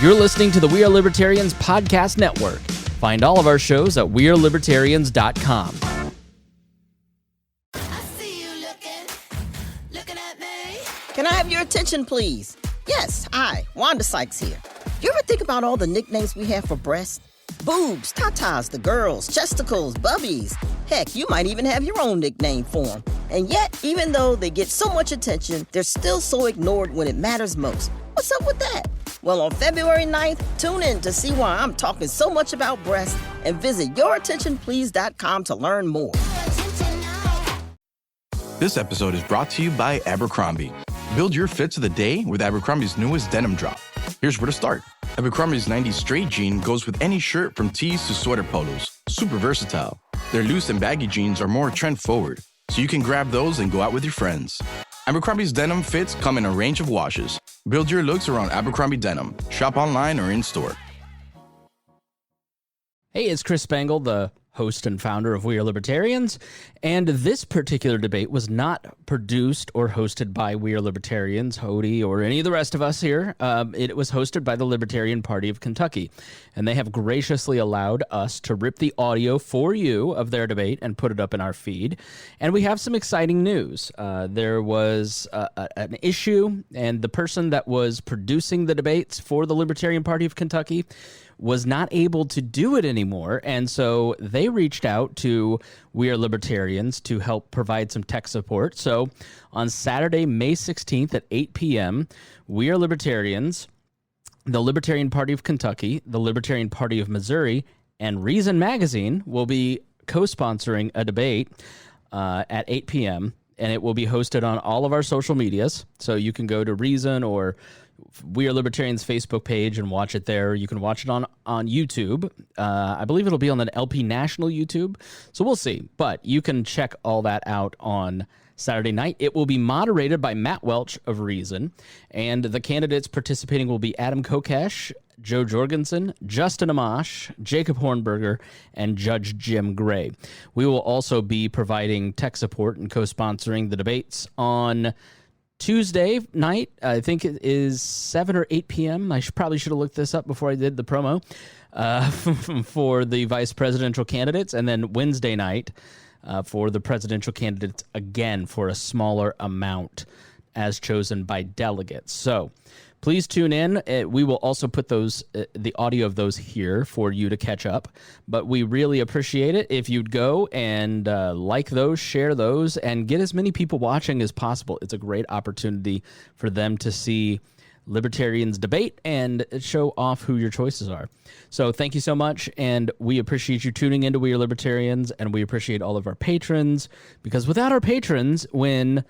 You're listening to the We Are Libertarians podcast network. Find all of our shows at wearelibertarians.com. Can I have your attention, please? Yes, hi, Wanda Sykes here. You ever think about all the nicknames we have for breasts? Boobs, tatas, the girls, chesticles, bubbies. Heck, you might even have your own nickname for them. And yet, even though they get so much attention, they're still so ignored when it matters most. What's up with that? Well, on February 9th, tune in to see why I'm talking so much about breasts and visit yourattentionplease.com to learn more. This episode is brought to you by Abercrombie. Build your fits of the day with Abercrombie's newest denim drop. Here's where to start. Abercrombie's 90s straight jean goes with any shirt from tees to sweater polos. Super versatile. Their loose and baggy jeans are more trend forward, so you can grab those and go out with your friends. Abercrombie's denim fits come in a range of washes. Build your looks around Abercrombie denim. Shop online or in-store. Hey, it's Chris Spangle, the host and founder of We Are Libertarians, and this particular debate was not produced or hosted by We Are Libertarians, Hody, or any of the rest of us here. It was hosted by the Libertarian Party of Kentucky, and they have graciously allowed us to rip the audio for you of their debate and put it up in our feed. And we have some exciting news. There was an issue, and the person that was producing the debates for the Libertarian Party of Kentucky was not able to do it anymore, and so they reached out to We Are Libertarians to help provide some tech support. So on Saturday, May 16th at 8 p.m., We Are Libertarians, the Libertarian Party of Kentucky, the Libertarian Party of Missouri, and Reason Magazine will be co-sponsoring a debate at 8 p.m., and it will be hosted on all of our social medias. So you can go to Reason or We Are Libertarians Facebook page and watch it there. You can watch it on YouTube. I believe it'll be on the LP National YouTube. So we'll see. But you can check all that out on Saturday night. It will be moderated by Matt Welch of Reason. And the candidates participating will be Adam Kokesh, Joe Jorgensen, Justin Amash, Jacob Hornberger, and Judge Jim Gray. We will also be providing tech support and co-sponsoring the debates on Tuesday night. I think it is 7 or 8 p.m. I probably should have looked this up before I did the promo for the vice presidential candidates, and then Wednesday night for the presidential candidates again for a smaller amount as chosen by delegates. So please tune in. We will also put those the audio of those here for you to catch up. But we really appreciate it if you'd go and like those, share those, and get as many people watching as possible. It's a great opportunity for them to see Libertarians debate and show off who your choices are. So thank you so much, and we appreciate you tuning into We Are Libertarians, and we appreciate all of our patrons, because without our patrons, when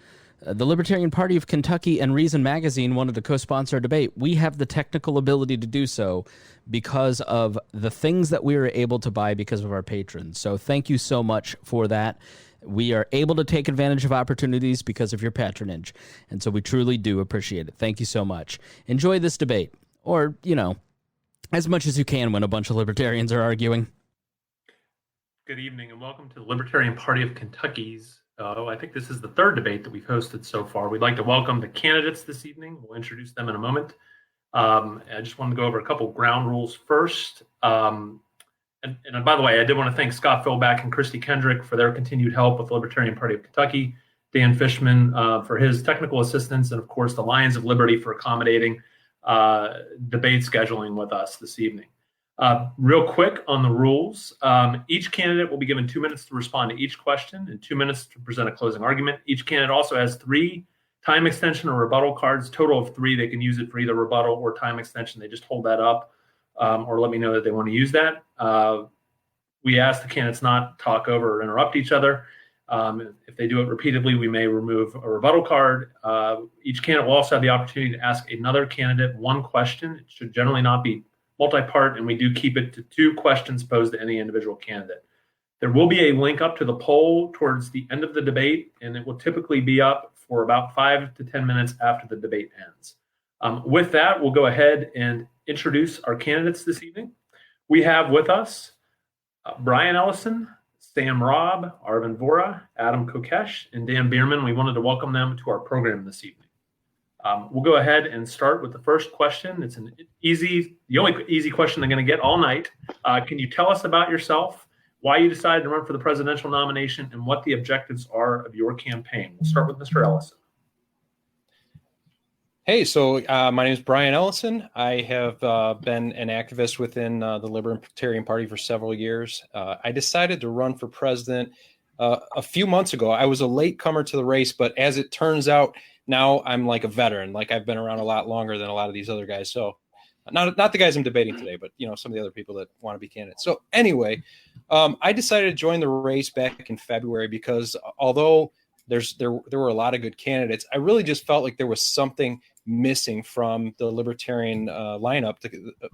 the Libertarian Party of Kentucky and Reason Magazine wanted to co-sponsor a debate, we have the technical ability to do so because of the things that we were able to buy because of our patrons. So thank you so much for that. We are able to take advantage of opportunities because of your patronage, and so we truly do appreciate it. Thank you so much. Enjoy this debate, or, as much as you can when a bunch of libertarians are arguing. Good evening, and welcome to the Libertarian Party of Kentucky's I think this is the third debate that we've hosted so far. We'd like to welcome the candidates this evening. We'll introduce them in a moment. I just wanted to go over a couple ground rules first. And by the way, I did want to thank Scott Philback and Christy Kendrick for their continued help with the Libertarian Party of Kentucky, Dan Fishman for his technical assistance, and of course the Lions of Liberty for accommodating debate scheduling with us this evening. Real quick on the rules, each candidate will be given 2 minutes to respond to each question and 2 minutes to present a closing argument. Each candidate also has 3 time extension or rebuttal cards, total of 3. They can use it for either rebuttal or time extension. They just hold that up or let me know that they want to use that. We ask the candidates not talk over or interrupt each other. If they do it repeatedly, we may remove a rebuttal card. Each candidate will also have the opportunity to ask another candidate one question. It should generally not be multi-part, and we do keep it to 2 questions posed to any individual candidate. There will be a link up to the poll towards the end of the debate, and it will typically be up for about 5 to 10 minutes after the debate ends. With that, we'll go ahead and introduce our candidates this evening. We have with us Brian Ellison, Sam Robb, Arvin Vohra, Adam Kokesh, and Dan Behrman. We wanted to welcome them to our program this evening. We'll go ahead and start with the first question. It's the only easy question they're going to get all night. Can you tell us about yourself, why you decided to run for the presidential nomination, and what the objectives are of your campaign? We'll start with Mr. Ellison. Hey, so my name is Brian Ellison. I have been an activist within the Libertarian Party for several years. I decided to run for president a few months ago. I was a late comer to the race, but as it turns out, now I'm like a veteran. Like I've been around a lot longer than a lot of these other guys. So not the guys I'm debating today, but some of the other people that want to be candidates. So anyway, I decided to join the race back in February because although there were a lot of good candidates, I really just felt like there was something missing from the Libertarian lineup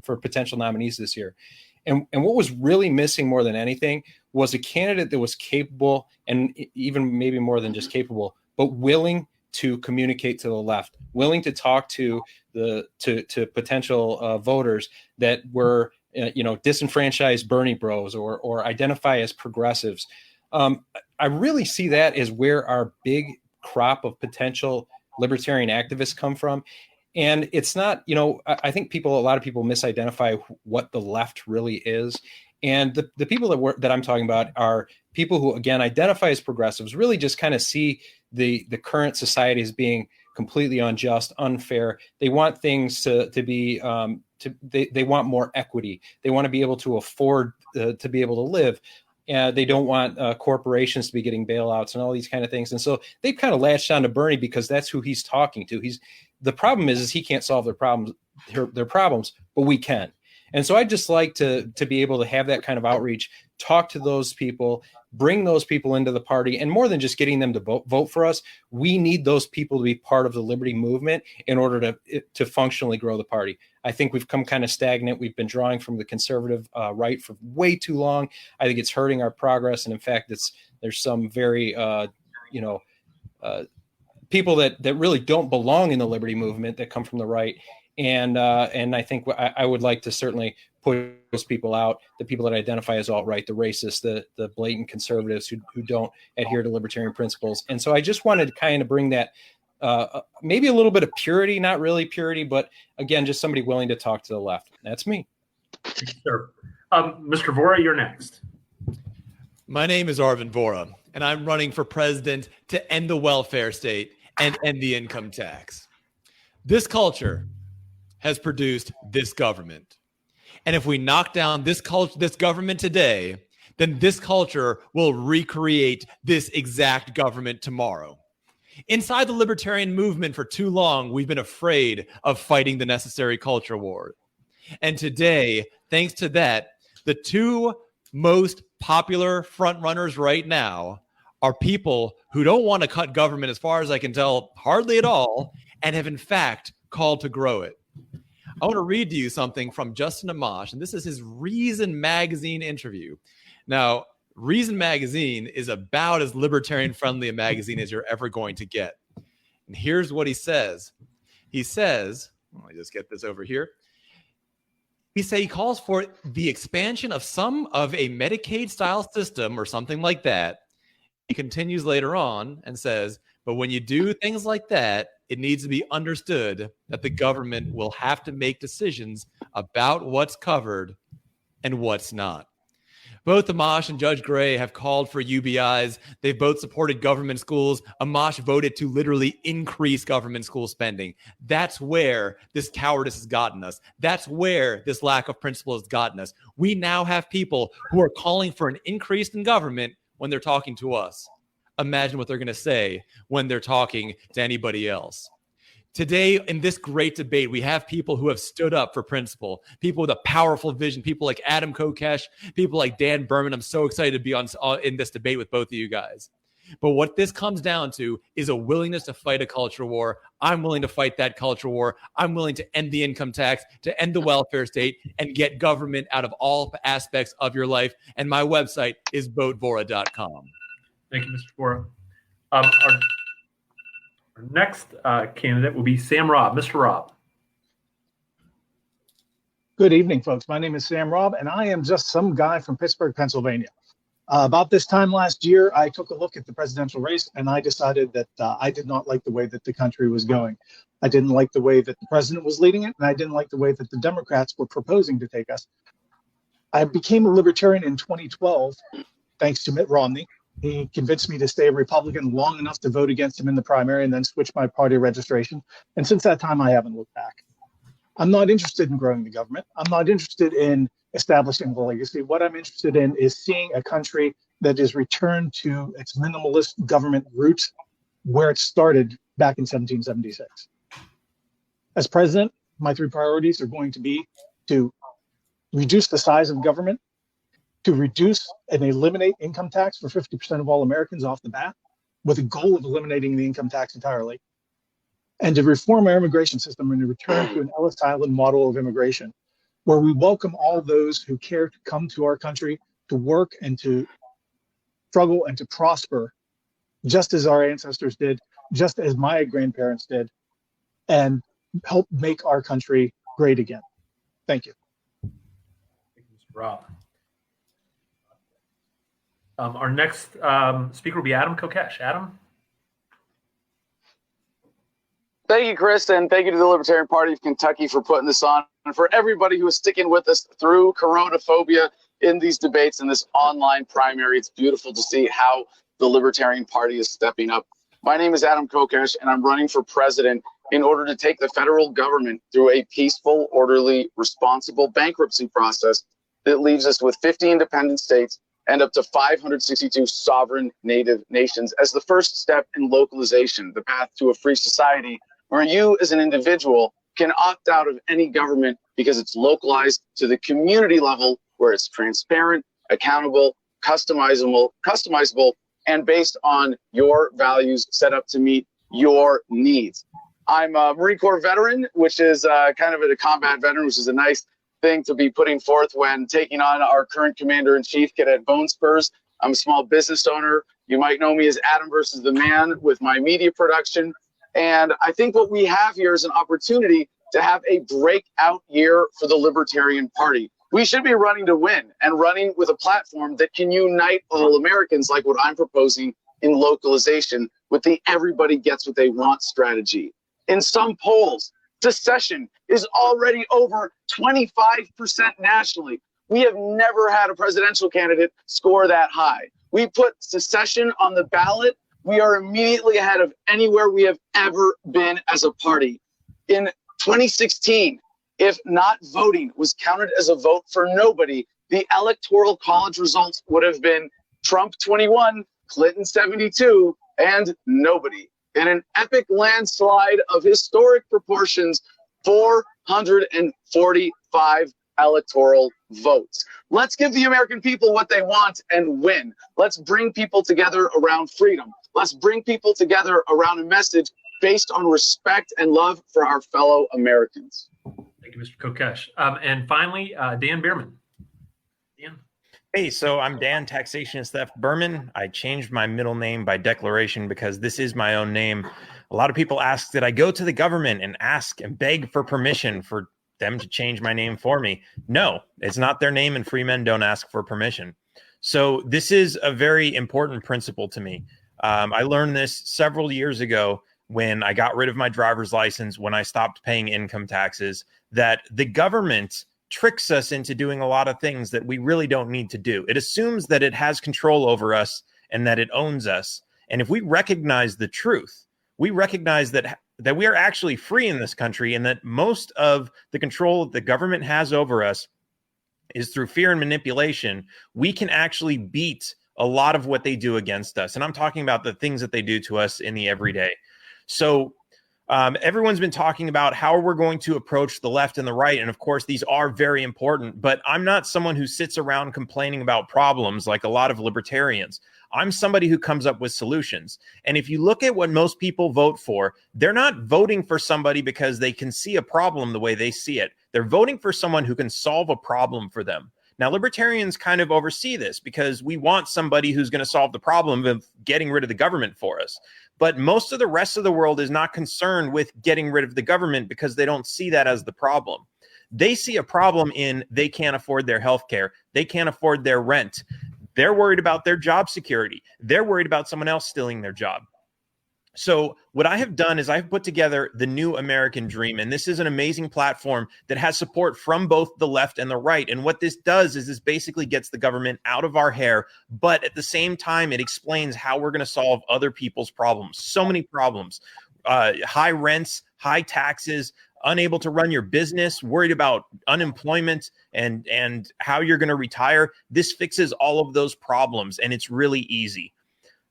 for potential nominees this year. And what was really missing more than anything was a candidate that was capable, and even maybe more than just capable, but willing to communicate to the left, willing to talk to potential voters that were disenfranchised Bernie bros or identify as progressives. I really see that as where our big crop of potential libertarian activists come from. And it's not, I think a lot of people misidentify what the left really is. And the people that I'm talking about are people who, again, identify as progressives, really just kind of see the current society as being completely unjust, unfair. They want things to be, they want more equity. They want to be able to afford to be able to live. They don't want corporations to be getting bailouts and all these kind of things. And so they've kind of latched on to Bernie because that's who he's talking to. The problem is he can't solve their problems, but we can. And so I'd just like to be able to have that kind of outreach, talk to those people, bring those people into the party. And more than just getting them to vote for us, we need those people to be part of the liberty movement in order to functionally grow the party. I think we've come kind of stagnant. We've been drawing from the conservative right for way too long. I think it's hurting our progress. And in fact, there's some very, people that really don't belong in the liberty movement that come from the right. And I think I would like to certainly push those people out, the people that identify as alt-right, the racists, the blatant conservatives who don't adhere to libertarian principles. And so I just wanted to kind of bring that maybe a little bit of purity, not really purity, but again, just somebody willing to talk to the left. That's me. Sure. Mr. Vohra, you're next. My name is Arvin Vohra, and I'm running for president to end the welfare state and end the income tax. This culture has produced this government. And if we knock down this government today, then this culture will recreate this exact government tomorrow. Inside the libertarian movement for too long, we've been afraid of fighting the necessary culture war. And today, thanks to that, the two most popular frontrunners right now are people who don't want to cut government, as far as I can tell, hardly at all, and have in fact called to grow it. I want to read to you something from Justin Amash, and this is his Reason Magazine interview. Now, Reason Magazine is about as libertarian-friendly a magazine as you're ever going to get. And here's what he says. He says, let me just get this over here. He calls for the expansion of some of a Medicaid-style system or something like that. He continues later on and says, but when you do things like that, it needs to be understood that the government will have to make decisions about what's covered and what's not. Both Amash and Judge Gray have called for UBIs. They've both supported government schools. Amash voted to literally increase government school spending. That's where this cowardice has gotten us. That's where this lack of principle has gotten us. We now have people who are calling for an increase in government when they're talking to us. Imagine what they're going to say when they're talking to anybody else. Today, in this great debate, we have people who have stood up for principle, people with a powerful vision, people like Adam Kokesh, people like Dan Behrman. I'm so excited to be in this debate with both of you guys. But what this comes down to is a willingness to fight a culture war. I'm willing to fight that culture war. I'm willing to end the income tax, to end the welfare state, and get government out of all aspects of your life. And my website is votevohra.com. Thank you, Mr. Vohra. Our next candidate will be Sam Robb. Mr. Robb. Good evening, folks. My name is Sam Robb, and I am just some guy from Pittsburgh, Pennsylvania. About this time last year, I took a look at the presidential race and I decided that I did not like the way that the country was going. I didn't like the way that the president was leading it, and I didn't like the way that the Democrats were proposing to take us. I became a libertarian in 2012, thanks to Mitt Romney. He convinced me to stay a Republican long enough to vote against him in the primary and then switch my party registration. And since that time, I haven't looked back. I'm not interested in growing the government. I'm not interested in establishing a legacy. What I'm interested in is seeing a country that is returned to its minimalist government roots where it started back in 1776. As president, my three priorities are going to be to reduce the size of government, to reduce and eliminate income tax for 50% of all Americans off the bat, with a goal of eliminating the income tax entirely, and to reform our immigration system and to return to an Ellis Island model of immigration, where we welcome all those who care to come to our country to work and to struggle and to prosper, just as our ancestors did, just as my grandparents did, and help make our country great again. Thank you. Thank you, Mr. Robb. Our next speaker will be Adam Kokesh. Adam? Thank you, Chris, and thank you to the Libertarian Party of Kentucky for putting this on, and for everybody who is sticking with us through coronaphobia in these debates in this online primary. It's beautiful to see how the Libertarian Party is stepping up. My name is Adam Kokesh, and I'm running for president in order to take the federal government through a peaceful, orderly, responsible bankruptcy process that leaves us with 50 independent states and up to 562 sovereign native nations as the first step in localization, the path to a free society where you as an individual can opt out of any government because it's localized to the community level, where it's transparent, accountable, customizable, and based on your values set up to meet your needs. I'm a Marine Corps veteran, which is kind of a combat veteran, which is a nice thing to be putting forth when taking on our current commander-in-chief, Cadet Bone Spurs. I'm a small business owner. You might know me as Adam versus the Man with my media production. And I think what we have here is an opportunity to have a breakout year for the Libertarian Party. We should be running to win and running with a platform that can unite all Americans, like what I'm proposing in localization with the everybody gets what they want strategy. In some polls, secession is already over 25% nationally. We have never had a presidential candidate score that high. We put secession on the ballot. We are immediately ahead of anywhere we have ever been as a party. In 2016, if not voting was counted as a vote for nobody, the Electoral College results would have been Trump 21, Clinton 72, and nobody. In an epic landslide of historic proportions, 445 electoral votes. Let's give the American people what they want and win. Let's bring people together around freedom. Let's bring people together around a message based on respect and love for our fellow Americans. Thank you, Mr. Kokesh. And finally, Dan Behrman. Dan? Hey, so I'm Dan, Taxation is Theft Behrman. I changed my middle name by declaration because this is my own name. A lot of people ask, did I go to the government and ask and beg for permission for them to change my name for me? No, it's not their name, and free men don't ask for permission. So this is a very important principle to me. I learned this several years ago when I got rid of my driver's license, when I stopped paying income taxes, that the government tricks us into doing a lot of things that we really don't need to do. It assumes that it has control over us and that it owns us. And if we recognize the truth, we recognize that we are actually free in this country, and that most of the control that the government has over us is through fear and manipulation. We can actually beat a lot of what they do against us. And I'm talking about the things that they do to us in the everyday. So everyone's been talking about how we're going to approach the left and the right. And of course, these are very important, but I'm not someone who sits around complaining about problems like a lot of libertarians. I'm somebody who comes up with solutions. And if you look at what most people vote for, they're not voting for somebody because they can see a problem the way they see it. They're voting for someone who can solve a problem for them. Now, libertarians kind of oversee this because we want somebody who's going to solve the problem of getting rid of the government for us. But most of the rest of the world is not concerned with getting rid of the government because they don't see that as the problem. They see a problem in they can't afford their health care. They can't afford their rent. They're worried about their job security. They're worried about someone else stealing their job. So what I have done is I've put together the New American Dream, and this is an amazing platform that has support from both the left and the right. And what this does is this basically gets the government out of our hair, but at the same time, it explains how we're going to solve other people's problems. So many problems, high rents, high taxes, unable to run your business, worried about unemployment and how you're going to retire. This fixes all of those problems, and it's really easy.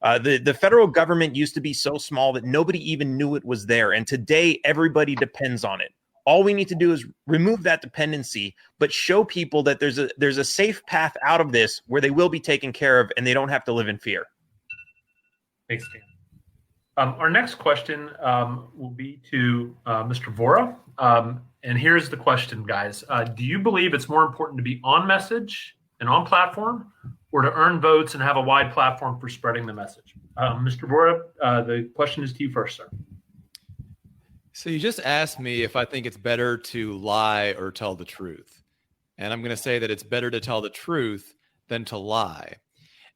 The federal government used to be so small that nobody even knew it was there. And today, everybody depends on it. All we need to do is remove that dependency, but show people that there's a safe path out of this where they will be taken care of and they don't have to live in fear. Thanks, Dan. Our next question will be to Mr. Vohra. And here's the question, guys. Do you believe it's more important to be on message and on platform, or to earn votes and have a wide platform for spreading the message? Mr. Vohra, the question is to you first, sir. So you just asked me if I think it's better to lie or tell the truth. And I'm going to say that it's better to tell the truth than to lie.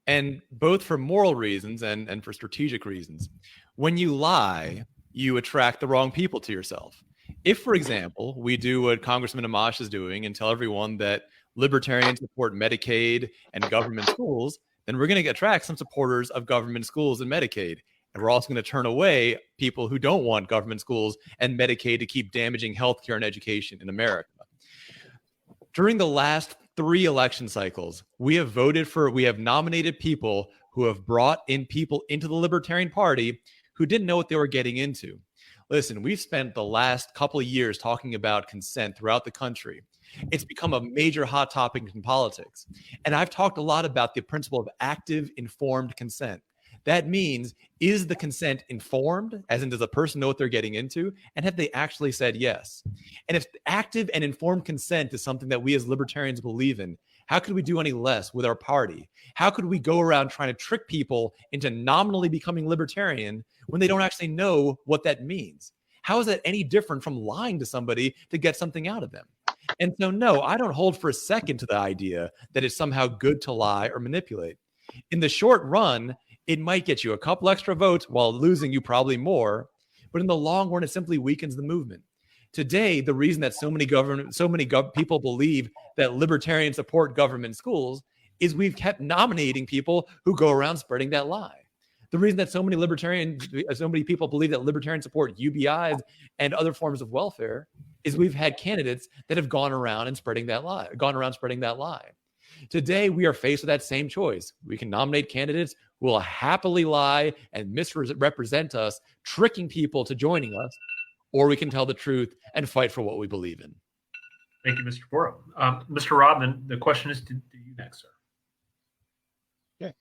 And both for moral reasons and for strategic reasons. When you lie, you attract the wrong people to yourself. If, for example, we do what Congressman Amash is doing and tell everyone that libertarians support Medicaid and government schools, then we're going to attract some supporters of government schools and Medicaid. And we're also going to turn away people who don't want government schools and Medicaid to keep damaging healthcare and education in America. During the last 3 election cycles, we have nominated people who have brought in people into the Libertarian Party who didn't know what they were getting into. Listen, we've spent the last couple of years talking about consent throughout the country. It's become a major hot topic in politics. And I've talked a lot about the principle of active, informed consent. That means, is the consent informed, as in does the person know what they're getting into, and have they actually said yes? And if active and informed consent is something that we as libertarians believe in, how could we do any less with our party? How could we go around trying to trick people into nominally becoming libertarian when they don't actually know what that means? How is that any different from lying to somebody to get something out of them? And so, no, I don't hold for a second to the idea that it's somehow good to lie or manipulate. In the short run, it might get you a couple extra votes while losing you probably more, but in the long run, it simply weakens the movement. Today, the reason that so many people believe that libertarians support government schools is we've kept nominating people who go around spreading that lie. The reason that so many people believe that libertarians support UBIs and other forms of welfare is we've had candidates that have gone around spreading that lie. Today, we are faced with that same choice. We can nominate candidates who will happily lie and misrepresent us, tricking people to joining us, or we can tell the truth and fight for what we believe in. Thank you, Mr. Vohra. Mr. Robb, the question is to you next, sir. Okay.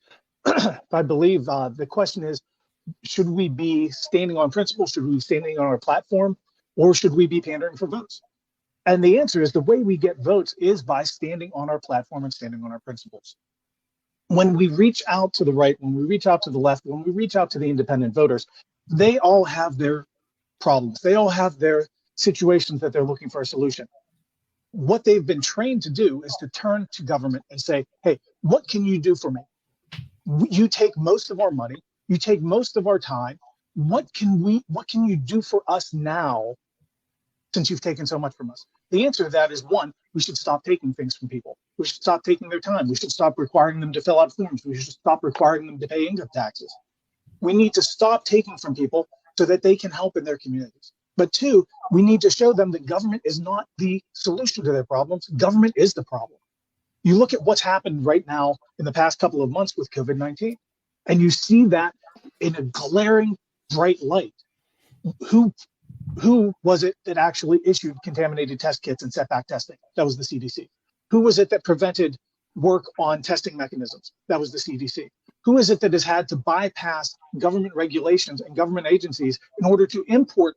I believe the question is, should we be standing on principle? Should we be standing on our platform? Or should we be pandering for votes? And the answer is the way we get votes is by standing on our platform and standing on our principles. When we reach out to the right, when we reach out to the left, when we reach out to the independent voters, they all have their problems. They all have their situations that they're looking for a solution. What they've been trained to do is to turn to government and say, hey, what can you do for me? You take most of our money, you take most of our time. What can you do for us now since you've taken so much from us? The answer to that is, one, we should stop taking things from people. We should stop taking their time. We should stop requiring them to fill out forms. We should stop requiring them to pay income taxes. We need to stop taking from people so that they can help in their communities. But 2, we need to show them that government is not the solution to their problems. Government is the problem. You look at what's happened right now in the past couple of months with COVID-19, and you see that in a glaring, bright light. Who was it that actually issued contaminated test kits and set back testing? That was the CDC. Who was it that prevented work on testing mechanisms? That was the CDC. Who is it that has had to bypass government regulations and government agencies in order to import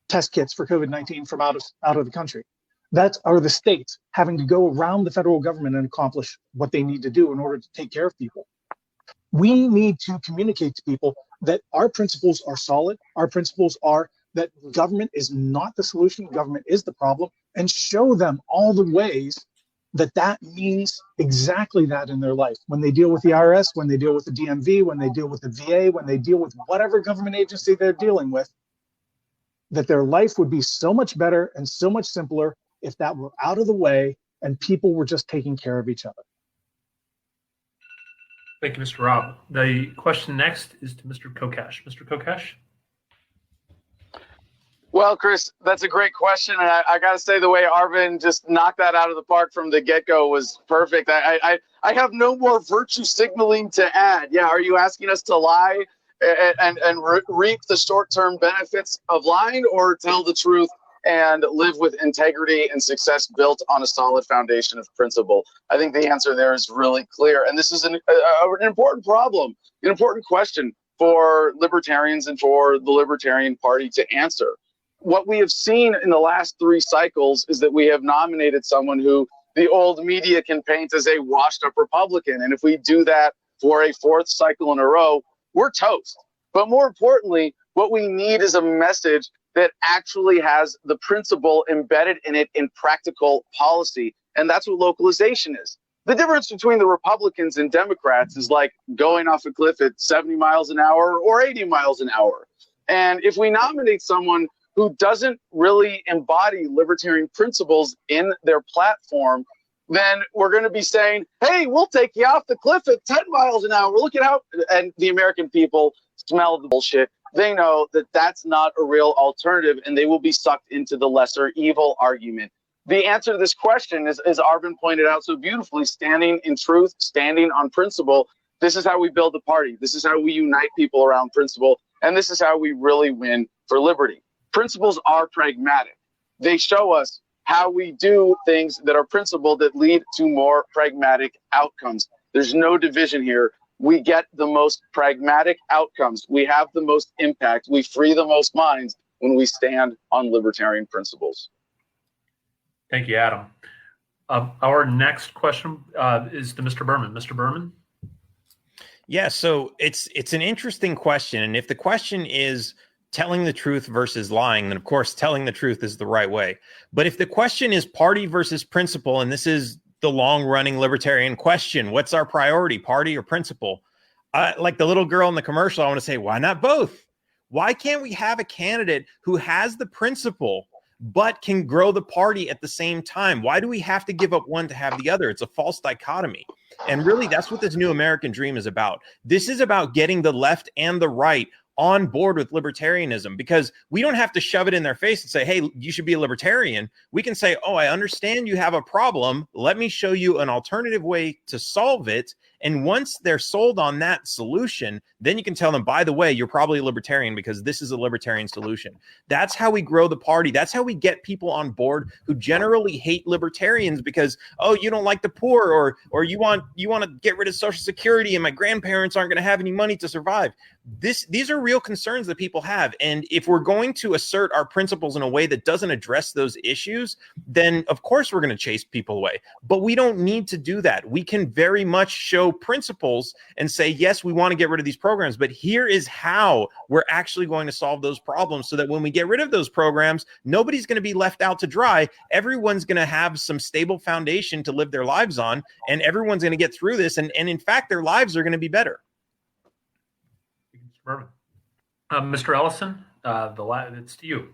test kits for COVID-19 from out of the country? That are the states having to go around the federal government and accomplish what they need to do in order to take care of people. We need to communicate to people that our principles are solid. Our principles are that government is not the solution, government is the problem, and show them all the ways that means exactly that in their life. When they deal with the IRS, when they deal with the DMV, when they deal with the VA, when they deal with whatever government agency they're dealing with, that their life would be so much better and so much simpler if that were out of the way and people were just taking care of each other. Thank you, Mr. Robb. The question next is to Mr. Kokesh. Mr. Kokesh? Well, Chris, that's a great question. And I got to say, the way Arvin just knocked that out of the park from the get-go was perfect. I have no more virtue signaling to add. Yeah, are you asking us to lie and reap the short-term benefits of lying, or tell the truth and live with integrity and success built on a solid foundation of principle? I think the answer there is really clear. And this is an important problem, an important question for libertarians and for the Libertarian Party to answer. What we have seen in the last 3 cycles is that we have nominated someone who the old media can paint as a washed-up Republican. And if we do that for a 4th cycle in a row, we're toast. But more importantly, what we need is a message that actually has the principle embedded in it in practical policy. And that's what localization is. The difference between the Republicans and Democrats is like going off a cliff at 70 miles an hour or 80 miles an hour. And if we nominate someone who doesn't really embody libertarian principles in their platform, then we're going to be saying, hey, we'll take you off the cliff at 10 miles an hour. Look at how, and the American people smell the bullshit. They know that that's not a real alternative, and they will be sucked into the lesser evil argument. The answer to this question is, as Arvin pointed out so beautifully, standing in truth, standing on principle. This is how we build the party. This is how we unite people around principle. And this is how we really win for liberty. Principles are pragmatic. They show us how we do things that are principled that lead to more pragmatic outcomes. There's no division here. We get the most pragmatic outcomes. We have the most impact. We free the most minds when we stand on libertarian principles. Thank you, Adam. Our next question is to Mr. Behrman. Mr. Behrman? Yeah, so it's an interesting question. And if the question is telling the truth versus lying, then of course telling the truth is the right way. But if the question is party versus principle, and this is the long-running libertarian question, what's our priority, party or principle? Like the little girl in the commercial, I want to say, why not both? Why can't we have a candidate who has the principle but can grow the party at the same time? Why do we have to give up one to have the other? It's a false dichotomy. And really, that's what this new American dream is about. This is about getting the left and the right on board with libertarianism, because we don't have to shove it in their face and say, hey, you should be a libertarian. We can say, oh, I understand you have a problem. Let me show you an alternative way to solve it. And once they're sold on that solution, then you can tell them, by the way, you're probably a libertarian because this is a libertarian solution. That's how we grow the party. That's how we get people on board who generally hate libertarians because, oh, you don't like the poor, or you want to get rid of Social Security and my grandparents aren't going to have any money to survive. These are real concerns that people have. And if we're going to assert our principles in a way that doesn't address those issues, then of course we're going to chase people away. But we don't need to do that. We can very much show principles and say, yes, we want to get rid of these programs, but here is how we're actually going to solve those problems so that when we get rid of those programs, nobody's going to be left out to dry. Everyone's going to have some stable foundation to live their lives on, and everyone's going to get through this. And in fact, their lives are going to be better. Mr. Ellison, it's to you.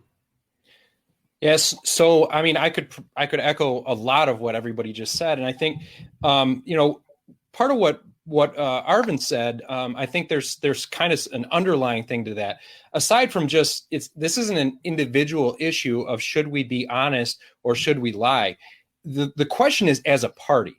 Yes. So, I mean, I could echo a lot of what everybody just said. And I think, part of what Arvin said, I think there's kind of an underlying thing to that. Aside from just, this isn't an individual issue of should we be honest or should we lie? The question is, as a party,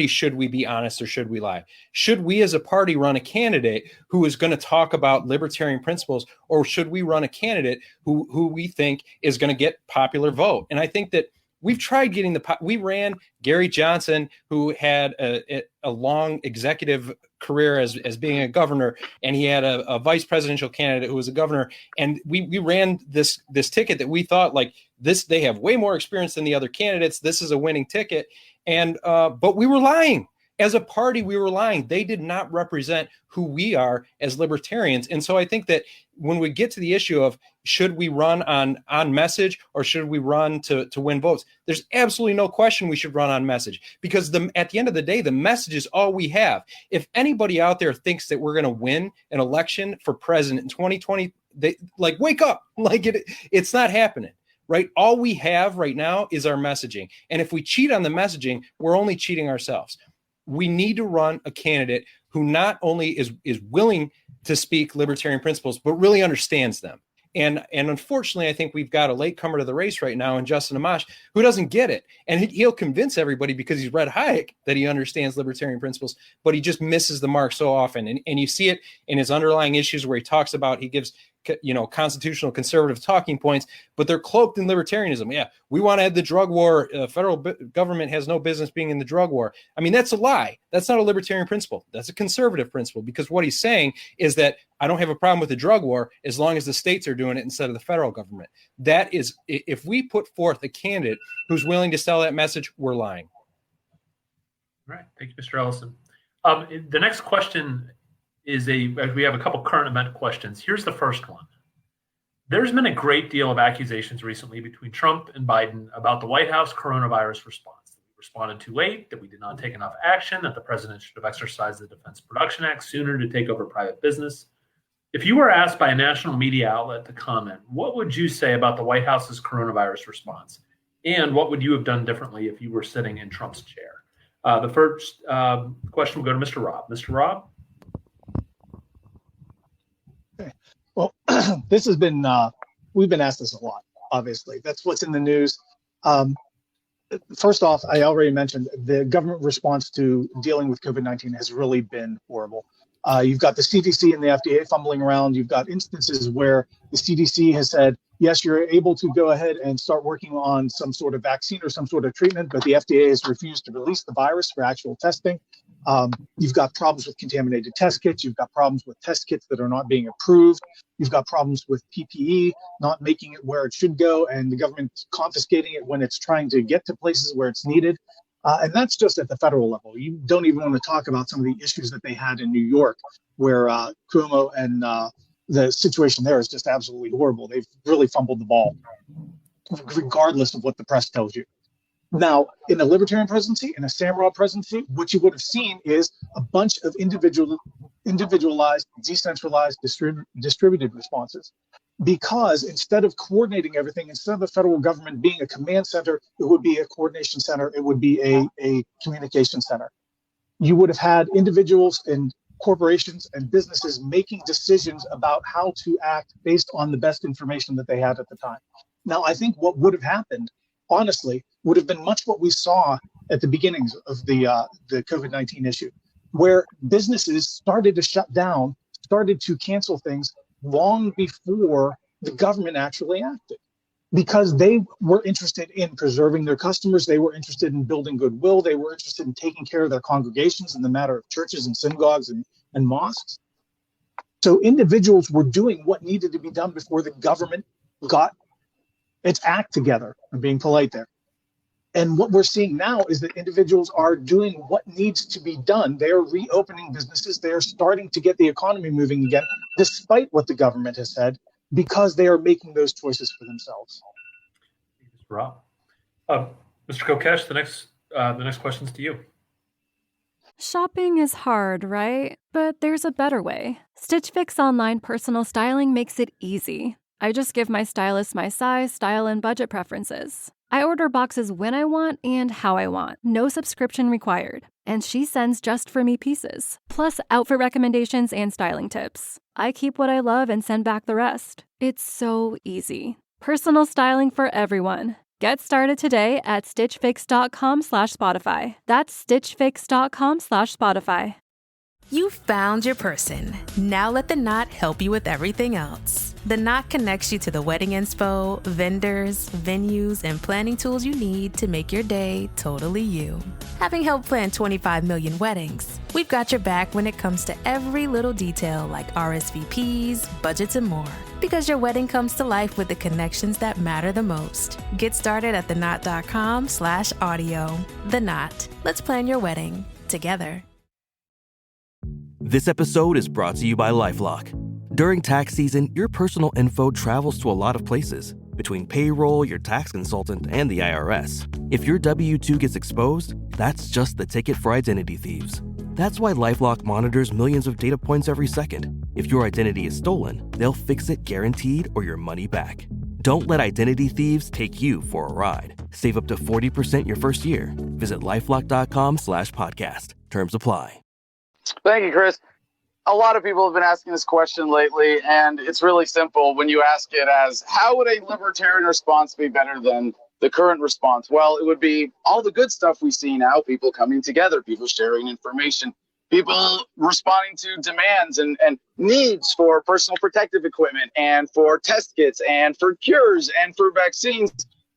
should we be honest or should we lie? Should we as a party run a candidate who is going to talk about libertarian principles, or should we run a candidate who we think is going to get popular vote? And I think that we've tried getting we ran Gary Johnson, who had a long executive career as being a governor, and he had a vice presidential candidate who was a governor. And we ran this ticket that we thought, like, this, they have way more experience than the other candidates. This is a winning ticket. And but we were lying. As a party, we were lying. They did not represent who we are as libertarians. And so I think that when we get to the issue of should we run on message or should we run to win votes, there's absolutely no question we should run on message, because at the end of the day, the message is all we have. If anybody out there thinks that we're going to win an election for president in 2020, they wake up. It's not happening. Right? All we have right now is our messaging. And if we cheat on the messaging, we're only cheating ourselves. We need to run a candidate who not only is willing to speak libertarian principles, but really understands them. And unfortunately, I think we've got a latecomer to the race right now in Justin Amash who doesn't get it. And he'll convince everybody because he's read Hayek that he understands libertarian principles, but he just misses the mark so often. And you see it in his underlying issues where he talks about, he gives constitutional conservative talking points, but they're cloaked in libertarianism. Yeah, we want to have the drug war. Federal government has no business being in the drug war. I mean, that's a lie. That's not a libertarian principle. That's a conservative principle, because what he's saying is that I don't have a problem with the drug war as long as the states are doing it instead of the federal government. That is, if we put forth a candidate who's willing to sell that message, we're lying. All right. Thank you, Mr. Ellison. The next question is we have a couple current event questions. Here's the first one. There's been a great deal of accusations recently between Trump and Biden about the White House coronavirus response. That we responded too late, that we did not take enough action, that the president should have exercised the Defense Production Act sooner to take over private business. If you were asked by a national media outlet to comment, what would you say about the White House's coronavirus response? And what would you have done differently if you were sitting in Trump's chair? The first question will go to Mr. Robb. Mr. Robb? Well, this has been, we've been asked this a lot, obviously. That's what's in the news. First off, I already mentioned the government response to dealing with COVID-19 has really been horrible. You've got the CDC and the FDA fumbling around. You've got instances where the CDC has said, yes, you're able to go ahead and start working on some sort of vaccine or some sort of treatment, but the FDA has refused to release the virus for actual testing. You've got problems with contaminated test kits. You've got problems with test kits that are not being approved. You've got problems with PPE not making it where it should go, and the government confiscating it when it's trying to get to places where it's needed. And that's just at the federal level. You don't even want to talk about some of the issues that they had in New York, where Cuomo and the situation there is just absolutely horrible. They've really fumbled the ball, regardless of what the press tells you. Now, in a libertarian presidency, in a Sam Robb presidency, what you would have seen is a bunch of individualized, decentralized, distributed responses. Because instead of coordinating everything, instead of the federal government being a command center, it would be a coordination center, it would be a communication center. You would have had individuals and corporations and businesses making decisions about how to act based on the best information that they had at the time. Now, I think what would have happened, honestly, would have been much what we saw at the beginnings of the COVID-19 issue, where businesses started to shut down, started to cancel things long before the government actually acted, because they were interested in preserving their customers. They were interested in building goodwill. They were interested in taking care of their congregations in the matter of churches and synagogues and mosques. So individuals were doing what needed to be done before the government got its act together. I'm being polite there. And what we're seeing now is that individuals are doing what needs to be done. They are reopening businesses. They are starting to get the economy moving again, despite what the government has said, because they are making those choices for themselves. Rob. Mr. Kokesh, the next question's to you. Shopping is hard, right? But there's a better way. Stitch Fix online personal styling makes it easy. I just give my stylist my size, style, and budget preferences. I order boxes when I want and how I want. No subscription required. And she sends just for me pieces, plus outfit recommendations and styling tips. I keep what I love and send back the rest. It's so easy. Personal styling for everyone. Get started today at stitchfix.com/Spotify. That's stitchfix.com/Spotify. You found your person. Now let the Knot help you with everything else. The Knot connects you to the wedding inspo, vendors, venues, and planning tools you need to make your day totally you. Having helped plan 25 million weddings, we've got your back when it comes to every little detail like RSVPs, budgets, and more. Because your wedding comes to life with the connections that matter the most. Get started at theknot.com/audio. The Knot. Let's plan your wedding. together. This episode is brought to you by LifeLock. During tax season, your personal info travels to a lot of places. Between payroll, your tax consultant, and the IRS. If your W-2 gets exposed, that's just the ticket for identity thieves. That's why LifeLock monitors millions of data points every second. If your identity is stolen, they'll fix it guaranteed or your money back. Don't let identity thieves take you for a ride. Save up to 40% your first year. Visit LifeLock.com/podcast. Terms apply. Thank you, Chris. A lot of people have been asking this question lately, and it's really simple when you ask it as, how would a libertarian response be better than the current response? Well, it would be all the good stuff we see now, people coming together, people sharing information, people responding to demands and needs for personal protective equipment and for test kits and for cures and for vaccines,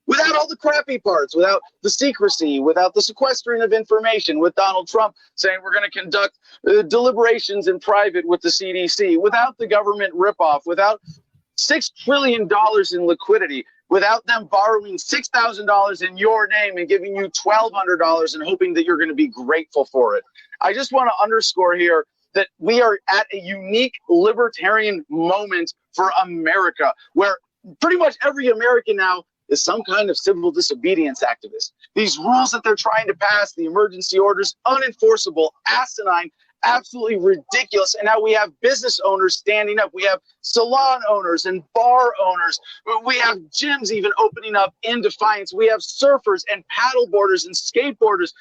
without all the crappy parts, without the secrecy, without the sequestering of information, with Donald Trump saying we're going to conduct deliberations in private with the CDC, without the government ripoff, without $6 trillion in liquidity, without them borrowing $6,000 in your name and giving you $1,200 and hoping that you're going to be grateful for it. I just want to underscore here that we are at a unique libertarian moment for America, where pretty much every American now is some kind of civil disobedience activist. These rules that they're trying to pass, the emergency orders, unenforceable, asinine, absolutely ridiculous. And now we have business owners standing up. We have salon owners and bar owners. We have gyms even opening up in defiance. We have surfers and paddleboarders and skateboarders.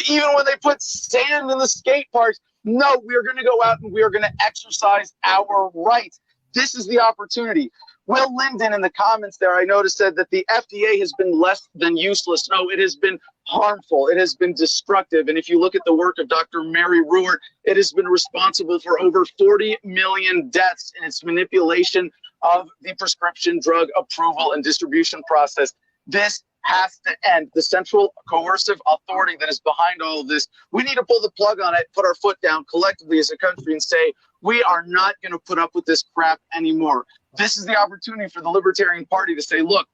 Even when they put sand in the skate parks, no, we are going to go out and we are going to exercise our rights. This is the opportunity. Will Linden in the comments there, I noticed, said that the FDA has been less than useless. No, it has been harmful. It has been destructive. And if you look at the work of Dr. Mary Ruwart, it has been responsible for over 40 million deaths in its manipulation of the prescription drug approval and distribution process. This has to end. The central coercive authority that is behind all of this, we need to pull the plug on it, put our foot down collectively as a country and say, we are not going to put up with this crap anymore. This is the opportunity for the Libertarian Party to say, look,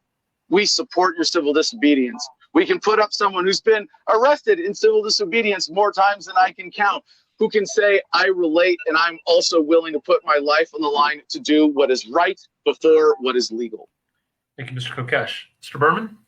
we support your civil disobedience. We can put up someone who's been arrested in civil disobedience more times than I can count, who can say, I relate, and I'm also willing to put my life on the line to do what is right before what is legal. Thank you, Mr. Kokesh. Mr. Behrman?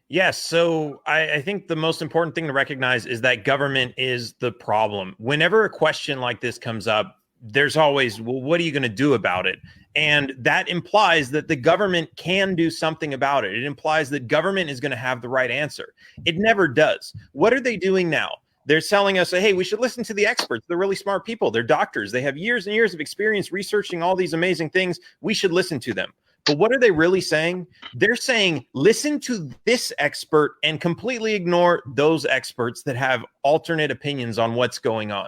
Yes. So I think the most important thing to recognize is that government is the problem. Whenever a question like this comes up, there's always, well, what are you going to do about it? And that implies that the government can do something about it. It implies that government is going to have the right answer. It never does. What are they doing now? They're telling us, hey, we should listen to the experts. They're really smart people. They're doctors. They have years and years of experience researching all these amazing things. We should listen to them. But what are they really saying? They're saying, listen to this expert and completely ignore those experts that have alternate opinions on what's going on.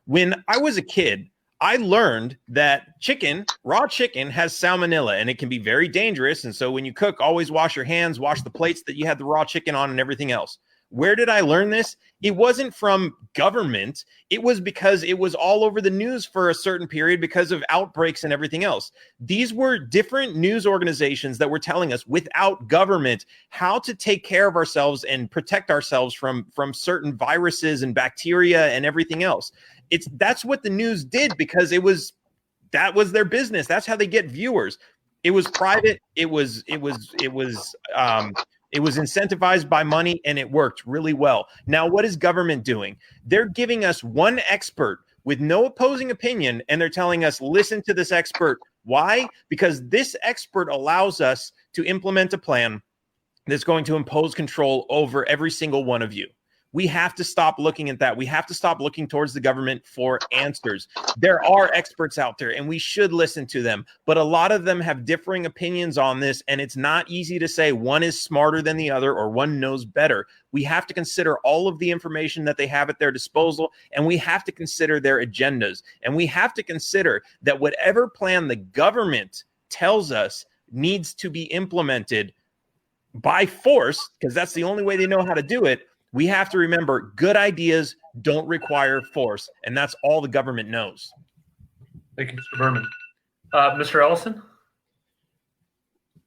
When I was a kid, I learned that chicken, raw chicken, has salmonella, and it can be very dangerous. And so when you cook, always wash your hands, wash the plates that you had the raw chicken on and everything else. Where did I learn this? It wasn't from government. It was because it was all over the news for a certain period because of outbreaks and everything else. These were different news organizations that were telling us without government how to take care of ourselves and protect ourselves from certain viruses and bacteria and everything else. That's what the news did because that was their business. That's how they get viewers. It was private. It was incentivized by money, and it worked really well. Now, what is government doing? They're giving us one expert with no opposing opinion, and they're telling us, listen to this expert. Why? Because this expert allows us to implement a plan that's going to impose control over every single one of you. We have to stop looking at that. We have to stop looking towards the government for answers. There are experts out there, and we should listen to them. But a lot of them have differing opinions on this, and it's not easy to say one is smarter than the other or one knows better. We have to consider all of the information that they have at their disposal, and we have to consider their agendas. And we have to consider that whatever plan the government tells us needs to be implemented by force, because that's the only way they know how to do it. We have to remember good ideas don't require force, and that's all the government knows. Thank you, Mr. Behrman. Mr. Ellison?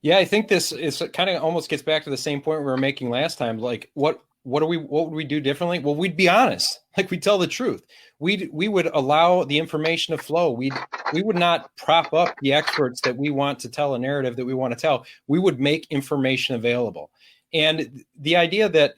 Yeah, I think this is kind of almost gets back to the same point we were making last time. Like, what what would we do differently? Well, we'd be honest. Like, we tell the truth. We would allow the information to flow. We would not prop up the experts that we want to tell a narrative that we want to tell. We would make information available. And the idea that,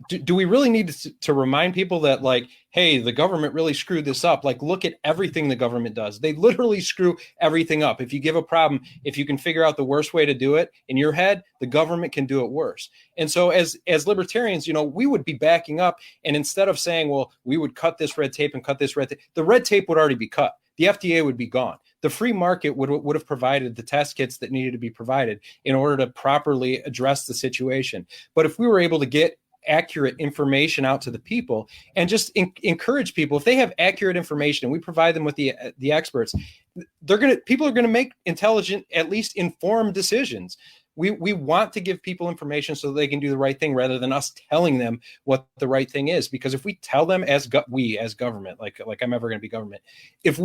do we really need to remind people that, like, hey, the government really screwed this up? Like, look at everything the government does. They literally screw everything up. If you give a problem, if you can figure out the worst way to do it in your head, the government can do it worse. And so as libertarians, we would be backing up. And instead of saying, well, we would cut this red tape and cut this red tape, the red tape would already be cut. The FDA would be gone. The free market would have provided the test kits that needed to be provided in order to properly address the situation. But if we were able to get accurate information out to the people and just encourage people, if they have accurate information and we provide them with the experts, people are gonna make intelligent, at least informed decisions. We want to give people information so they can do the right thing rather than us telling them what the right thing is. Because if we tell them as government, like I'm ever going to be government, if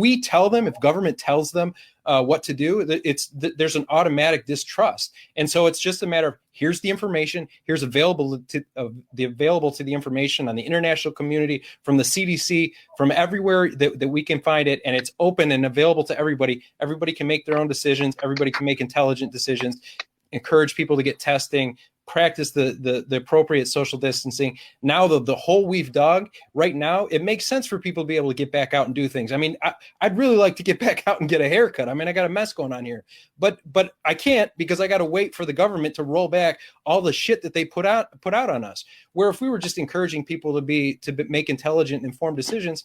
government tells them what to do, there's an automatic distrust. And so it's just a matter of, here's the information, here's available to the information on the international community, from the CDC, from everywhere that we can find it, and it's open and available to everybody. Everybody can make their own decisions. Everybody can make intelligent decisions. Encourage people to get testing, practice the appropriate social distancing. Now the hole we've dug right now, it makes sense for people to be able to get back out and do things. I mean, I'd really like to get back out and get a haircut. I mean, I got a mess going on here, but I can't, because I got to wait for the government to roll back all the shit that they put out on us. Where if we were just encouraging people to make intelligent, informed decisions,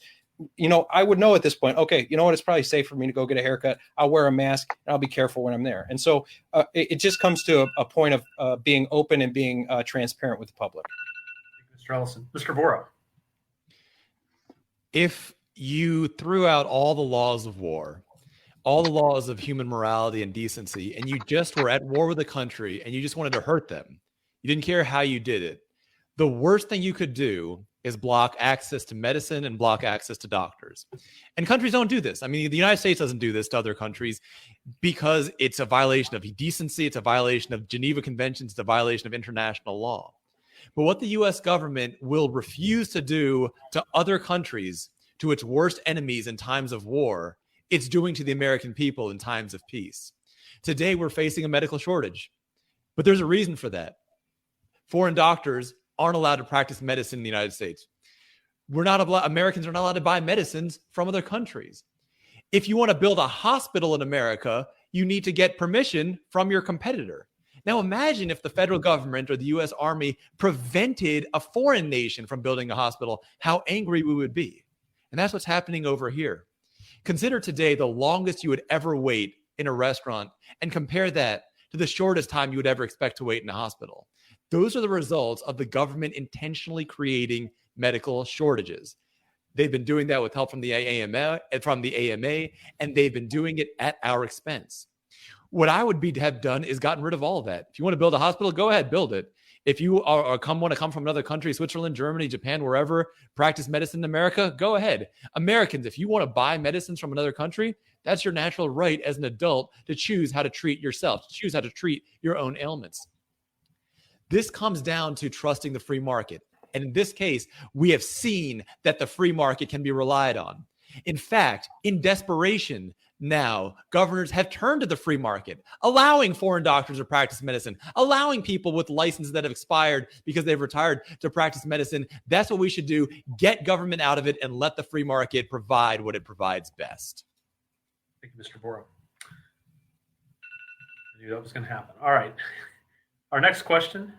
I would know at this point, okay, you know what? It's probably safe for me to go get a haircut. I'll wear a mask and I'll be careful when I'm there. And so it just comes to a point of being open and being transparent with the public. Mr. Ellison. Mr. Vohra. If you threw out all the laws of war, all the laws of human morality and decency, and you just were at war with a country and you just wanted to hurt them, you didn't care how you did it, the worst thing you could do is block access to medicine and block access to doctors. And countries don't do this. I mean, the United States doesn't do this to other countries because it's a violation of decency. It's a violation of Geneva Conventions. It's a violation of international law. But what the U.S. government will refuse to do to other countries, to its worst enemies in times of war, it's doing to the American people in times of peace. Today, we're facing a medical shortage, but there's a reason for that. Foreign doctors aren't allowed to practice medicine in the United States. Americans are not allowed to buy medicines from other countries. If you want to build a hospital in America, you need to get permission from your competitor. Now imagine if the federal government or the U.S. Army prevented a foreign nation from building a hospital, how angry we would be. And that's what's happening over here. Consider today the longest you would ever wait in a restaurant and compare that to the shortest time you would ever expect to wait in a hospital. Those are the results of the government intentionally creating medical shortages. They've been doing that with help from the AMA, and they've been doing it at our expense. What I would have done is gotten rid of all of that. If you want to build a hospital, go ahead, build it. If you want to come from another country, Switzerland, Germany, Japan, wherever, practice medicine in America, go ahead. Americans, if you want to buy medicines from another country, that's your natural right as an adult to choose how to treat yourself, to choose how to treat your own ailments. This comes down to trusting the free market. And in this case, we have seen that the free market can be relied on. In fact, in desperation, now governors have turned to the free market, allowing foreign doctors to practice medicine, allowing people with licenses that have expired because they've retired to practice medicine. That's what we should do. Get government out of it and let the free market provide what it provides best. Thank you, Mr. Vohra. I knew that was going to happen. All right. Our next question,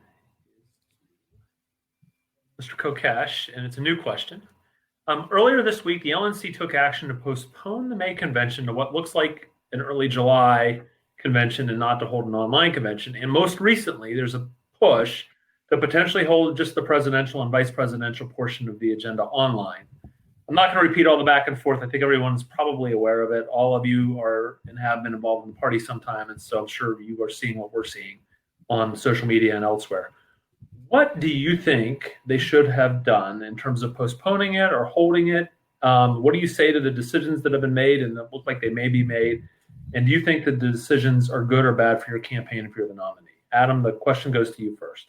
Mr. Kokesh, and it's a new question. Earlier this week, the LNC took action to postpone the May convention to what looks like an early July convention and not to hold an online convention. And most recently, there's a push to potentially hold just the presidential and vice presidential portion of the agenda online. I'm not going to repeat all the back and forth. I think everyone's probably aware of it. All of you are and have been involved in the party sometime, and so I'm sure you are seeing what we're seeing on social media and elsewhere. What do you think they should have done in terms of postponing it or holding it? What do you say to the decisions that have been made and that look like they may be made? And do you think that the decisions are good or bad for your campaign if you're the nominee? Adam, the question goes to you first.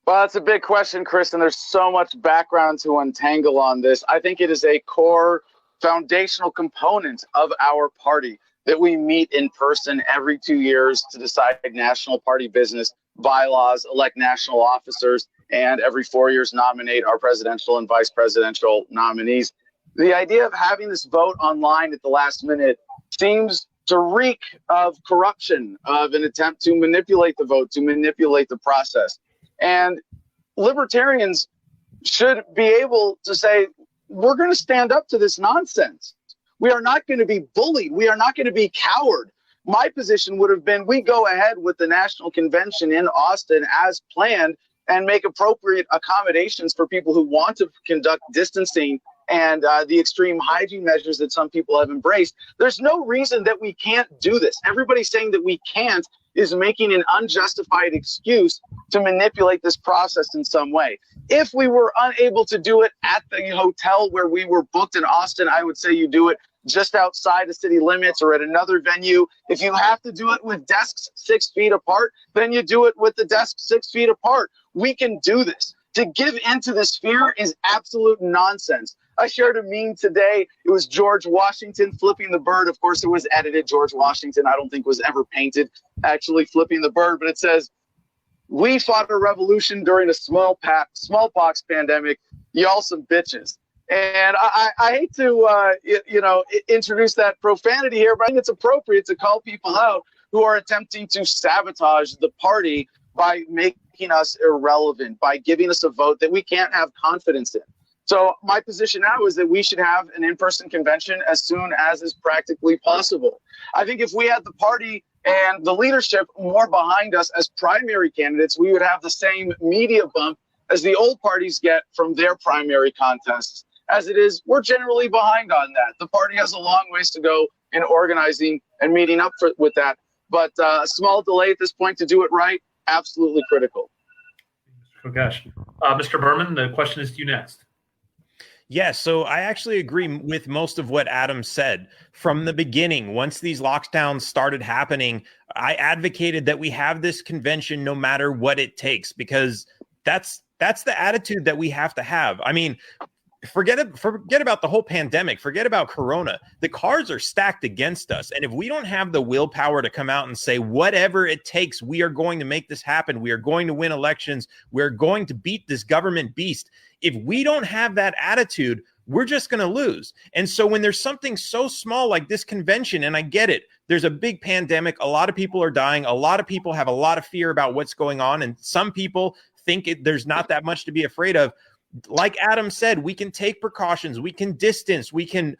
Well, that's a big question, Chris, and there's so much background to untangle on this. I think it is a core foundational component of our party that we meet in person every 2 years to decide national party business, bylaws, elect national officers, and every 4 years nominate our presidential and vice presidential nominees. The idea of having this vote online at the last minute seems to reek of corruption, of an attempt to manipulate the vote, to manipulate the process. And libertarians should be able to say, we're going to stand up to this nonsense. We are not going to be bullied. We are not going to be cowed. My position would have been, we go ahead with the national convention in Austin as planned and make appropriate accommodations for people who want to conduct distancing and the extreme hygiene measures that some people have embraced. There's no reason that we can't do this. Everybody saying that we can't is making an unjustified excuse to manipulate this process in some way. If we were unable to do it at the hotel where we were booked in Austin, I would say you do it just outside the city limits or at another venue. If you have to do it with desks 6 feet apart, then you do it with the desks 6 feet apart. We can do this. To give into this fear is absolute nonsense. I shared a meme today. It was George Washington flipping the bird. Of course, it was edited. George Washington, I don't think, was ever painted actually flipping the bird. But it says, we fought a revolution during a smallpox pandemic. Y'all some bitches. And I hate to, introduce that profanity here, but I think it's appropriate to call people out who are attempting to sabotage the party by making us irrelevant, by giving us a vote that we can't have confidence in. So my position now is that we should have an in-person convention as soon as is practically possible. I think if we had the party and the leadership more behind us as primary candidates, we would have the same media bump as the old parties get from their primary contests. As it is, we're generally behind on that. The party has a long ways to go in organizing and meeting up with that. But a small delay at this point to do it right, absolutely critical. Kokesh. Mr. Behrman, the question is to you next. Yes, so I actually agree with most of what Adam said. From the beginning, once these lockdowns started happening, I advocated that we have this convention no matter what it takes, because that's the attitude that we have to have. I mean, forget about the whole pandemic, forget about Corona. The cards are stacked against us. And if we don't have the willpower to come out and say, whatever it takes, we are going to make this happen. We are going to win elections. We're going to beat this government beast. If we don't have that attitude, we're just going to lose. And so when there's something so small like this convention, and I get it, there's a big pandemic, a lot of people are dying, a lot of people have a lot of fear about what's going on, and some people think there's not that much to be afraid of. Like Adam said, we can take precautions, we can distance, we can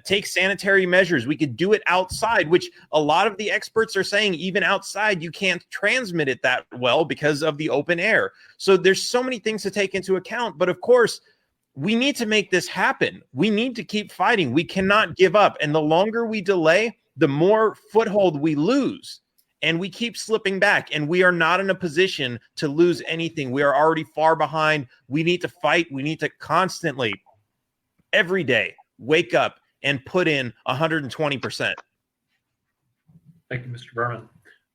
take sanitary measures, we could do it outside, which a lot of the experts are saying even outside you can't transmit it that well because of the open air. So there's so many things to take into account. But of course, we need to make this happen. We need to keep fighting. We cannot give up. And the longer we delay, the more foothold we lose. And we keep slipping back, and we are not in a position to lose anything. We are already far behind. We need to fight. We need to constantly, every day, wake up and put in 120%. Thank you, Mr. Behrman.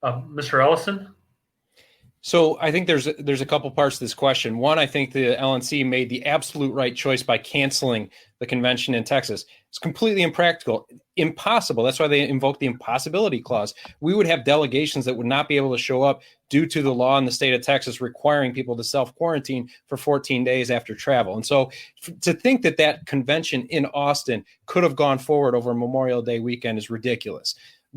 Mr. Ellison? So I think there's a couple parts to this question. One, I think the LNC made the absolute right choice by canceling the convention in Texas. It's completely impractical, impossible. That's why they invoked the impossibility clause. We would have delegations that would not be able to show up due to the law in the state of Texas requiring people to self-quarantine for 14 days after travel. And so to think that that convention in Austin could have gone forward over Memorial Day weekend is ridiculous.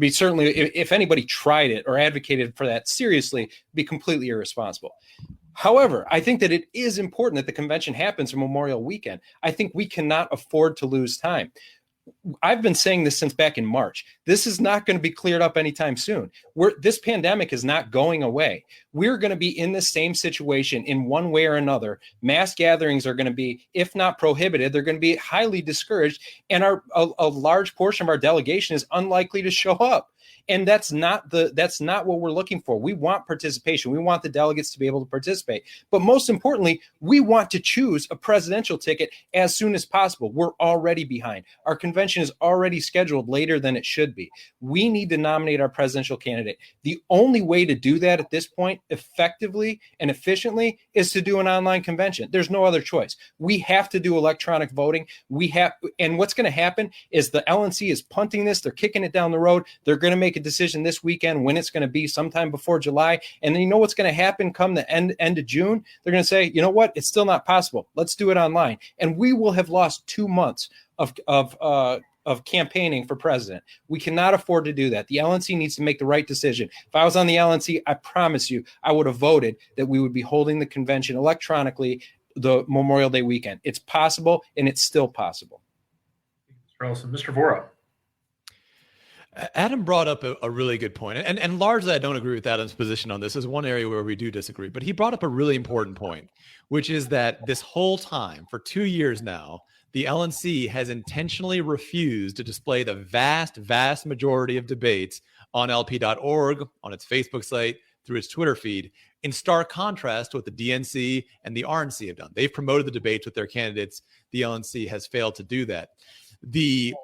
Certainly, if anybody tried it or advocated for that seriously, it'd be completely irresponsible. However, I think that it is important that the convention happens on Memorial Weekend. I think we cannot afford to lose time. I've been saying this since back in March. This is not going to be cleared up anytime soon. This pandemic is not going away. We're going to be in the same situation in one way or another. Mass gatherings are going to be, if not prohibited, they're going to be highly discouraged. And a large portion of our delegation is unlikely to show up. And that's not what we're looking for. We want participation. We want the delegates to be able to participate. But most importantly, we want to choose a presidential ticket as soon as possible. We're already behind. Our convention is already scheduled later than it should be. We need to nominate our presidential candidate. The only way to do that at this point effectively and efficiently is to do an online convention. There's no other choice. We have to do electronic voting. And what's going to happen is the LNC is punting this. They're kicking it down the road. They're going to make a decision this weekend when it's going to be, sometime before July. And then you know what's going to happen come the end of June? They're going to say, you know what? It's still not possible. Let's do it online. And we will have lost 2 months of campaigning for president. We cannot afford to do that. The LNC needs to make the right decision. If I was on the LNC, I promise you, I would have voted that we would be holding the convention electronically the Memorial Day weekend. It's possible, and it's still possible. Mr. Ellison. Mr. Vohra. Adam brought up a really good point, and largely I don't agree with Adam's position on this. There's one area where we do disagree, but he brought up a really important point, which is that this whole time, for 2 years now, the LNC has intentionally refused to display the vast majority of debates on lp.org, on its Facebook site, through its Twitter feed, in stark contrast to what the DNC and the RNC have done. They've promoted the debates with their candidates. The LNC has failed to do that. The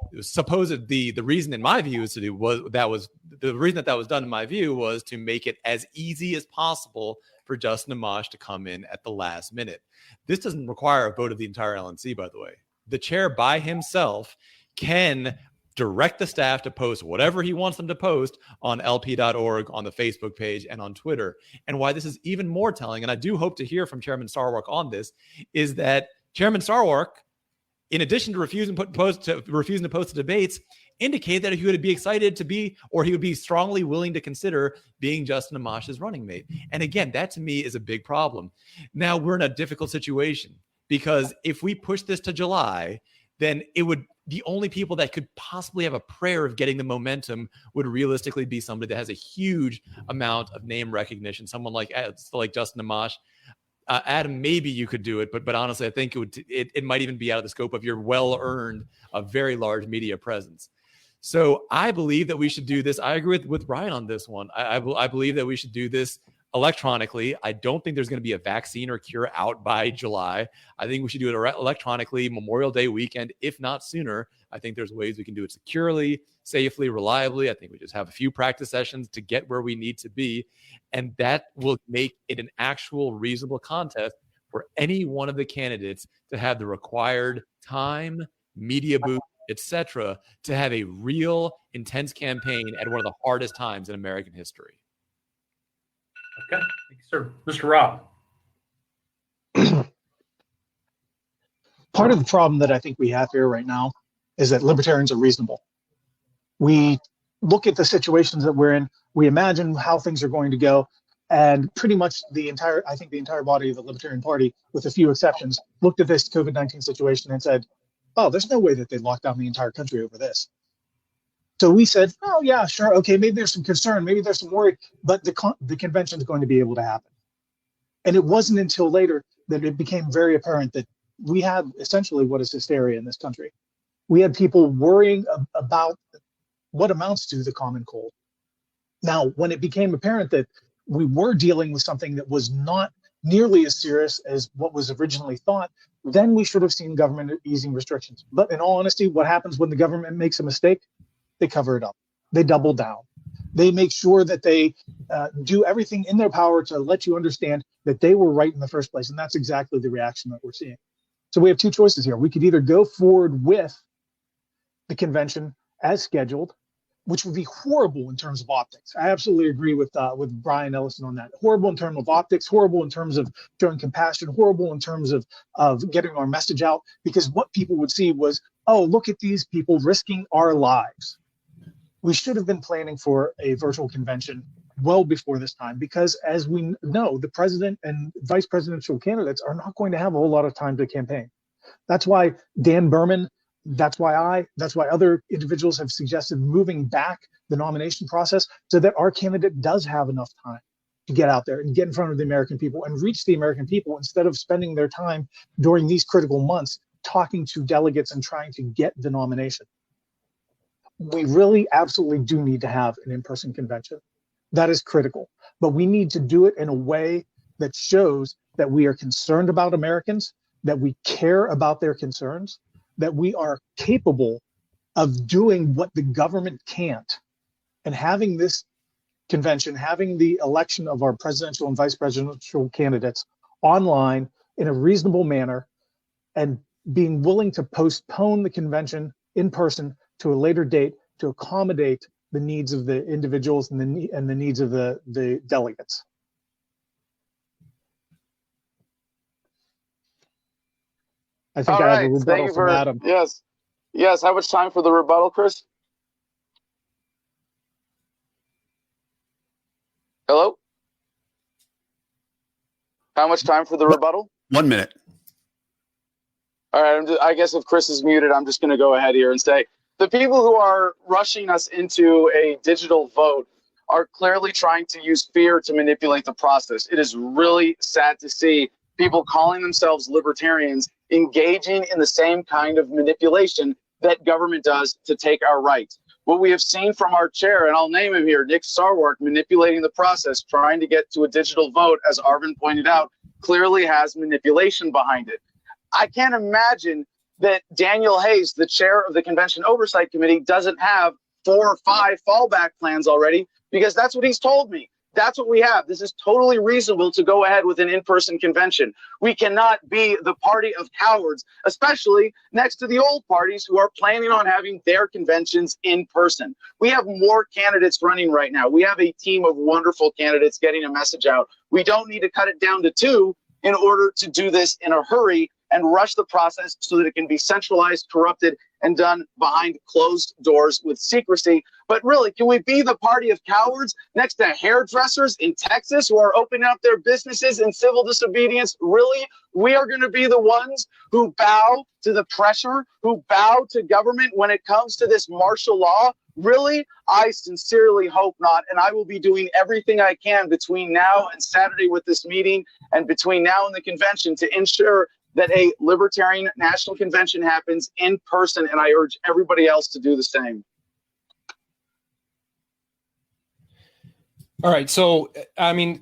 reason, in my view, the reason that was done, in my view, was to make it as easy as possible for Justin Amash to come in at the last minute. This doesn't require a vote of the entire LNC, by the way. The chair by himself can direct the staff to post whatever he wants them to post on lp.org, on the Facebook page, and on Twitter. And why this is even more telling, and I do hope to hear from Chairman Sarwark on this, is that Chairman Sarwark, in addition to refusing to post the debates, indicate that he would be excited to be, or he would be strongly willing to consider being Justin Amash's running mate. And again, that to me is a big problem. Now we're in a difficult situation, because if we push this to July, then the only people that could possibly have a prayer of getting the momentum would realistically be somebody that has a huge amount of name recognition, someone like Justin Amash. Adam, maybe you could do it, but honestly, I think it might even be out of the scope of your well-earned, a very large media presence. So I believe that we should do this. I agree with Brian on this one. I believe that we should do this electronically. I don't think there's going to be a vaccine or cure out by July. I think we should do it electronically Memorial Day weekend, if not sooner. I think there's ways we can do it securely, safely, reliably. I think we just have a few practice sessions to get where we need to be. And that will make it an actual reasonable contest for any one of the candidates to have the required time, media booth, etc., to have a real intense campaign at one of the hardest times in American history. Okay, thank you, sir. Mr. Robb. Part of the problem that I think we have here right now is that libertarians are reasonable. We look at the situations that we're in, we imagine how things are going to go, and pretty much the entire body of the Libertarian Party, with a few exceptions, looked at this COVID-19 situation and said, oh, there's no way that they'd lock down the entire country over this. So we said, oh, yeah, sure. Okay, maybe there's some concern. Maybe there's some worry, but the convention is going to be able to happen. And it wasn't until later that it became very apparent that we had essentially what is hysteria in this country. We had people worrying about what amounts to the common cold. Now, when it became apparent that we were dealing with something that was not nearly as serious as what was originally thought, then we should have seen government easing restrictions. But in all honesty, what happens when the government makes a mistake? They cover it up. They double down. They make sure that they do everything in their power to let you understand that they were right in the first place. And that's exactly the reaction that we're seeing. So we have two choices here. We could either go forward with the convention as scheduled, which would be horrible in terms of optics. I absolutely agree with Brian Ellison on that. Horrible in terms of optics, horrible in terms of showing compassion, horrible in terms of getting our message out, because what people would see was, oh, look at these people risking our lives. We should have been planning for a virtual convention well before this time, because as we know, the president and vice presidential candidates are not going to have a whole lot of time to campaign. That's why Dan Behrman, that's why other individuals have suggested moving back the nomination process so that our candidate does have enough time to get out there and get in front of the American people and reach the American people, instead of spending their time during these critical months talking to delegates and trying to get the nomination. we really absolutely do need to have an in-person convention. That is critical. But we need to do it in a way that shows that we are concerned about Americans, that we care about their concerns, that we are capable of doing what the government can't. And having this convention, having the election of our presidential and vice presidential candidates online in a reasonable manner, and being willing to postpone the convention in person to a later date to accommodate the needs of the individuals and the needs of the delegates. I think I have a rebuttal from Adam. Yes. How much time for the rebuttal, Chris? Hello? How much time for the rebuttal? 1 minute. All right. I guess if Chris is muted, I'm just going to go ahead here and say the people who are rushing us into a digital vote are clearly trying to use fear to manipulate the process. It is really sad to see people calling themselves libertarians engaging in the same kind of manipulation that government does to take our rights. What we have seen from our chair, and I'll name him here, Nick Sarwark, manipulating the process, trying to get to a digital vote, as Arvin pointed out, clearly has manipulation behind it. I can't imagine that Daniel Hayes, the chair of the Convention Oversight Committee, doesn't have 4 or 5 fallback plans already, because that's what he's told me. That's what we have. This is totally reasonable to go ahead with an in-person convention. We cannot be the party of cowards, especially next to the old parties who are planning on having their conventions in person. We have more candidates running right now. We have a team of wonderful candidates getting a message out. We don't need to cut it down to 2 in order to do this in a hurry and rush the process so that it can be centralized, corrupted, and done behind closed doors with secrecy. But really, can we be the party of cowards next to hairdressers in Texas who are opening up their businesses in civil disobedience? Really? We are going to be the ones who bow to the pressure, who bow to government when it comes to this martial law? Really? I sincerely hope not. And I will be doing everything I can between now and Saturday with this meeting and between now and the convention to ensure that a Libertarian National Convention happens in person, and I urge everybody else to do the same. All right, so I mean,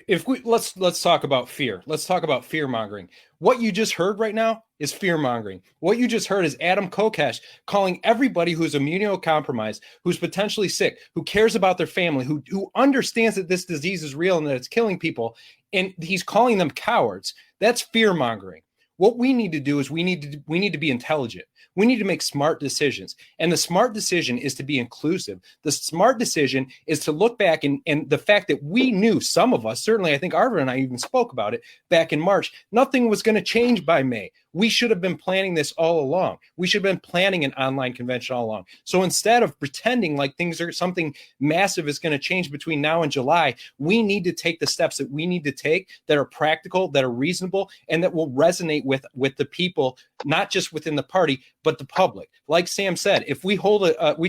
if we let's talk about fear. Let's talk about fear mongering. What you just heard right now is fear mongering. What you just heard is Adam Kokesh calling everybody who's immunocompromised, who's potentially sick, who cares about their family, who understands that this disease is real and that it's killing people, and he's calling them cowards. That's fear mongering. What we need to do is we need to be intelligent. We need to make smart decisions. And the smart decision is to be inclusive. The smart decision is to look back and the fact that we knew, some of us, certainly I think Arvin and I even spoke about it back in March, nothing was going to change by May. We should have been planning this all along. We should have been planning an online convention all along. So instead of pretending like something massive is going to change between now and July, we need to take the steps that we need to take that are practical, that are reasonable, and that will resonate with the people, not just within the party, but the public. Like Sam said, if we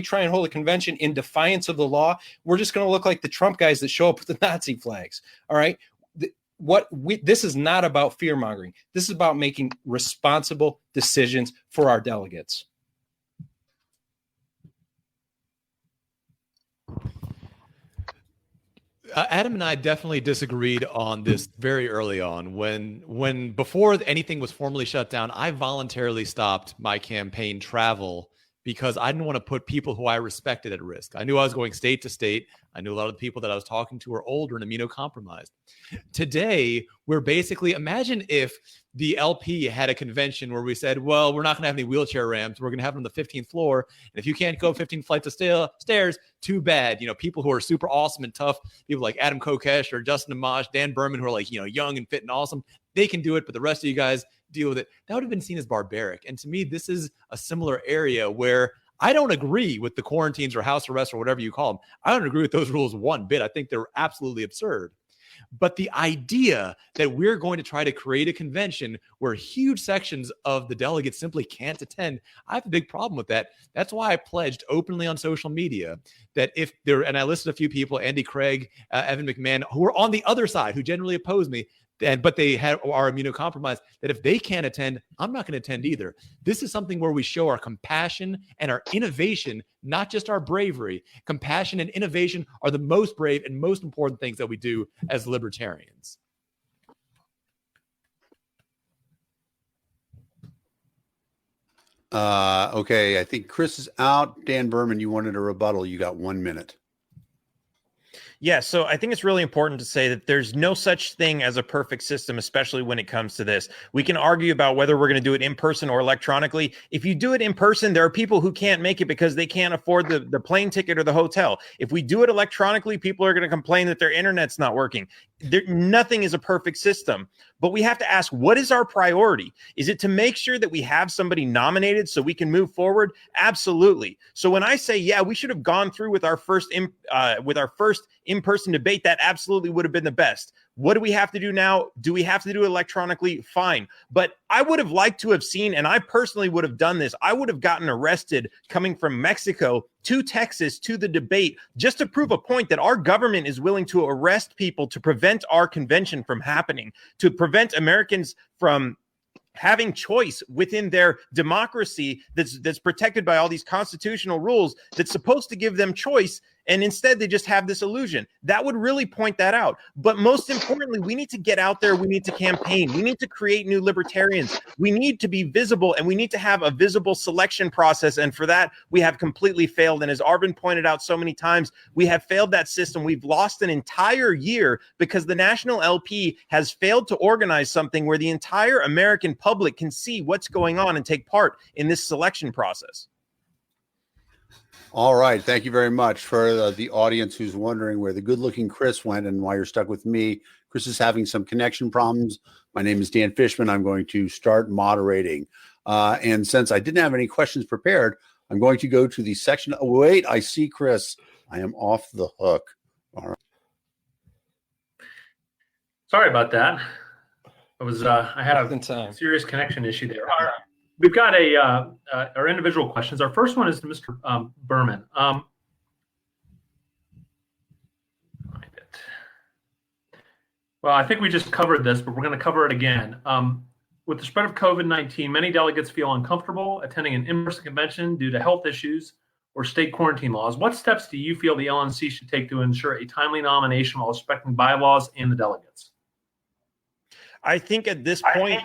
try and hold a convention in defiance of the law, we're just going to look like the Trump guys that show up with the Nazi flags. All right. This is not about fear mongering. This is about making responsible decisions for our delegates. Adam and I definitely disagreed on this very early on. When before anything was formally shut down, I voluntarily stopped my campaign travel because I didn't want to put people who I respected at risk. I knew I was going state to state. I knew a lot of the people that I was talking to were older and immunocompromised. Today, we're basically, imagine if the LP had a convention where we said, well, we're not going to have any wheelchair ramps. We're going to have them on the 15th floor. And if you can't go 15 flights of stairs, too bad. You know, people who are super awesome and tough, people like Adam Kokesh or Justin Amash, Dan Behrman, who are like, young and fit and awesome, they can do it, but the rest of you guys deal with it. That would have been seen as barbaric. And to me, this is a similar area where I don't agree with the quarantines or house arrests or whatever you call them. I don't agree with those rules one bit. I think they're absolutely absurd. But the idea that we're going to try to create a convention where huge sections of the delegates simply can't attend, I have a big problem with that. That's why I pledged openly on social media that if there, and I listed a few people, Andy Craig, Evan McMahon, who are on the other side, who generally oppose me, but they are immunocompromised, that if they can't attend, I'm not going to attend either. This is something where we show our compassion and our innovation, not just our bravery. Compassion and innovation are the most brave and most important things that we do as libertarians. Okay, I think Chris is out. Dan Behrman, you wanted a rebuttal. You got 1 minute. Yeah, so I think it's really important to say that there's no such thing as a perfect system, especially when it comes to this. We can argue about whether we're going to do it in person or electronically. If you do it in person, there are people who can't make it because they can't afford the plane ticket or the hotel. If we do it electronically, people are going to complain that their internet's not working. Nothing is a perfect system, but we have to ask, what is our priority? Is it to make sure that we have somebody nominated so we can move forward? Absolutely. So when I say, yeah, we should have gone through with our first in-person debate, that absolutely would have been the best. What do we have to do now? Do we have to do it electronically? Fine. But I would have liked to have seen, and I personally would have done this, I would have gotten arrested coming from Mexico to Texas to the debate just to prove a point that our government is willing to arrest people to prevent our convention from happening, to prevent Americans from having choice within their democracy that's protected by all these constitutional rules that's supposed to give them choice. And instead, they just have this illusion. That would really point that out. But most importantly, we need to get out there. We need to campaign. We need to create new libertarians. We need to be visible, and we need to have a visible selection process. And for that, we have completely failed. And as Arvin pointed out so many times, we have failed that system. We've lost an entire year because the National LP has failed to organize something where the entire American public can see what's going on and take part in this selection process. All right. Thank you very much. For the audience who's wondering where the good-looking Chris went and why you're stuck with me, Chris is having some connection problems. My name is Dan Fishman. I'm going to start moderating. And since I didn't have any questions prepared, I'm going to go to the section. Oh, wait, I see Chris. I am off the hook. All right. Sorry about that. I had a serious connection issue there. We've got our individual questions. Our first one is to Mr. Behrman. Find it. Well, I think we just covered this, but we're going to cover it again. With the spread of COVID-19, many delegates feel uncomfortable attending an in-person convention due to health issues or state quarantine laws. What steps do you feel the LNC should take to ensure a timely nomination while respecting bylaws and the delegates? I think at this point,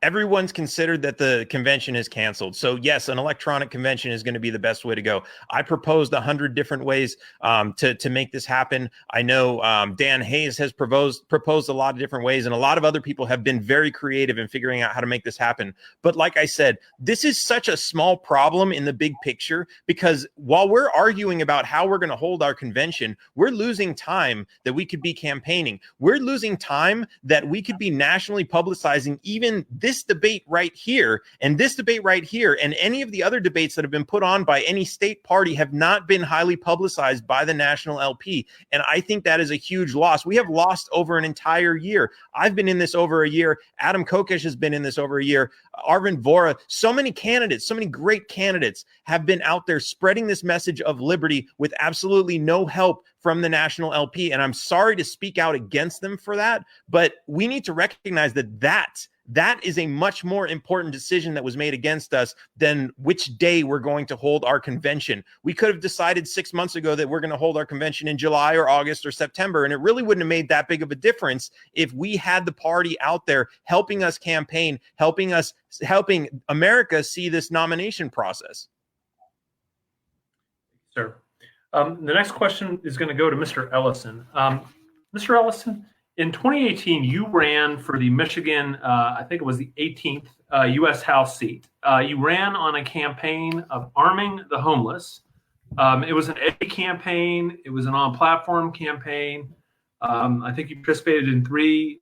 everyone's considered that the convention is canceled. So yes, an electronic convention is going to be the best way to go. I proposed 100 different ways to make this happen. I know Dan Hayes has proposed a lot of different ways, and a lot of other people have been very creative in figuring out how to make this happen. But like I said, this is such a small problem in the big picture, because while we're arguing about how we're going to hold our convention, we're losing time that we could be campaigning. We're losing time that we could be nationally publicizing even this debate right here and this debate right here, and any of the other debates that have been put on by any state party have not been highly publicized by the National LP. And I think that is a huge loss. We have lost over an entire year. I've been in this over a year. Adam Kokesh has been in this over a year. Arvin, Vohra, so many candidates, so many great candidates have been out there spreading this message of liberty with absolutely no help from the National LP. And I'm sorry to speak out against them for that, but we need to recognize that is a much more important decision that was made against us than which day we're going to hold our convention. We could have decided 6 months ago that we're going to hold our convention in July or August or September, and it really wouldn't have made that big of a difference if we had the party out there helping us campaign, helping America see this nomination process. Sir. The next question is going to go to Mr. Ellison. Mr. Ellison, in 2018, you ran for the Michigan, I think it was the 18th U.S. House seat. You ran on a campaign of arming the homeless. It was an A campaign. It was an on-platform campaign. I think you participated in 3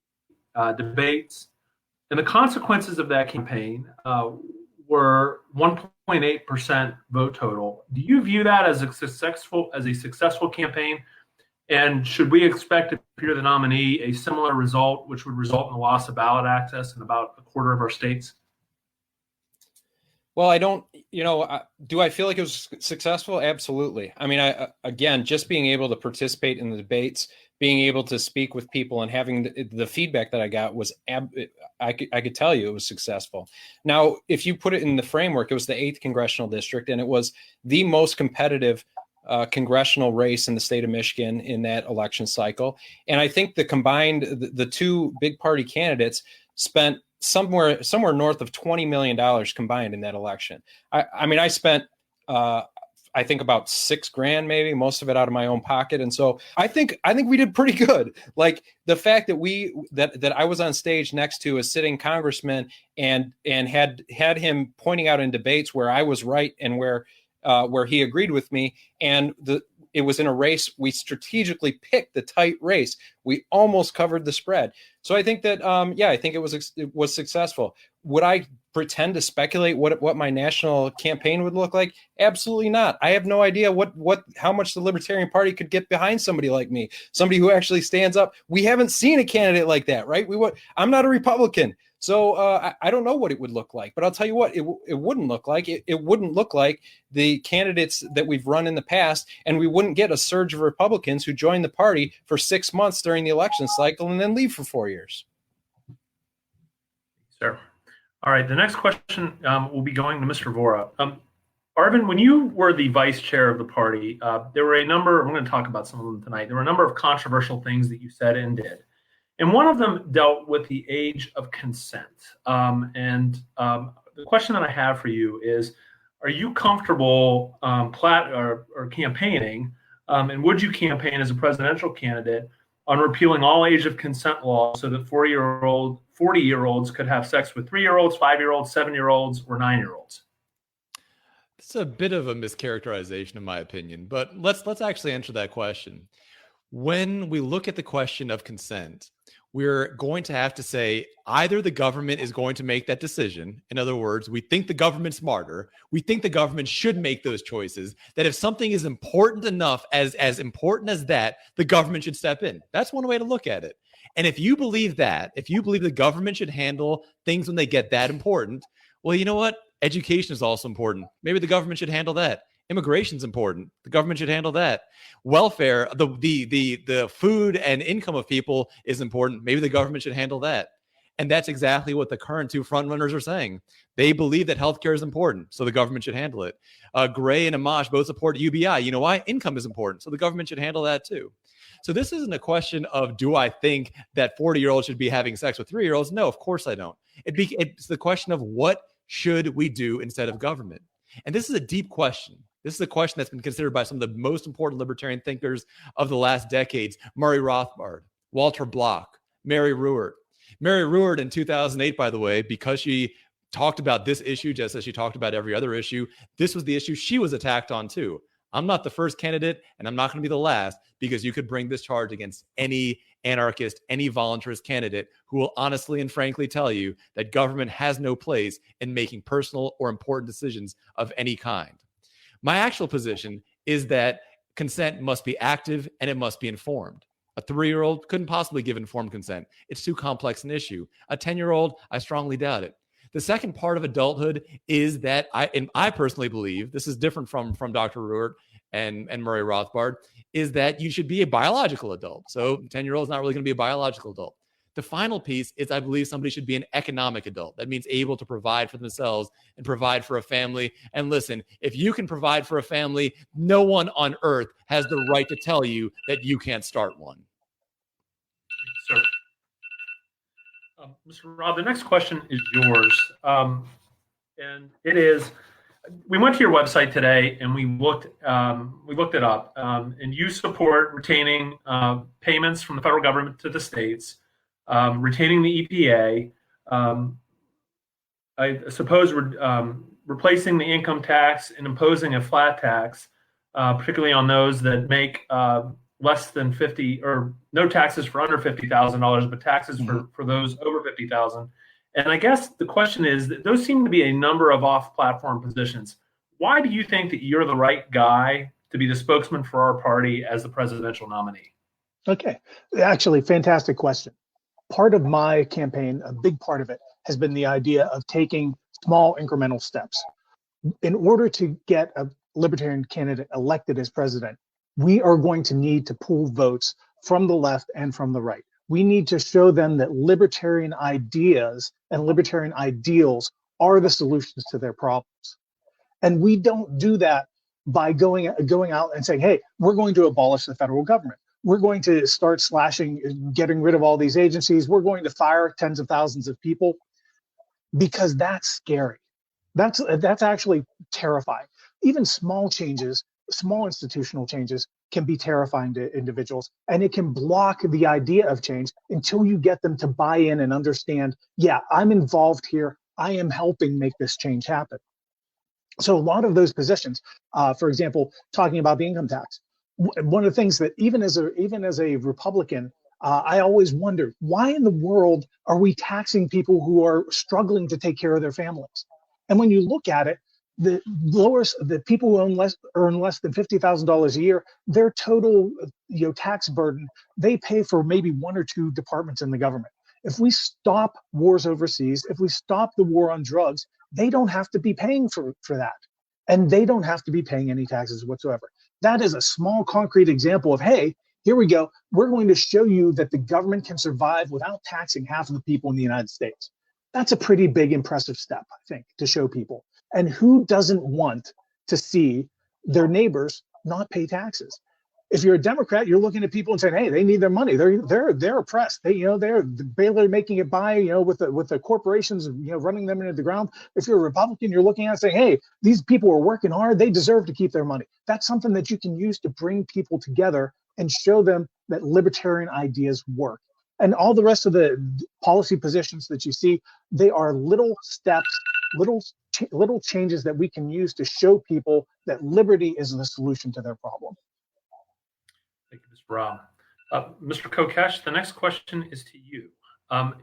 debates. And the consequences of that campaign were 1.8% vote total. Do you view that as a successful campaign? And should we expect, if you're the nominee, a similar result, which would result in the loss of ballot access in about a quarter of our states? Well, I don't, do I feel like it was successful? Absolutely. I mean, again, just being able to participate in the debates, being able to speak with people and having the feedback that I got was, I could tell you it was successful. Now, if you put it in the framework, it was the 8th congressional district, and it was the most competitive congressional race in the state of Michigan in that election cycle. And I think the two big party candidates spent somewhere north of $20 million combined in that election. I mean, I spent, I think about $6,000, maybe, most of it out of my own pocket. And so I think we did pretty good. Like the fact that that I was on stage next to a sitting congressman and had him pointing out in debates where I was right and where he agreed with me. And it was in a race. We strategically picked the tight race. We almost covered the spread. So I think that, I think it was successful. Would I pretend to speculate what my national campaign would look like? Absolutely not. I have no idea how much the Libertarian Party could get behind somebody like me, somebody who actually stands up. We haven't seen a candidate like that, right? I'm not a Republican. So I don't know what it would look like, but I'll tell you what, it wouldn't look like. It wouldn't look like the candidates that we've run in the past, and we wouldn't get a surge of Republicans who join the party for 6 months during the election cycle and then leave for 4 years. Sure. All right. The next question will be going to Mr. Vohra. Arvin, when you were the vice chair of the party, there were a number, I'm going to talk about some of them tonight. There were a number of controversial things that you said and did. And one of them dealt with the age of consent. The question that I have for you is, are you comfortable or campaigning, and would you campaign as a presidential candidate on repealing all age of consent laws so that 40-year-olds could have sex with 3-year-olds, 5-year-olds, 7-year-olds, or 9-year-olds? It's a bit of a mischaracterization, in my opinion, but let's actually answer that question. When we look at the question of consent, we're going to have to say either the government is going to make that decision. In other words, we think the government's smarter. We think the government should make those choices, that if something is important enough, as important as that, the government should step in. That's one way to look at it. And if you believe that, if you believe the government should handle things when they get that important, well, you know what? Education is also important. Maybe the government should handle that. Immigration's important. The government should handle that. Welfare, the food and income of people is important. Maybe the government should handle that. And that's exactly what the current two frontrunners are saying. They believe that healthcare is important, so the government should handle it. Gray and Amash both support UBI. You know why? Income is important, so the government should handle that too. So this isn't a question of, do I think that 40-year-olds should be having sex with 3-year-olds? No, of course I don't. It's the question of, what should we do instead of government? And this is a deep question. This is a question that's been considered by some of the most important libertarian thinkers of the last decades: Murray Rothbard, Walter Block, Mary Ruwart. Mary Ruwart in 2008, by the way, because she talked about this issue just as she talked about every other issue, this was the issue she was attacked on too. I'm not the first candidate, and I'm not going to be the last, because you could bring this charge against any anarchist, any voluntarist candidate who will honestly and frankly tell you that government has no place in making personal or important decisions of any kind. My actual position is that consent must be active and it must be informed. A 3-year-old couldn't possibly give informed consent. It's too complex an issue. A 10-year-old, I strongly doubt it. The second part of adulthood is that I personally believe, this is different from Dr. Ruwart and Murray Rothbard, is that you should be a biological adult. So 10-year-old is not really going to be a biological adult. The final piece is, I believe somebody should be an economic adult. That means able to provide for themselves and provide for a family. And listen, if you can provide for a family, no one on earth has the right to tell you that you can't start one. Sir. Mr. Robb, the next question is yours. And it is, we went to your website today and we looked it up, and you support retaining payments from the federal government to the states, retaining the EPA, I suppose replacing the income tax and imposing a flat tax, particularly on those that make less than 50, or no taxes for under $50,000, but taxes for those over 50,000. And I guess the question is that those seem to be a number of off-platform positions. Why do you think that you're the right guy to be the spokesman for our party as the presidential nominee? Okay, actually, fantastic question. Part of my campaign, a big part of it, has been the idea of taking small incremental steps. In order to get a libertarian candidate elected as president, we are going to need to pool votes from the left and from the right. We need to show them that libertarian ideas and libertarian ideals are the solutions to their problems. And we don't do that by going out and saying, hey, we're going to abolish the federal government. We're going to start slashing, getting rid of all these agencies. We're going to fire tens of thousands of people, because that's scary. That's actually terrifying. Even small changes, small institutional changes can be terrifying to individuals, and it can block the idea of change until you get them to buy in and understand, yeah, I'm involved here. I am helping make this change happen. So a lot of those positions, for example, talking about the income tax, one of the things that even as a Republican, I always wonder, why in the world are we taxing people who are struggling to take care of their families? And when you look at it, the people who earn less than $50,000 a year, their total tax burden, they pay for maybe one or two departments in the government. If we stop wars overseas, if we stop the war on drugs, they don't have to be paying for that. And they don't have to be paying any taxes whatsoever. That is a small concrete example of, hey, here we go. We're going to show you that the government can survive without taxing half of the people in the United States. That's a pretty big, impressive step, I think, to show people. And who doesn't want to see their neighbors not pay taxes? If you're a Democrat, you're looking at people and saying, "Hey, they need their money. They're oppressed. They're barely making it by. With the corporations, running them into the ground." If you're a Republican, you're looking at it saying, "Hey, these people are working hard. They deserve to keep their money." That's something that you can use to bring people together and show them that libertarian ideas work. And all the rest of the policy positions that you see, they are little steps, little changes that we can use to show people that liberty is the solution to their problem. Thank you, Mr. Robb. Mr. Kokesh, the next question is to you.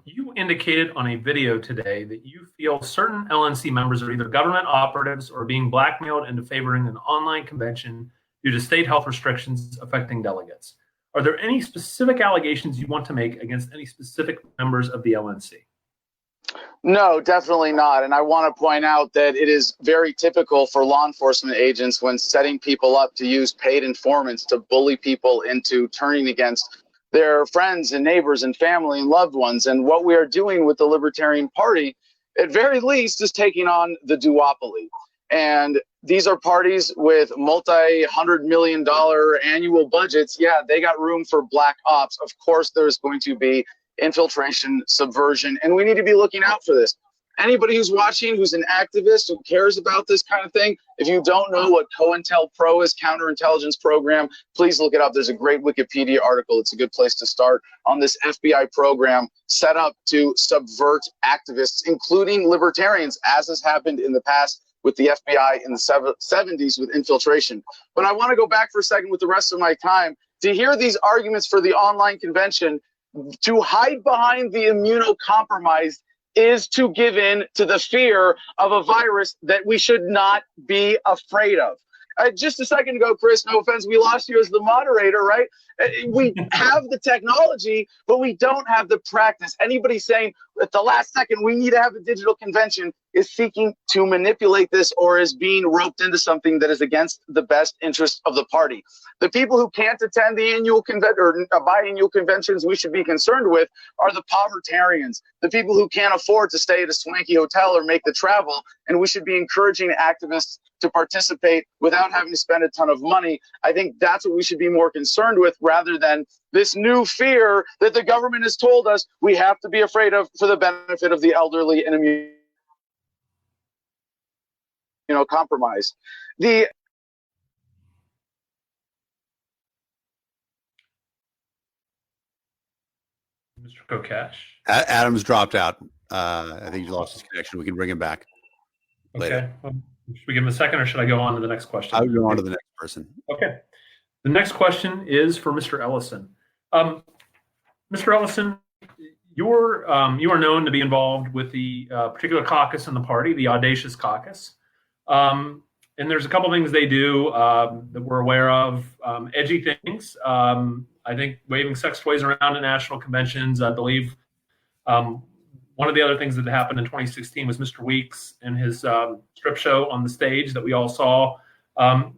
You indicated on a video today that you feel certain LNC members are either government operatives or being blackmailed into favoring an online convention due to state health restrictions affecting delegates. Are there any specific allegations you want to make against any specific members of the LNC? No, definitely not. And I want to point out that it is very typical for law enforcement agents, when setting people up, to use paid informants to bully people into turning against their friends and neighbors and family and loved ones. And what we are doing with the Libertarian Party, at very least, is taking on the duopoly. And these are parties with multi-$100 million annual budgets. Yeah, they got room for black ops. Of course, there's going to be infiltration, subversion, and we need to be looking out for this. Anybody who's watching, who's an activist, who cares about this kind of thing, if you don't know what COINTELPRO is, counterintelligence program, please look it up. There's a great Wikipedia article. It's a good place to start on this FBI program set up to subvert activists, including libertarians, as has happened in the past with the FBI in the 70s with infiltration. But I want to go back for a second with the rest of my time to hear these arguments for the online convention. To hide behind the immunocompromised is to give in to the fear of a virus that we should not be afraid of. Just a second ago, Chris, no offense, we lost you as the moderator, right? We have the technology, but we don't have the practice. Anybody saying at the last second we need to have a digital convention is seeking to manipulate this, or is being roped into something that is against the best interest of the party. The people who can't attend the annual convention or biannual conventions we should be concerned with are the povertarians, the people who can't afford to stay at a swanky hotel or make the travel, and we should be encouraging activists to participate without having to spend a ton of money. I think that's what we should be more concerned with, rather than this new fear that the government has told us we have to be afraid of for the benefit of the elderly and immunocompromised. Mr. Kokesh. Adam's dropped out. I think he lost his connection. We can bring him back later. Okay. Well, should we give him a second, or should I go on to the next question? I would go on to the next person. Okay. The next question is for Mr. Ellison. Mr. Ellison, you are known to be involved with the particular caucus in the party, the Audacious Caucus. And there's a couple things they do that we're aware of, edgy things. I think waving sex toys around at national conventions. I believe one of the other things that happened in 2016 was Mr. Weeks and his strip show on the stage that we all saw. I'm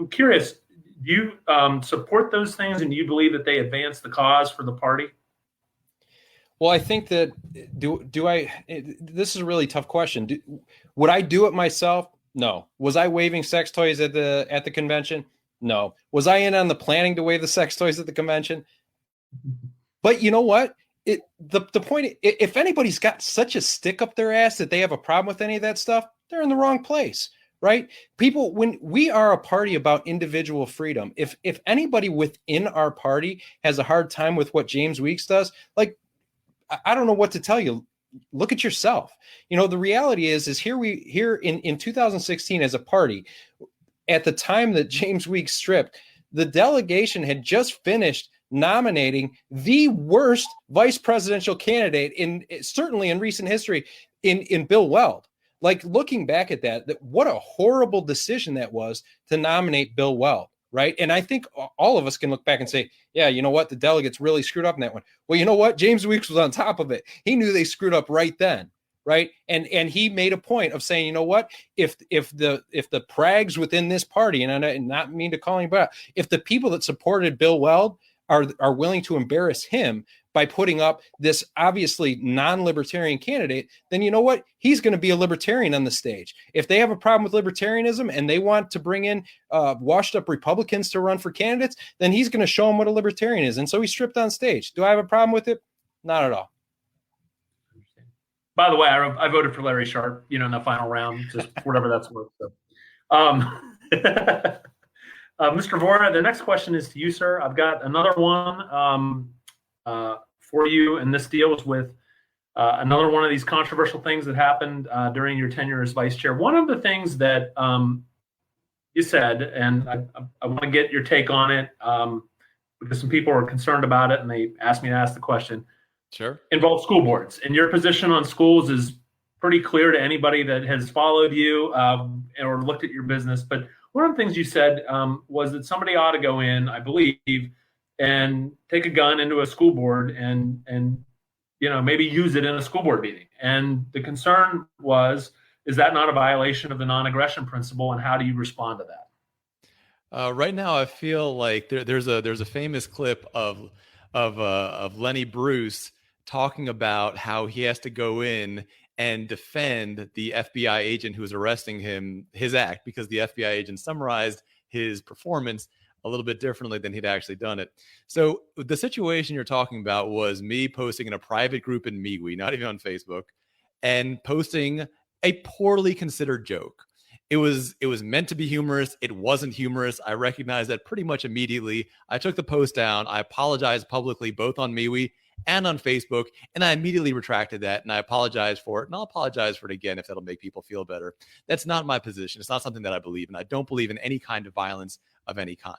curious, you support those things, and do you believe that they advance the cause for the party? Well, I think that this is a really tough question. Would I do it myself? No. Was I waving sex toys at the convention? No. Was I in on the planning to wave the sex toys at the convention? But you know what? The point, if anybody's got such a stick up their ass that they have a problem with any of that stuff, they're in the wrong place, right? People, when we are a party about individual freedom, if anybody within our party has a hard time with what James Weeks does, like, I don't know what to tell you. Look at yourself. The reality is here in 2016 as a party, at the time that James Weeks stripped, the delegation had just finished nominating the worst vice presidential candidate certainly in recent history in Bill Weld. Like, looking back at that, what a horrible decision that was to nominate Bill Weld. Right. And I think all of us can look back and say, yeah, you know what? The delegates really screwed up in that one. Well, you know what? James Weeks was on top of it. He knew they screwed up right then. Right. And he made a point of saying, you know what? If the prags within this party, and I not mean to call anybody out, if the people that supported Bill Weld are willing to embarrass him by putting up this obviously non-libertarian candidate, then you know what? He's going to be a libertarian on the stage. If they have a problem with libertarianism and they want to bring in washed up Republicans to run for candidates, then he's going to show them what a libertarian is. And so he stripped on stage. Do I have a problem with it? Not at all. By the way, I voted for Larry Sharp, in the final round, just whatever that's worth. So. Mr. Vohra, the next question is to you, sir. I've got another one for you, and this deals with another one of these controversial things that happened during your tenure as vice chair. One of the things that you said, and I want to get your take on it because some people are concerned about it, and they asked me to ask the question. Sure. Involves school boards. And your position on schools is pretty clear to anybody that has followed you or looked at your business. But one of the things you said was that somebody ought to go in, I believe, and take a gun into a school board and maybe use it in a school board meeting. And the concern was, is that not a violation of the non-aggression principle, and how do you respond to that? Right now, I feel like there's a famous clip of Lenny Bruce talking about how he has to go in and defend the FBI agent who was arresting him, his act, because the FBI agent summarized his performance a little bit differently than he'd actually done it. So the situation you're talking about was me posting in a private group in MeWe, not even on Facebook, and posting a poorly considered joke. It was meant to be humorous. It wasn't humorous. I recognized that pretty much immediately. I took the post down. I apologized publicly, both on MeWe and on Facebook, and I immediately retracted that, and I apologized for it, and I'll apologize for it again if that'll make people feel better. That's not my position. It's not something that I believe in. I don't believe in any kind of violence of any kind.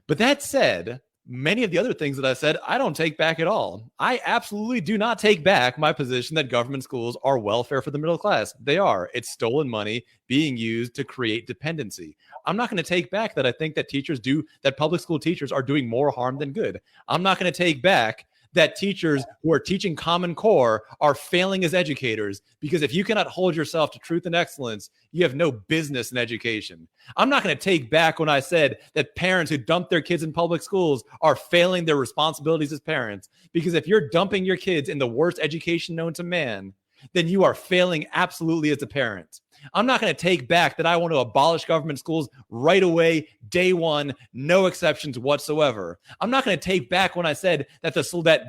But that said, many of the other things that I said, I don't take back at all. I absolutely do not take back my position that government schools are welfare for the middle class. They are. It's stolen money being used to create dependency. I'm not going to take back that I think that public school teachers are doing more harm than good. I'm not going to take back that teachers who are teaching Common Core are failing as educators, because if you cannot hold yourself to truth and excellence, you have no business in education. I'm not going to take back when I said that parents who dump their kids in public schools are failing their responsibilities as parents, because if you're dumping your kids in the worst education known to man, then you are failing absolutely as a parent. I'm not going to take back that I want to abolish government schools right away, day one, no exceptions whatsoever. I'm not going to take back when I said that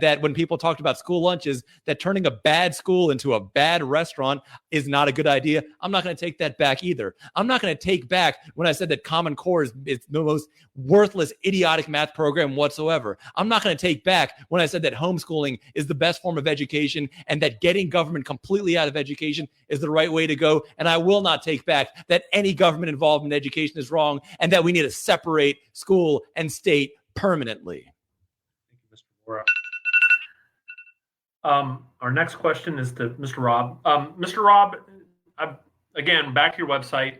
that when people talked about school lunches, that turning a bad school into a bad restaurant is not a good idea. I'm not going to take that back either. I'm not going to take back when I said that Common Core is the most worthless, idiotic math program whatsoever. I'm not going to take back when I said that homeschooling is the best form of education and that getting government completely out of education is the right way to go. And I will not take back that any government involvement in education is wrong and that we need to separate school and state permanently. Thank you, Mr. Vohra. Our next question is to Mr. Robb. Mr. Robb, again, back to your website.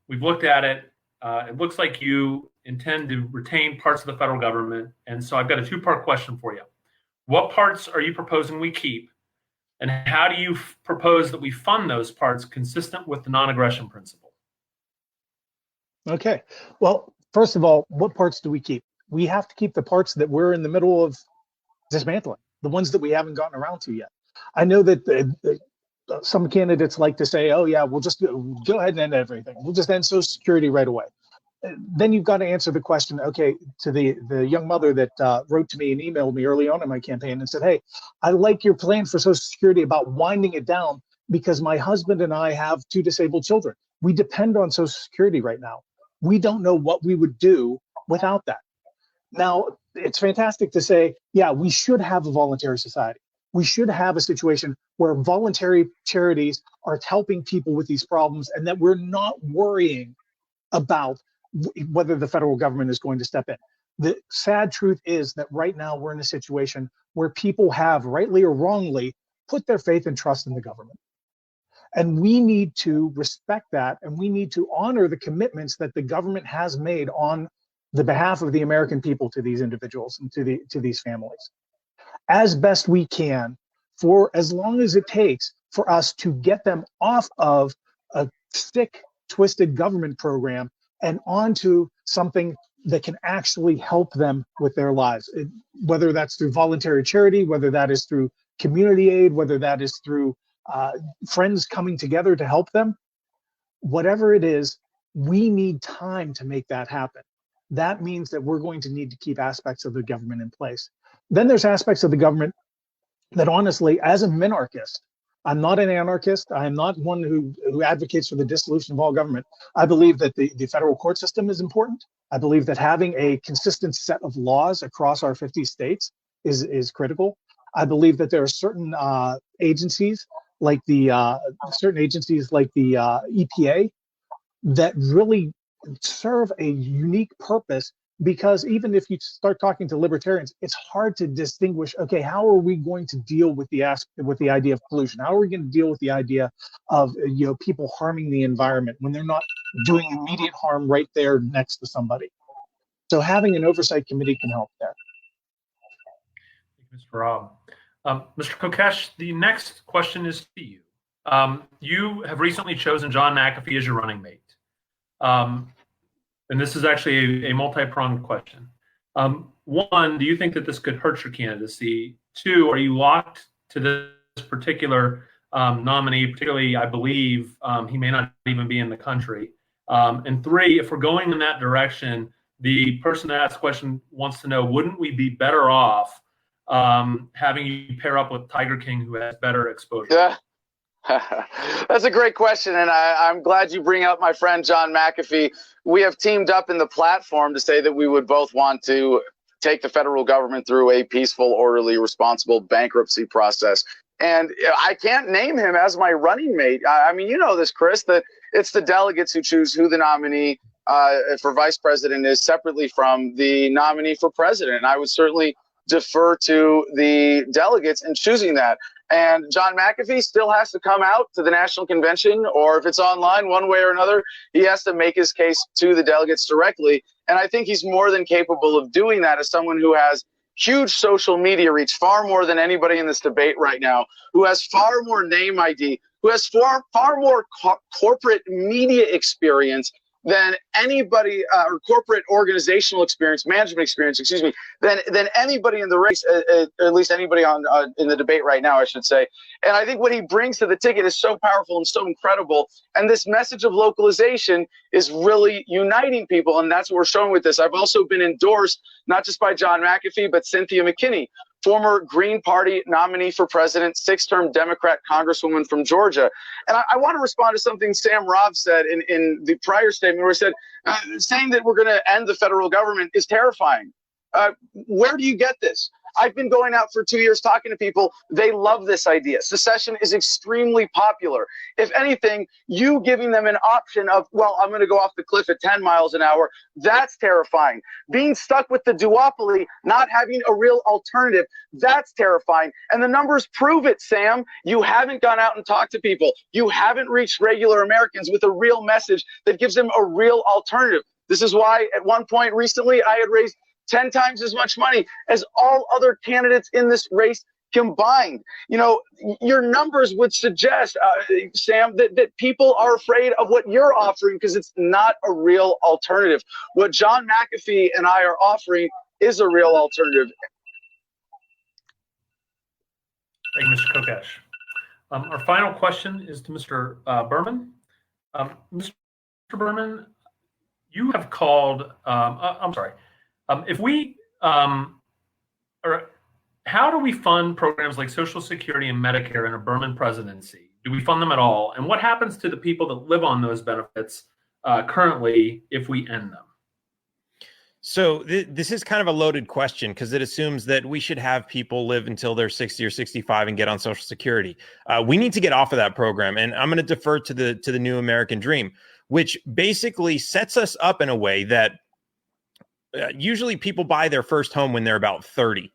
We've looked at it. It looks like you intend to retain parts of the federal government. And so I've got a two-part question for you. What parts are you proposing we keep? And how do you propose that we fund those parts consistent with the non-aggression principle? Okay. Well, First of all, what parts do we keep? We have to keep the parts that we're in the middle of dismantling, the ones that we haven't gotten around to yet. I know that some candidates like to say, oh yeah, we'll just go ahead and end everything. We'll just end Social Security right away. Then you've got to answer the question, okay, to the young mother that wrote to me and emailed me early on in my campaign and said, hey, I like your plan for Social Security about winding it down because my husband and I have 2 disabled children. We depend on Social Security right now. We don't know what we would do without that. Now, it's fantastic to say, yeah, we should have a voluntary society. We should have a situation where voluntary charities are helping people with these problems and that we're not worrying about whether the federal government is going to step in. The sad truth is that right now we're in a situation where people have, rightly or wrongly, put their faith and trust in the government. And we need to respect that, and we need to honor the commitments that the government has made on the behalf of the American people to these individuals and to these families, as best we can, for as long as it takes for us to get them off of a sick, twisted government program and onto something that can actually help them with their lives, whether that's through voluntary charity, whether that is through community aid, whether that is through friends coming together to help them. Whatever it is, we need time to make that happen. That means that we're going to need to keep aspects of the government in place. Then there's aspects of the government that honestly, as a minarchist, I'm not an anarchist. I'm not one who advocates for the dissolution of all government. I believe that the federal court system is important. I believe that having a consistent set of laws across our 50 states is critical. I believe that there are certain agencies like the EPA that really serve a unique purpose, because even if you start talking to libertarians, it's hard to distinguish, okay, how are we going to deal with the idea of pollution? How are we going to deal with the idea of people harming the environment when they're not doing immediate harm right there next to somebody? So having an oversight committee can help there. Thank you, Mr. Robb. Mr. Kokesh, the next question is to you. You have recently chosen John McAfee as your running mate. And this is actually a multi-pronged question. One, do you think that this could hurt your candidacy? Two, are you locked to this particular nominee? Particularly, I believe he may not even be in the country. And three, if we're going in that direction, the person that asked the question wants to know, wouldn't we be better off having you pair up with Tiger King, who has better exposure? Yeah. That's a great question, and I'm glad you bring up my friend John McAfee. We have teamed up in the platform to say that we would both want to take the federal government through a peaceful, orderly, responsible bankruptcy process. And I can't name him as my running mate. I mean, you know this, Chris, that it's the delegates who choose who the nominee for vice president is, separately from the nominee for president. And I would certainly defer to the delegates in choosing that. And John McAfee still has to come out to the national convention, or if it's online, one way or another, he has to make his case to the delegates directly. And I think he's more than capable of doing that as someone who has huge social media reach, far more than anybody in this debate right now, who has far more name ID, who has far more corporate media experience than anybody, or corporate organizational experience, management experience, excuse me, than anybody in the race, at least anybody in the debate right now, I should say. And I think what he brings to the ticket is so powerful and so incredible. And this message of localization is really uniting people. And that's what we're showing with this. I've also been endorsed, not just by John McAfee, but Cynthia McKinney, former Green Party nominee for president, 6-term Democrat congresswoman from Georgia. And I want to respond to something Sam Robb said in the prior statement, where he said, saying that we're going to end the federal government is terrifying. Where do you get this? I've been going out for 2 years talking to people. They love this idea. Secession is extremely popular. If anything, you giving them an option of, well, I'm going to go off the cliff at 10 miles an hour, that's terrifying. Being stuck with the duopoly, not having a real alternative, that's terrifying. And the numbers prove it, Sam. You haven't gone out and talked to people. You haven't reached regular Americans with a real message that gives them a real alternative. This is why at one point recently I had raised 10 times as much money as all other candidates in this race combined. Your numbers would suggest, Sam, that people are afraid of what you're offering because it's not a real alternative. What John McAfee and I are offering is a real alternative. Thank you, Mr. Kokesh. Our final question is to Mr. Behrman. Mr. Behrman, you have called, if we, how do we fund programs like Social Security and Medicare in a Behrman presidency? Do we fund them at all? And what happens to the people that live on those benefits currently if we end them? So this is kind of a loaded question because it assumes that we should have people live until they're 60 or 65 and get on Social Security. We need to get off of that program. And I'm going to defer to the new American Dream, which basically sets us up in a way that usually people buy their first home when they're about 30.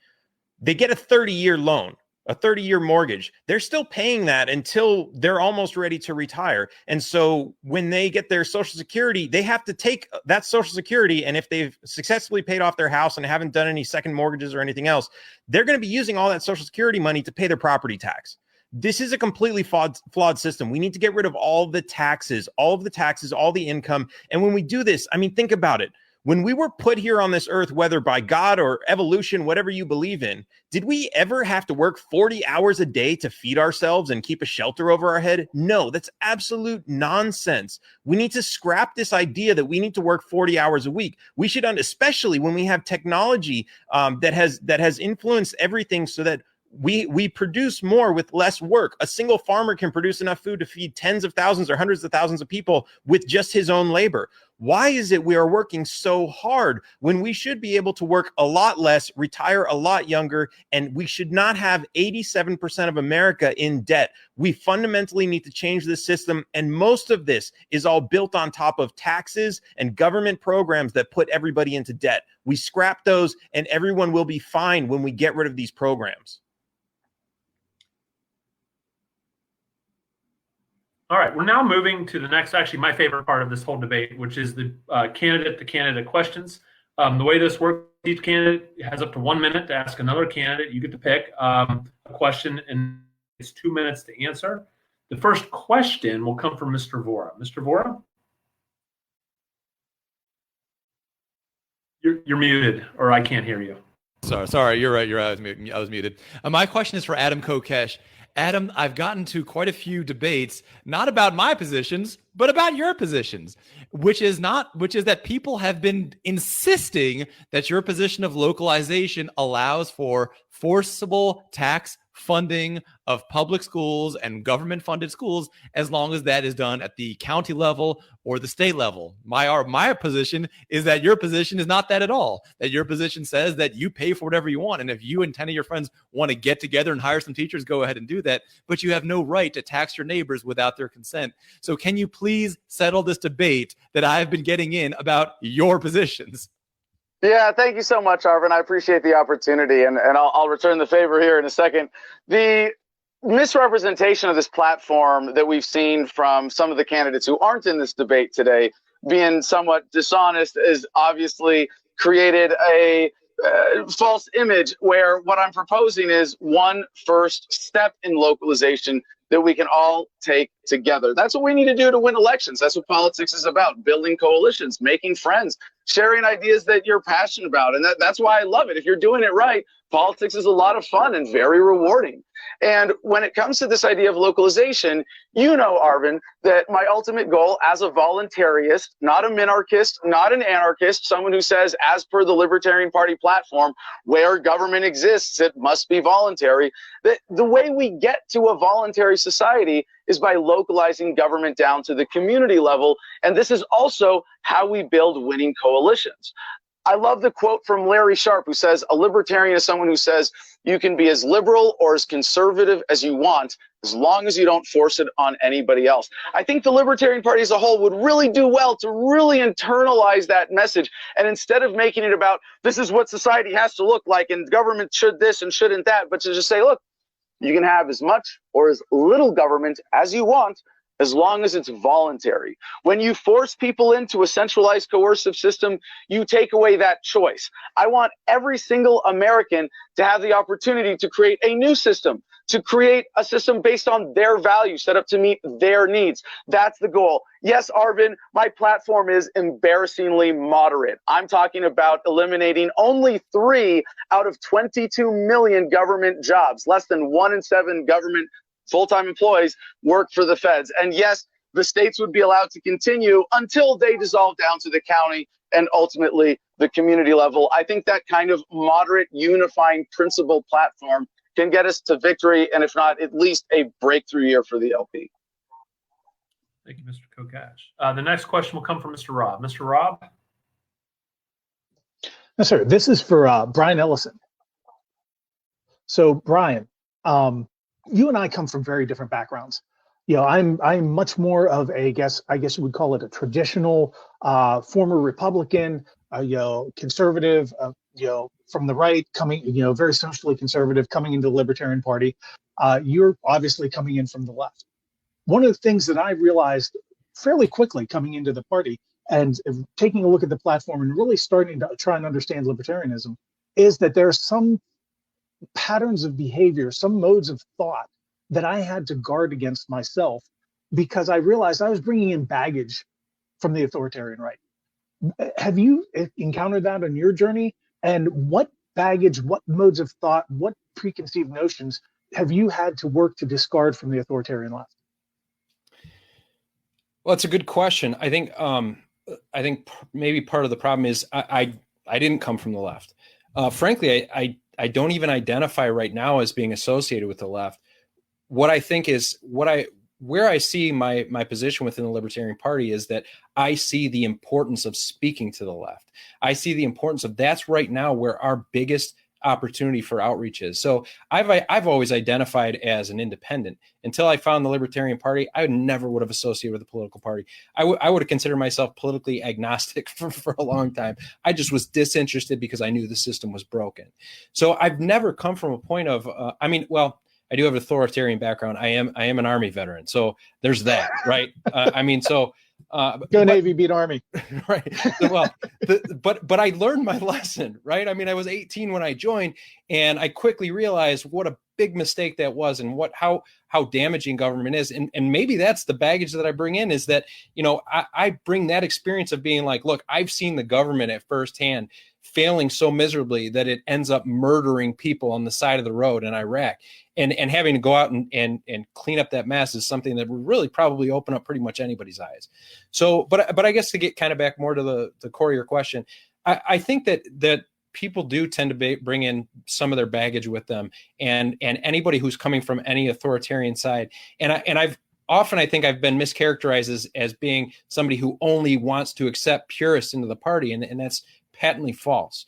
They get a 30-year loan, a 30-year mortgage. They're still paying that until they're almost ready to retire. And so when they get their Social Security, they have to take that Social Security. And if they've successfully paid off their house and haven't done any second mortgages or anything else, they're going to be using all that Social Security money to pay their property tax. This is a completely flawed system. We need to get rid of all the taxes, all the income. And when we do this, I mean, think about it. When we were put here on this earth, whether by God or evolution, whatever you believe in, did we ever have to work 40 hours a day to feed ourselves and keep a shelter over our head? No, that's absolute nonsense. We need to scrap this idea that we need to work 40 hours a week. We should, especially when we have technology that has influenced everything so that we produce more with less work. A single farmer can produce enough food to feed tens of thousands or hundreds of thousands of people with just his own labor. Why is it we are working so hard when we should be able to work a lot less, retire a lot younger, and we should not have 87% of America in debt? We fundamentally need to change this system, and most of this is all built on top of taxes and government programs that put everybody into debt. We scrap those, and everyone will be fine when we get rid of these programs. All right, we're now moving to the next, actually my favorite part of this whole debate, which is the candidate questions. The way this works, each candidate has up to 1 minute to ask another candidate. You get to pick a question, and it's 2 minutes to answer. The first question will come from Mr. Vohra. Mr. Vohra? You're muted, or I can't hear you. Sorry, you're right. I was muted. My question is for Adam Kokesh. Adam, I've gotten to quite a few debates, not about my positions, but about your positions, which is that people have been insisting that your position of localization allows for forcible tax funding of public schools and government-funded schools as long as that is done at the county level or the state level. My position is that your position is not that at all, that your position says that you pay for whatever you want, and if you and 10 of your friends want to get together and hire some teachers, go ahead and do that, but you have no right to tax your neighbors without their consent. So can you please settle this debate that I've been getting in about your positions? Yeah, thank you so much, Arvin. I appreciate the opportunity, and I'll return the favor here in a second. The misrepresentation of this platform that we've seen from some of the candidates who aren't in this debate today being somewhat dishonest is obviously created a false image where what I'm proposing is one first step in localization that we can all take together. That's what we need to do to win elections. That's what politics is about, building coalitions, making friends, sharing ideas that you're passionate about. And that's why I love it. If you're doing it right, politics is a lot of fun and very rewarding. And when it comes to this idea of localization, you know, Arvin, that my ultimate goal as a voluntarist, not a minarchist, not an anarchist, someone who says, as per the Libertarian Party platform, where government exists, it must be voluntary, that the way we get to a voluntary society is by localizing government down to the community level. And this is also how we build winning coalitions. I love the quote from Larry Sharp, who says, a libertarian is someone who says you can be as liberal or as conservative as you want, as long as you don't force it on anybody else. I think the Libertarian Party as a whole would really do well to really internalize that message. And instead of making it about this is what society has to look like and government should this and shouldn't that, but to just say, look, you can have as much or as little government as you want, as long as it's voluntary. When you force people into a centralized coercive system, you take away that choice. I want every single American to have the opportunity to create a new system, to create a system based on their values, set up to meet their needs. That's the goal. Yes, Arvin, my platform is embarrassingly moderate. I'm talking about eliminating only 3 out of 22 million government jobs. Less than 1 in 7 government full-time employees work for the feds. And yes, the states would be allowed to continue until they dissolve down to the county and ultimately the community level. I think that kind of moderate unifying principle platform can get us to victory, and if not, at least a breakthrough year for the LP. Thank you, Mr. Kokesh. The next question will come from Mr. Robb. Mr. Robb? Yes, sir. This is for Brian Ellison. So, Brian, you and I come from very different backgrounds. You know, I'm much more of I guess you would call it a traditional former Republican, conservative, from the right, coming, very socially conservative, coming into the Libertarian Party. You're obviously coming in from the left. One of the things that I realized fairly quickly coming into the party and taking a look at the platform and really starting to try and understand libertarianism is that there are some patterns of behavior, some modes of thought that I had to guard against myself because I realized I was bringing in baggage from the authoritarian right. Have you encountered that on your journey? And what baggage, what modes of thought, what preconceived notions have you had to work to discard from the authoritarian left? Well, it's a good question. I think maybe part of the problem is I didn't come from the left. Frankly, I don't even identify right now as being associated with the left. What I think is where I see my position within the Libertarian Party is that I see the importance of speaking to the left. I see the importance of that's right now where our biggest opportunity for outreach is. So I've always identified as an independent until I found the Libertarian Party. I never would have associated with a political party. I would have considered myself politically agnostic for a long time. I just was disinterested because I knew the system was broken. So I've never come from a point of, I do have an authoritarian background. I am an Army veteran. So there's that, right? Go Navy, beat Army. Right. Well, but I learned my lesson, right? I mean, I was 18 when I joined, and I quickly realized what a big mistake that was and how damaging government is. And maybe that's the baggage that I bring in is that, I bring that experience of being like, look, I've seen the government at firsthand failing so miserably that it ends up murdering people on the side of the road in Iraq. And having to go out and clean up that mess is something that would really probably open up pretty much anybody's eyes. So, but I guess to get kind of back more to the core of your question, I think that people do tend to bring in some of their baggage with them, and anybody who's coming from any authoritarian side. And I think I've been mischaracterized as being somebody who only wants to accept purists into the party, and that's patently false.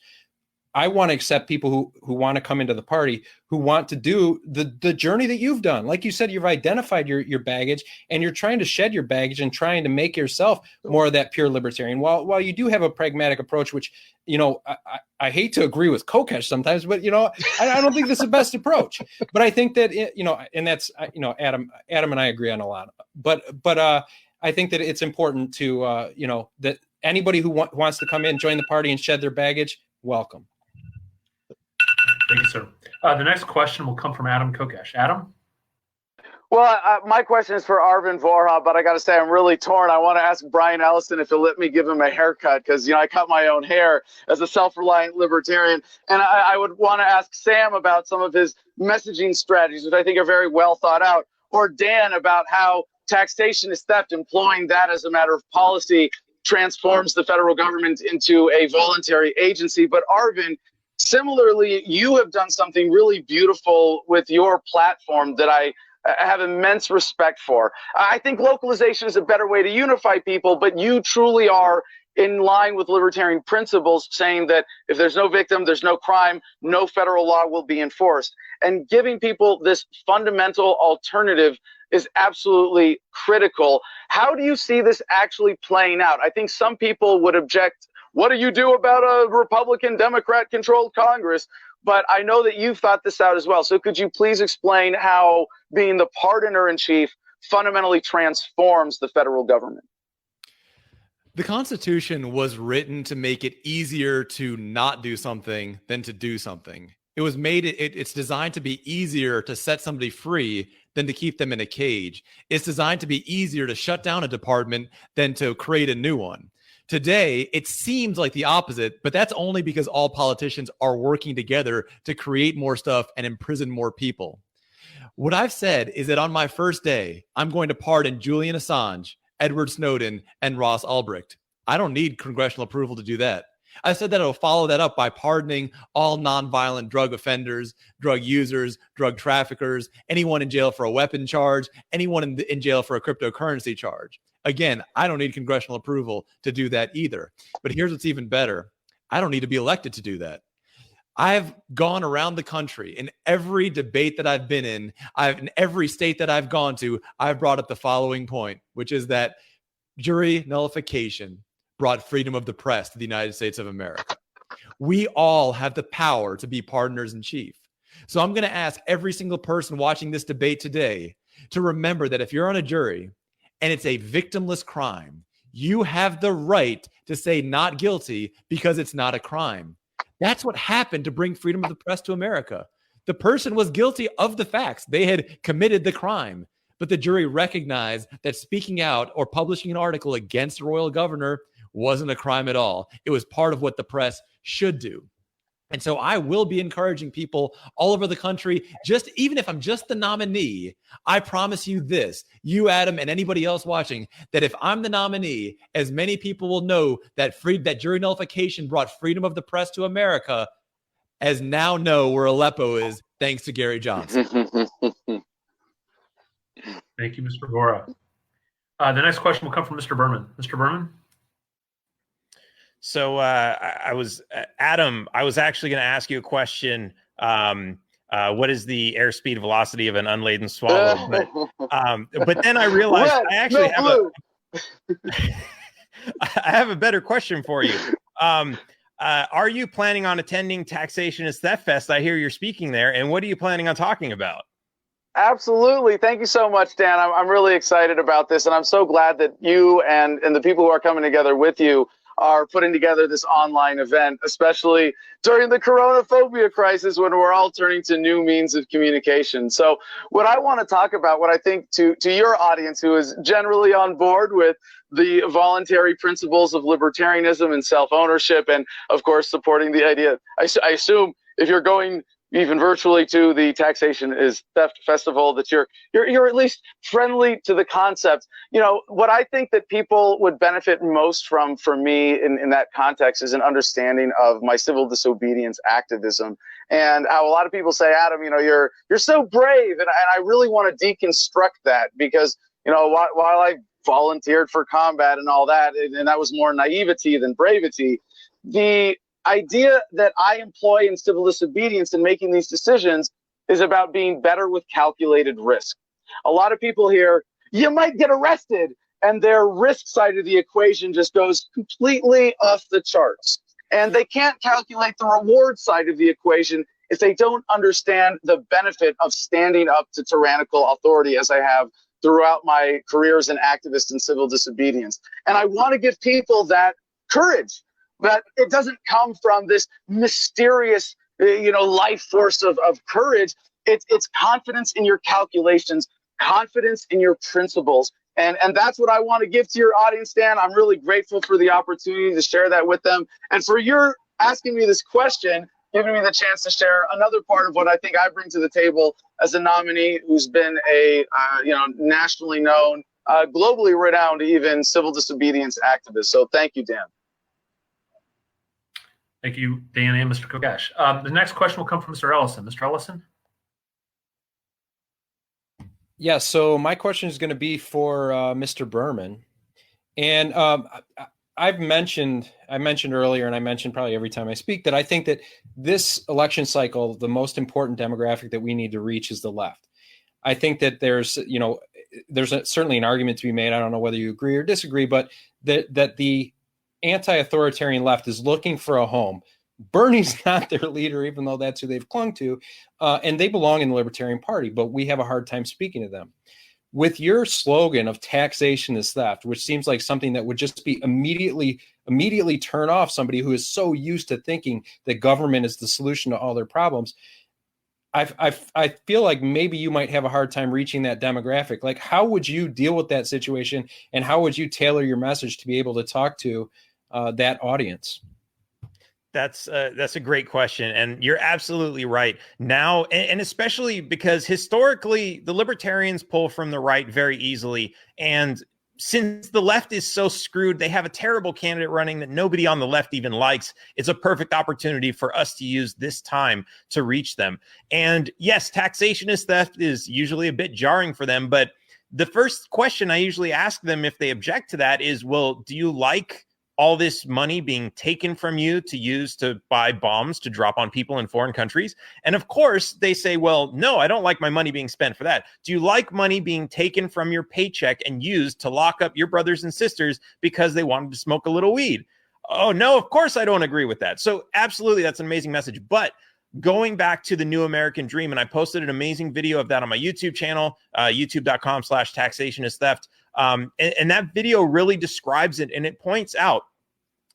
I want to accept people who want to come into the party, who want to do the journey that you've done. Like you said, you've identified your baggage, and you're trying to shed your baggage and trying to make yourself more of that pure libertarian. While you do have a pragmatic approach, which, I hate to agree with Kokesh sometimes, but, I don't think this is the best approach. But I think that, and that's, Adam and I agree on a lot. But I think that it's important to, that anybody who wants to come in, join the party and shed their baggage, welcome. Thank you, sir. The next question will come from Adam Kokesh. Adam? Well, my question is for Arvin Vohra, but I got to say I'm really torn. I want to ask Brian Ellison if he'll let me give him a haircut because, I cut my own hair as a self-reliant libertarian. And I would want to ask Sam about some of his messaging strategies, which I think are very well thought out, or Dan about how taxation is theft, employing that as a matter of policy transforms the federal government into a voluntary agency. But Arvin, similarly, you have done something really beautiful with your platform that I have immense respect for. I think localization is a better way to unify people, but you truly are in line with libertarian principles, saying that if there's no victim, there's no crime, no federal law will be enforced. And giving people this fundamental alternative is absolutely critical. How do you see this actually playing out? I think some people would object, what do you do about a Republican, Democrat-controlled Congress? But I know that you've thought this out as well. So could you please explain how being the pardoner-in-chief fundamentally transforms the federal government? The Constitution was written to make it easier to not do something than to do something. It was made, it's designed to be easier to set somebody free than to keep them in a cage. It's designed to be easier to shut down a department than to create a new one. Today, it seems like the opposite, but that's only because all politicians are working together to create more stuff and imprison more people. What I've said is that on my first day, I'm going to pardon Julian Assange, Edward Snowden, and Ross Ulbricht. I don't need congressional approval to do that. I said that I'll follow that up by pardoning all nonviolent drug offenders, drug users, drug traffickers, anyone in jail for a weapon charge, anyone in jail for a cryptocurrency charge. Again, I don't need congressional approval to do that either. But here's what's even better. I don't need to be elected to do that. I've gone around the country in every debate that I've been in every state that I've gone to, I've brought up the following point, which is that jury nullification brought freedom of the press to the United States of America. We all have the power to be partners in chief. So I'm going to ask every single person watching this debate today to remember that if you're on a jury and it's a victimless crime, you have the right to say not guilty because it's not a crime. That's what happened to bring freedom of the press to America. The person was guilty of the facts. They had committed the crime, but the jury recognized that speaking out or publishing an article against a royal governor wasn't a crime at all. It was part of what the press should do. And so I will be encouraging people all over the country, even if I'm just the nominee, I promise you this, you, Adam, and anybody else watching, that if I'm the nominee, as many people will know that jury nullification brought freedom of the press to America, as now know where Aleppo is, thanks to Gary Johnson. Thank you, Mr. Vohra. The next question will come from Mr. Behrman. Mr. Behrman? So Adam, I was actually going to ask you a question. What is the airspeed velocity of an unladen swallow? But then I realized I actually I have a better question for you. Are you planning on attending Taxation and Theft Fest? I hear you're speaking there. And what are you planning on talking about? Absolutely. Thank you so much, Dan. I'm really excited about this. And I'm so glad that you and the people who are coming together with you are putting together this online event, especially during the coronaphobia crisis when we're all turning to new means of communication. So what I want to talk about, what I think to your audience who is generally on board with the voluntary principles of libertarianism and self-ownership, and of course supporting the idea, I assume if you're going even virtually to the Taxation is Theft Festival, that you're at least friendly to the concept. You know, what I think that people would benefit most from, for me in that context, is an understanding of my civil disobedience activism, and how a lot of people say, Adam, you know, you're so brave, and I really want to deconstruct that, because, you know, while I volunteered for combat and all that, and that was more naivety than bravity, the idea that I employ in civil disobedience in making these decisions is about being better with calculated risk. A lot of people hear, you might get arrested, and their risk side of the equation just goes completely off the charts. And they can't calculate the reward side of the equation if they don't understand the benefit of standing up to tyrannical authority, as I have throughout my career as an activist in civil disobedience. And I want to give people that courage. But it doesn't come from this mysterious, life force of courage. It's confidence in your calculations, confidence in your principles. And that's what I want to give to your audience, Dan. I'm really grateful for the opportunity to share that with them. And for your asking me this question, giving me the chance to share another part of what I think I bring to the table as a nominee who's been a, nationally known, globally renowned even civil disobedience activist. So thank you, Dan. Thank you, Dan and Mr. Kokesh. The next question will come from Mr. Ellison. Mr. Ellison? Yeah, so my question is going to be for Mr. Behrman. And I mentioned earlier, and I mentioned probably every time I speak, that I think that this election cycle, the most important demographic that we need to reach is the left. I think that there's certainly an argument to be made. I don't know whether you agree or disagree, but that the anti-authoritarian left is looking for a home. Bernie's not their leader, even though that's who they've clung to, and they belong in the Libertarian Party, but we have a hard time speaking to them. with your slogan of taxation is theft, which seems like something that would just be immediately turn off somebody who is so used to thinking that government is the solution to all their problems, I feel like maybe you might have a hard time reaching that demographic. Like, how would you deal with that situation, and how would you tailor your message to be able to talk to that audience? That's a great question, and you're absolutely right. Now, and especially because historically, the libertarians pull from the right very easily, and since the left is so screwed, they have a terrible candidate running that nobody on the left even likes. It's a perfect opportunity for us to use this time to reach them. And yes, taxation is theft is usually a bit jarring for them, but the first question I usually ask them if they object to that is, well, do you like all this money being taken from you to use to buy bombs to drop on people in foreign countries? And of course, they say, well, no, I don't like my money being spent for that. Do you like money being taken from your paycheck and used to lock up your brothers and sisters because they wanted to smoke a little weed? Oh, no, of course I don't agree with that. So absolutely, that's an amazing message. But going back to the new American dream, and I posted an amazing video of that on my YouTube channel, youtube.com/taxationistheft. And that video really describes it, and it points out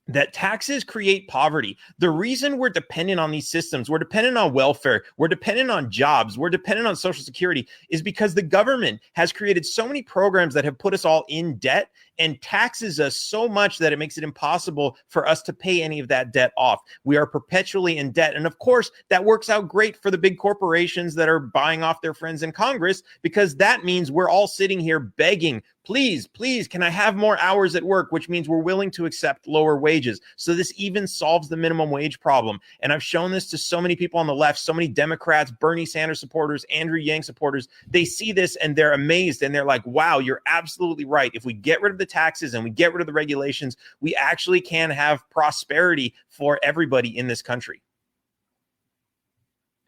that taxes create poverty. The reason we're dependent on these systems, we're dependent on welfare, we're dependent on jobs, we're dependent on Social Security, is because the government has created so many programs that have put us all in debt and taxes us so much that it makes it impossible for us to pay any of that debt off. We are perpetually in debt. And of course, that works out great for the big corporations that are buying off their friends in Congress, because that means we're all sitting here begging, please, can I have more hours at work? Which means we're willing to accept lower wages. So this even solves the minimum wage problem. And I've shown this to so many people on the left, so many Democrats, Bernie Sanders supporters, Andrew Yang supporters. They see this and they're amazed and they're like, wow, you're absolutely right. If we get rid of the taxes and we get rid of the regulations, we actually can have prosperity for everybody in this country.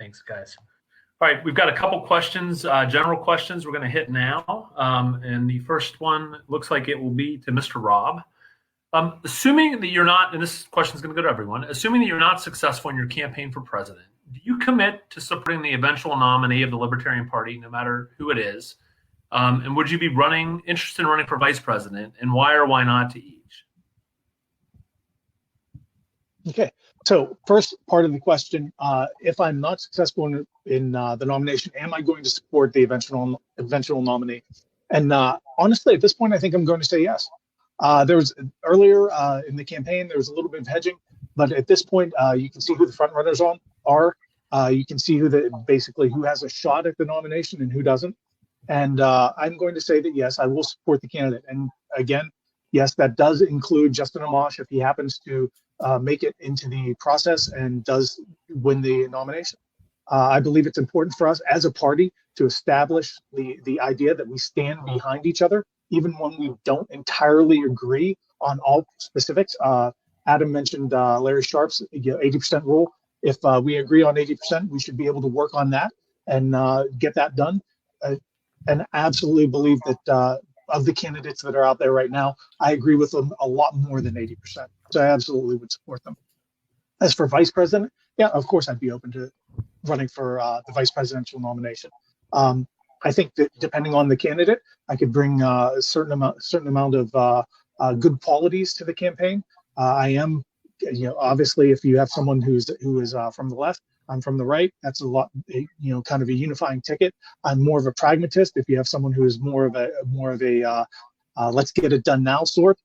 Thanks, guys. All right, we've got a couple questions, general questions we're going to hit now. And the first one looks like it will be to Mr. Robb. Assuming that you're not, and this question is going to go to everyone, assuming that you're not successful in your campaign for president, do you commit to supporting the eventual nominee of the Libertarian Party, no matter who it is? And would you be interested in running for vice president, and why or why not to each? Okay. So first part of the question, if I'm not successful in the nomination, am I going to support the eventual nominee? And honestly, at this point, I think I'm going to say yes. There was earlier in the campaign, there was a little bit of hedging, but at this point, you can see who the front runners are. You can see who has a shot at the nomination and who doesn't. And I'm going to say that, yes, I will support the candidate. And again, yes, that does include Justin Amash if he happens to make it into the process and does win the nomination. I believe it's important for us as a party to establish the idea that we stand behind each other, even when we don't entirely agree on all specifics. Adam mentioned Larry Sharp's 80% rule. If we agree on 80%, we should be able to work on that and get that done. And I absolutely believe that of the candidates that are out there right now, I agree with them a lot more than 80%. So I absolutely would support them. As for vice president, yeah, of course I'd be open to running for the vice presidential nomination. I think that depending on the candidate, I could bring a certain amount of good qualities to the campaign. I am, obviously, if you have someone who is from the left, I'm from the right. That's a lot, kind of a unifying ticket. I'm more of a pragmatist. If you have someone who is more of a let's get it done now sort,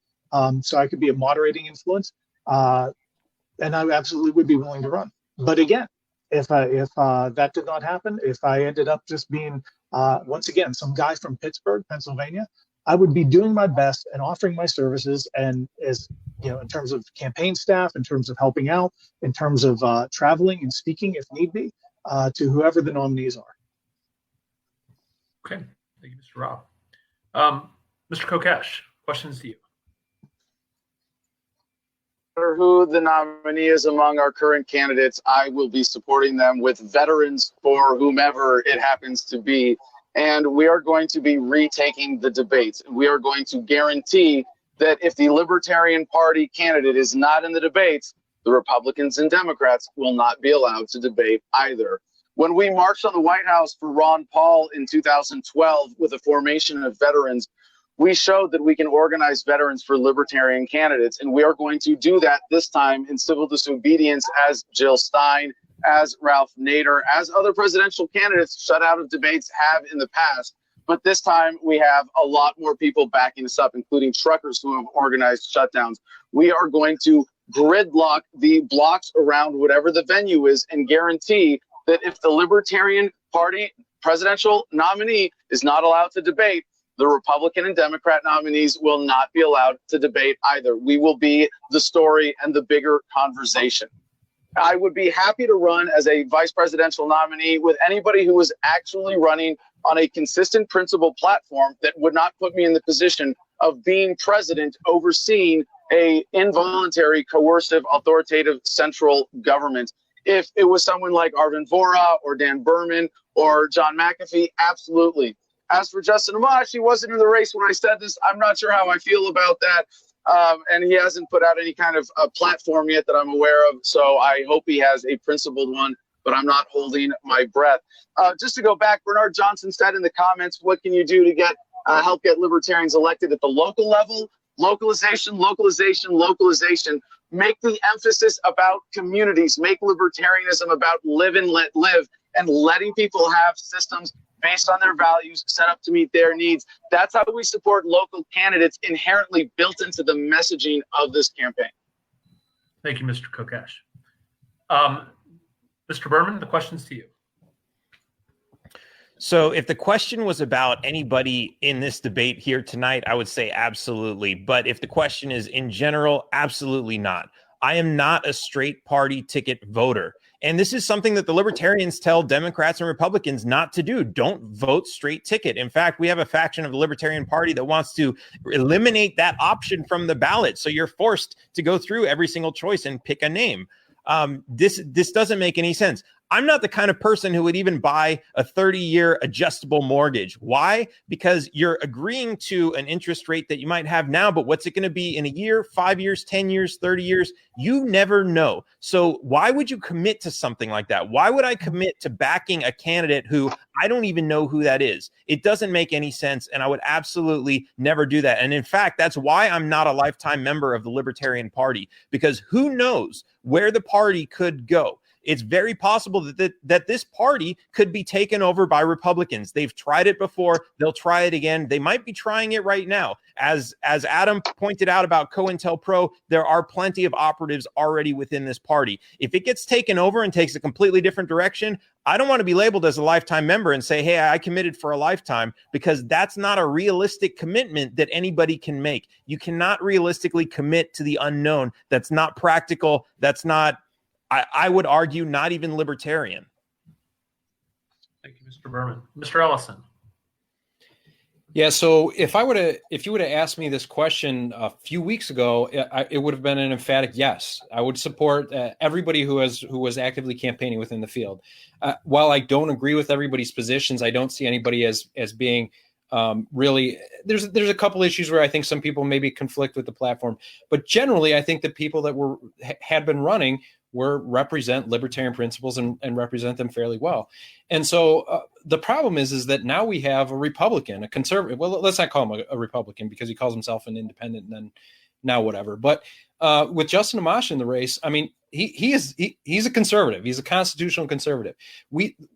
so I could be a moderating influence, and I absolutely would be willing to run. But again, if that did not happen, if I ended up just being once again some guy from Pittsburgh, Pennsylvania, I would be doing my best and offering my services, and as in terms of campaign staff, in terms of helping out, in terms of traveling and speaking if need be, to whoever the nominees are. Okay, thank you, Mr. Robb. Mr. Kokesh, questions to you. Who the nominee is among our current candidates, I will be supporting them with veterans for whomever it happens to be. And we are going to be retaking the debates. We are going to guarantee that if the Libertarian Party candidate is not in the debates, the Republicans and Democrats will not be allowed to debate either. When we marched on the White House for Ron Paul in 2012 with the formation of veterans, we showed that we can organize veterans for Libertarian candidates, and we are going to do that this time in civil disobedience as Jill Stein, as Ralph Nader, as other presidential candidates shut out of debates have in the past. But this time we have a lot more people backing us up, including truckers who have organized shutdowns. We are going to gridlock the blocks around whatever the venue is and guarantee that if the Libertarian Party presidential nominee is not allowed to debate, the Republican and Democrat nominees will not be allowed to debate either. We will be the story and the bigger conversation. I would be happy to run as a vice presidential nominee with anybody who was actually running on a consistent principle platform that would not put me in the position of being president overseeing a involuntary, coercive, authoritative central government. If it was someone like Arvin Vohra or Dan Behrman or John McAfee, absolutely. As for Justin Amash, he wasn't in the race when I said this. I'm not sure how I feel about that. And he hasn't put out any kind of platform yet that I'm aware of. So I hope he has a principled one, but I'm not holding my breath. Just to go back, Bernard Johnson said in the comments, what can you do to get help get libertarians elected at the local level? Localization, localization, localization. Make the emphasis about communities. Make libertarianism about live and let live, and letting people have systems based on their values set up to meet their needs. That's how we support local candidates inherently built into the messaging of this campaign. Thank you, Mr. Kokesh. Mr. Behrman, the question's to you. So if the question was about anybody in this debate here tonight, I would say absolutely. But if the question is in general, absolutely not. I am not a straight party ticket voter. And this is something that the Libertarians tell Democrats and Republicans not to do. Don't vote straight ticket. In fact, we have a faction of the Libertarian Party that wants to eliminate that option from the ballot. So you're forced to go through every single choice and pick a name. This doesn't make any sense. I'm not the kind of person who would even buy a 30-year adjustable mortgage. Why? Because you're agreeing to an interest rate that you might have now, but what's it going to be in a year, 5 years, 10 years, 30 years? You never know. So why would you commit to something like that? Why would I commit to backing a candidate who I don't even know who that is? It doesn't make any sense, and I would absolutely never do that. And in fact, that's why I'm not a lifetime member of the Libertarian Party, because who knows where the party could go. It's very possible that this party could be taken over by Republicans. They've tried it before. They'll try it again. They might be trying it right now. As Adam pointed out about COINTELPRO, there are plenty of operatives already within this party. If it gets taken over and takes a completely different direction, I don't want to be labeled as a lifetime member and say, hey, I committed for a lifetime, because that's not a realistic commitment that anybody can make. You cannot realistically commit to the unknown. That's not practical. That's not, I would argue, not even libertarian. Thank you, Mr. Behrman. Mr. Ellison. Yeah, so if you would have asked me this question a few weeks ago, it would have been an emphatic yes. I would support everybody who was actively campaigning within the field. While I don't agree with everybody's positions, I don't see anybody as being really. There's a couple issues where I think some people maybe conflict with the platform, but generally, I think the people that had been running represent libertarian principles and represent them fairly well. And so the problem is that now we have a Republican, a conservative. Well, let's not call him a Republican because he calls himself an independent, and then now whatever. But with Justin Amash in the race, I mean, he's a conservative. He's a constitutional conservative.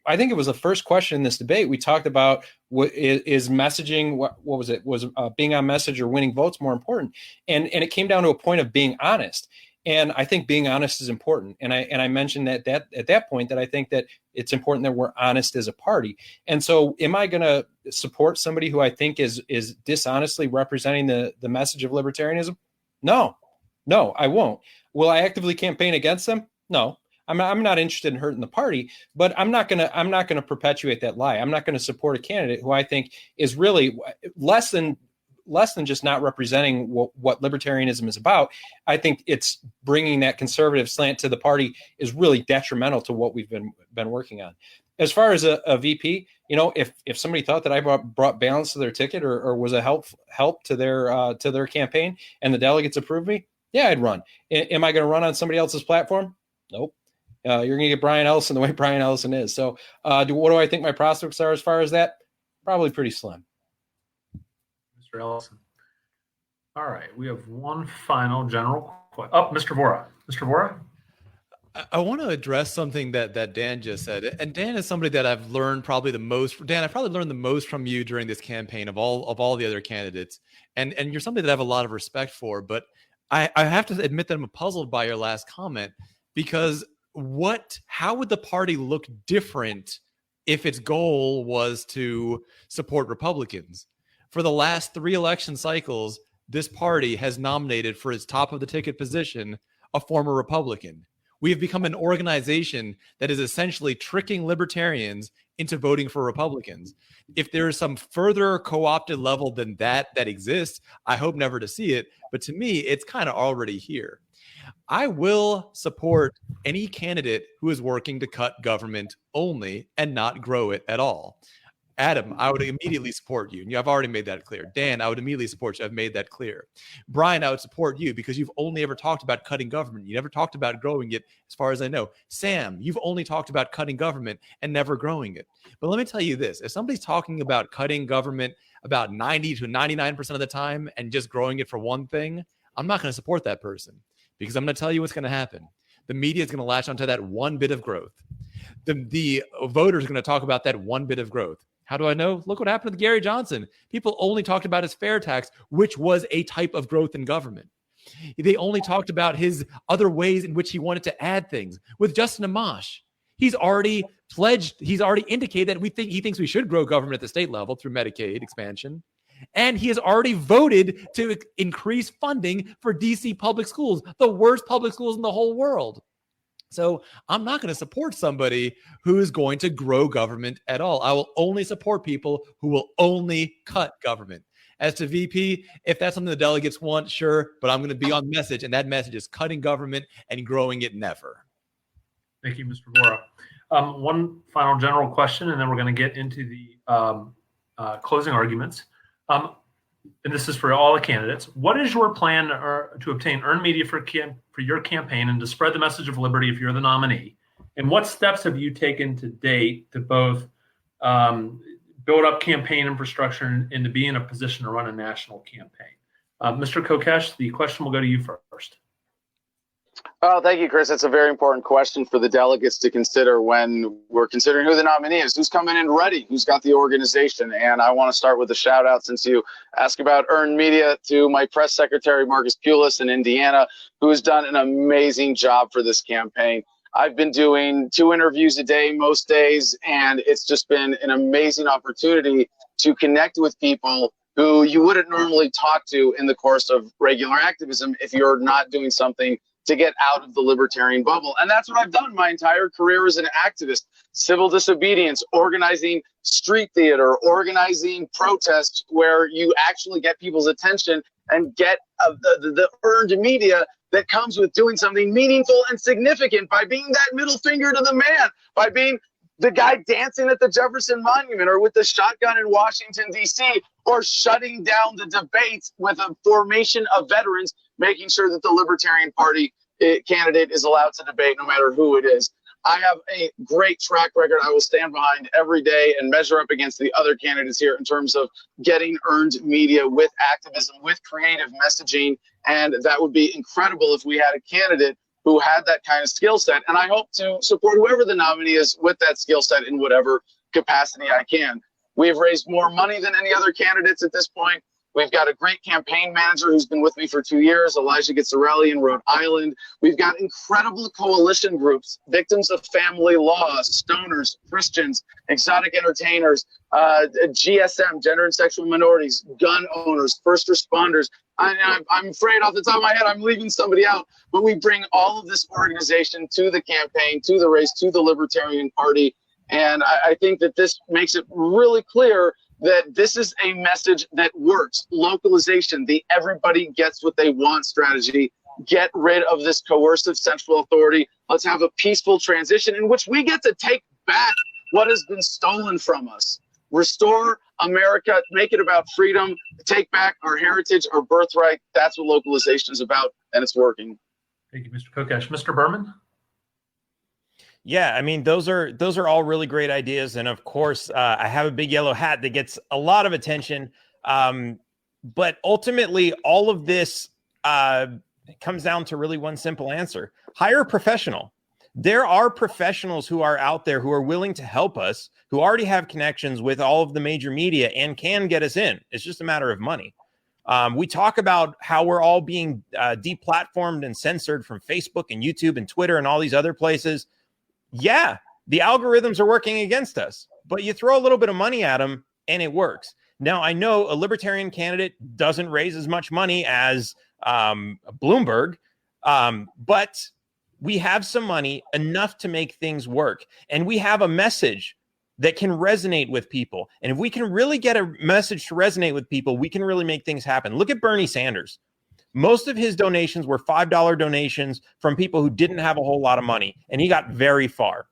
I think it was the first question in this debate. We talked about what is messaging. What was it? Was being on message or winning votes more important? And it came down to a point of being honest. And I think being honest is important. And I mentioned that at that point that I think that it's important that we're honest as a party. And so am I going to support somebody who I think is dishonestly representing the message of libertarianism? No, I won't. Will I actively campaign against them? No. I'm not interested in hurting the party, but I'm not gonna perpetuate that lie. I'm not going to support a candidate who I think is really less than just not representing what libertarianism is about. I think it's bringing that conservative slant to the party is really detrimental to what we've been working on. As far as a VP, if somebody thought that I brought balance to their ticket or was a help to their campaign and the delegates approved me, yeah, I'd run. Am I going to run on somebody else's platform? Nope. You're going to get Brian Ellison the way Brian Ellison is. So what do I think my prospects are as far as that? Probably pretty slim. Mr. Ellison. All right. We have one final general question. Oh, Mr. Vohra. Mr. Vohra? I want to address something that Dan just said. And Dan is somebody that I've learned probably the most. Dan, I probably learned the most from you during this campaign of all the other candidates. And you're somebody that I have a lot of respect for. But I have to admit that I'm puzzled by your last comment, because how would the party look different if its goal was to support Republicans? For the last 3 election cycles, this party has nominated for its top of the ticket position a former Republican. We have become an organization that is essentially tricking libertarians into voting for Republicans. If there is some further co-opted level than that exists, I hope never to see it. But to me, it's kind of already here. I will support any candidate who is working to cut government only and not grow it at all. Adam, I would immediately support you. And I've already made that clear. Dan, I would immediately support you. I've made that clear. Brian, I would support you because you've only ever talked about cutting government. You never talked about growing it, as far as I know. Sam, you've only talked about cutting government and never growing it. But let me tell you this. If somebody's talking about cutting government about 90 to 99% of the time and just growing it for one thing, I'm not going to support that person, because I'm going to tell you what's going to happen. The media is going to latch onto that one bit of growth. The voters are going to talk about that one bit of growth. How do I know? Look what happened with Gary Johnson. People only talked about his fair tax, which was a type of growth in government. They only talked about his other ways in which he wanted to add things. With Justin Amash, he's already pledged, he's already indicated that he thinks we should grow government at the state level through Medicaid expansion. And he has already voted to increase funding for DC public schools, the worst public schools in the whole world. So I'm not going to support somebody who is going to grow government at all. I will only support people who will only cut government. As to VP, if that's something the delegates want, sure, but I'm going to be on message, and that message is cutting government and growing it never. Thank you, Mr. Vohra. One final general question, and then we're going to get into the closing arguments. And this is for all the candidates. What is your plan to obtain earned media for your campaign and to spread the message of liberty if you're the nominee? And what steps have you taken to date to both build up campaign infrastructure and to be in a position to run a national campaign? Mr. Kokesh, the question will go to you first. Oh, thank you, Chris. That's a very important question for the delegates to consider when we're considering who the nominee is, who's coming in ready, who's got the organization. And I want to start with a shout out, since you asked about earned media, to my press secretary, Marcus Pulis in Indiana, who has done an amazing job for this campaign. I've been doing 2 interviews a day most days, and it's just been an amazing opportunity to connect with people who you wouldn't normally talk to in the course of regular activism if you're not doing something to get out of the libertarian bubble. And that's what I've done my entire career as an activist. Civil disobedience, organizing street theater, organizing protests where you actually get people's attention and get the earned media that comes with doing something meaningful and significant, by being that middle finger to the man, by being the guy dancing at the Jefferson Monument or with the shotgun in Washington, D.C., or shutting down the debates with a formation of veterans, making sure that the Libertarian Party candidate is allowed to debate no matter who it is. I have a great track record I will stand behind every day and measure up against the other candidates here in terms of getting earned media with activism, with creative messaging. And that would be incredible if we had a candidate who had that kind of skill set. And I hope to support whoever the nominee is with that skill set in whatever capacity I can. We've raised more money than any other candidates at this point. We've got a great campaign manager who's been with me for 2 years, Elijah Gitzarelli in Rhode Island. We've got incredible coalition groups, victims of family law, stoners, Christians, exotic entertainers, GSM, gender and sexual minorities, gun owners, first responders. I'm afraid off the top of my head I'm leaving somebody out, but we bring all of this organization to the campaign, to the race, to the Libertarian Party. And I think that this makes it really clear that this is a message that works. Localization, the everybody gets what they want strategy. Get rid of this coercive central authority. Let's have a peaceful transition in which we get to take back what has been stolen from us. Restore America, make it about freedom, take back our heritage, our birthright. That's what localization is about, and it's working. Thank you, Mr. Kokesh. Mr. Behrman? Yeah, I mean, those are all really great ideas, and of course, I have a big yellow hat that gets a lot of attention. But ultimately, all of this comes down to really one simple answer: hire a professional. There are professionals who are out there who are willing to help us, who already have connections with all of the major media and can get us in. It's just a matter of money. We talk about how we're all being deplatformed and censored from Facebook and YouTube and Twitter and all these other places. Yeah, the algorithms are working against us, but you throw a little bit of money at them and it works. Now, I know a libertarian candidate doesn't raise as much money as Bloomberg, but we have some money, enough to make things work. And we have a message that can resonate with people. And if we can really get a message to resonate with people, we can really make things happen. Look at Bernie Sanders. Most of his donations were $5 donations from people who didn't have a whole lot of money, and he got very far.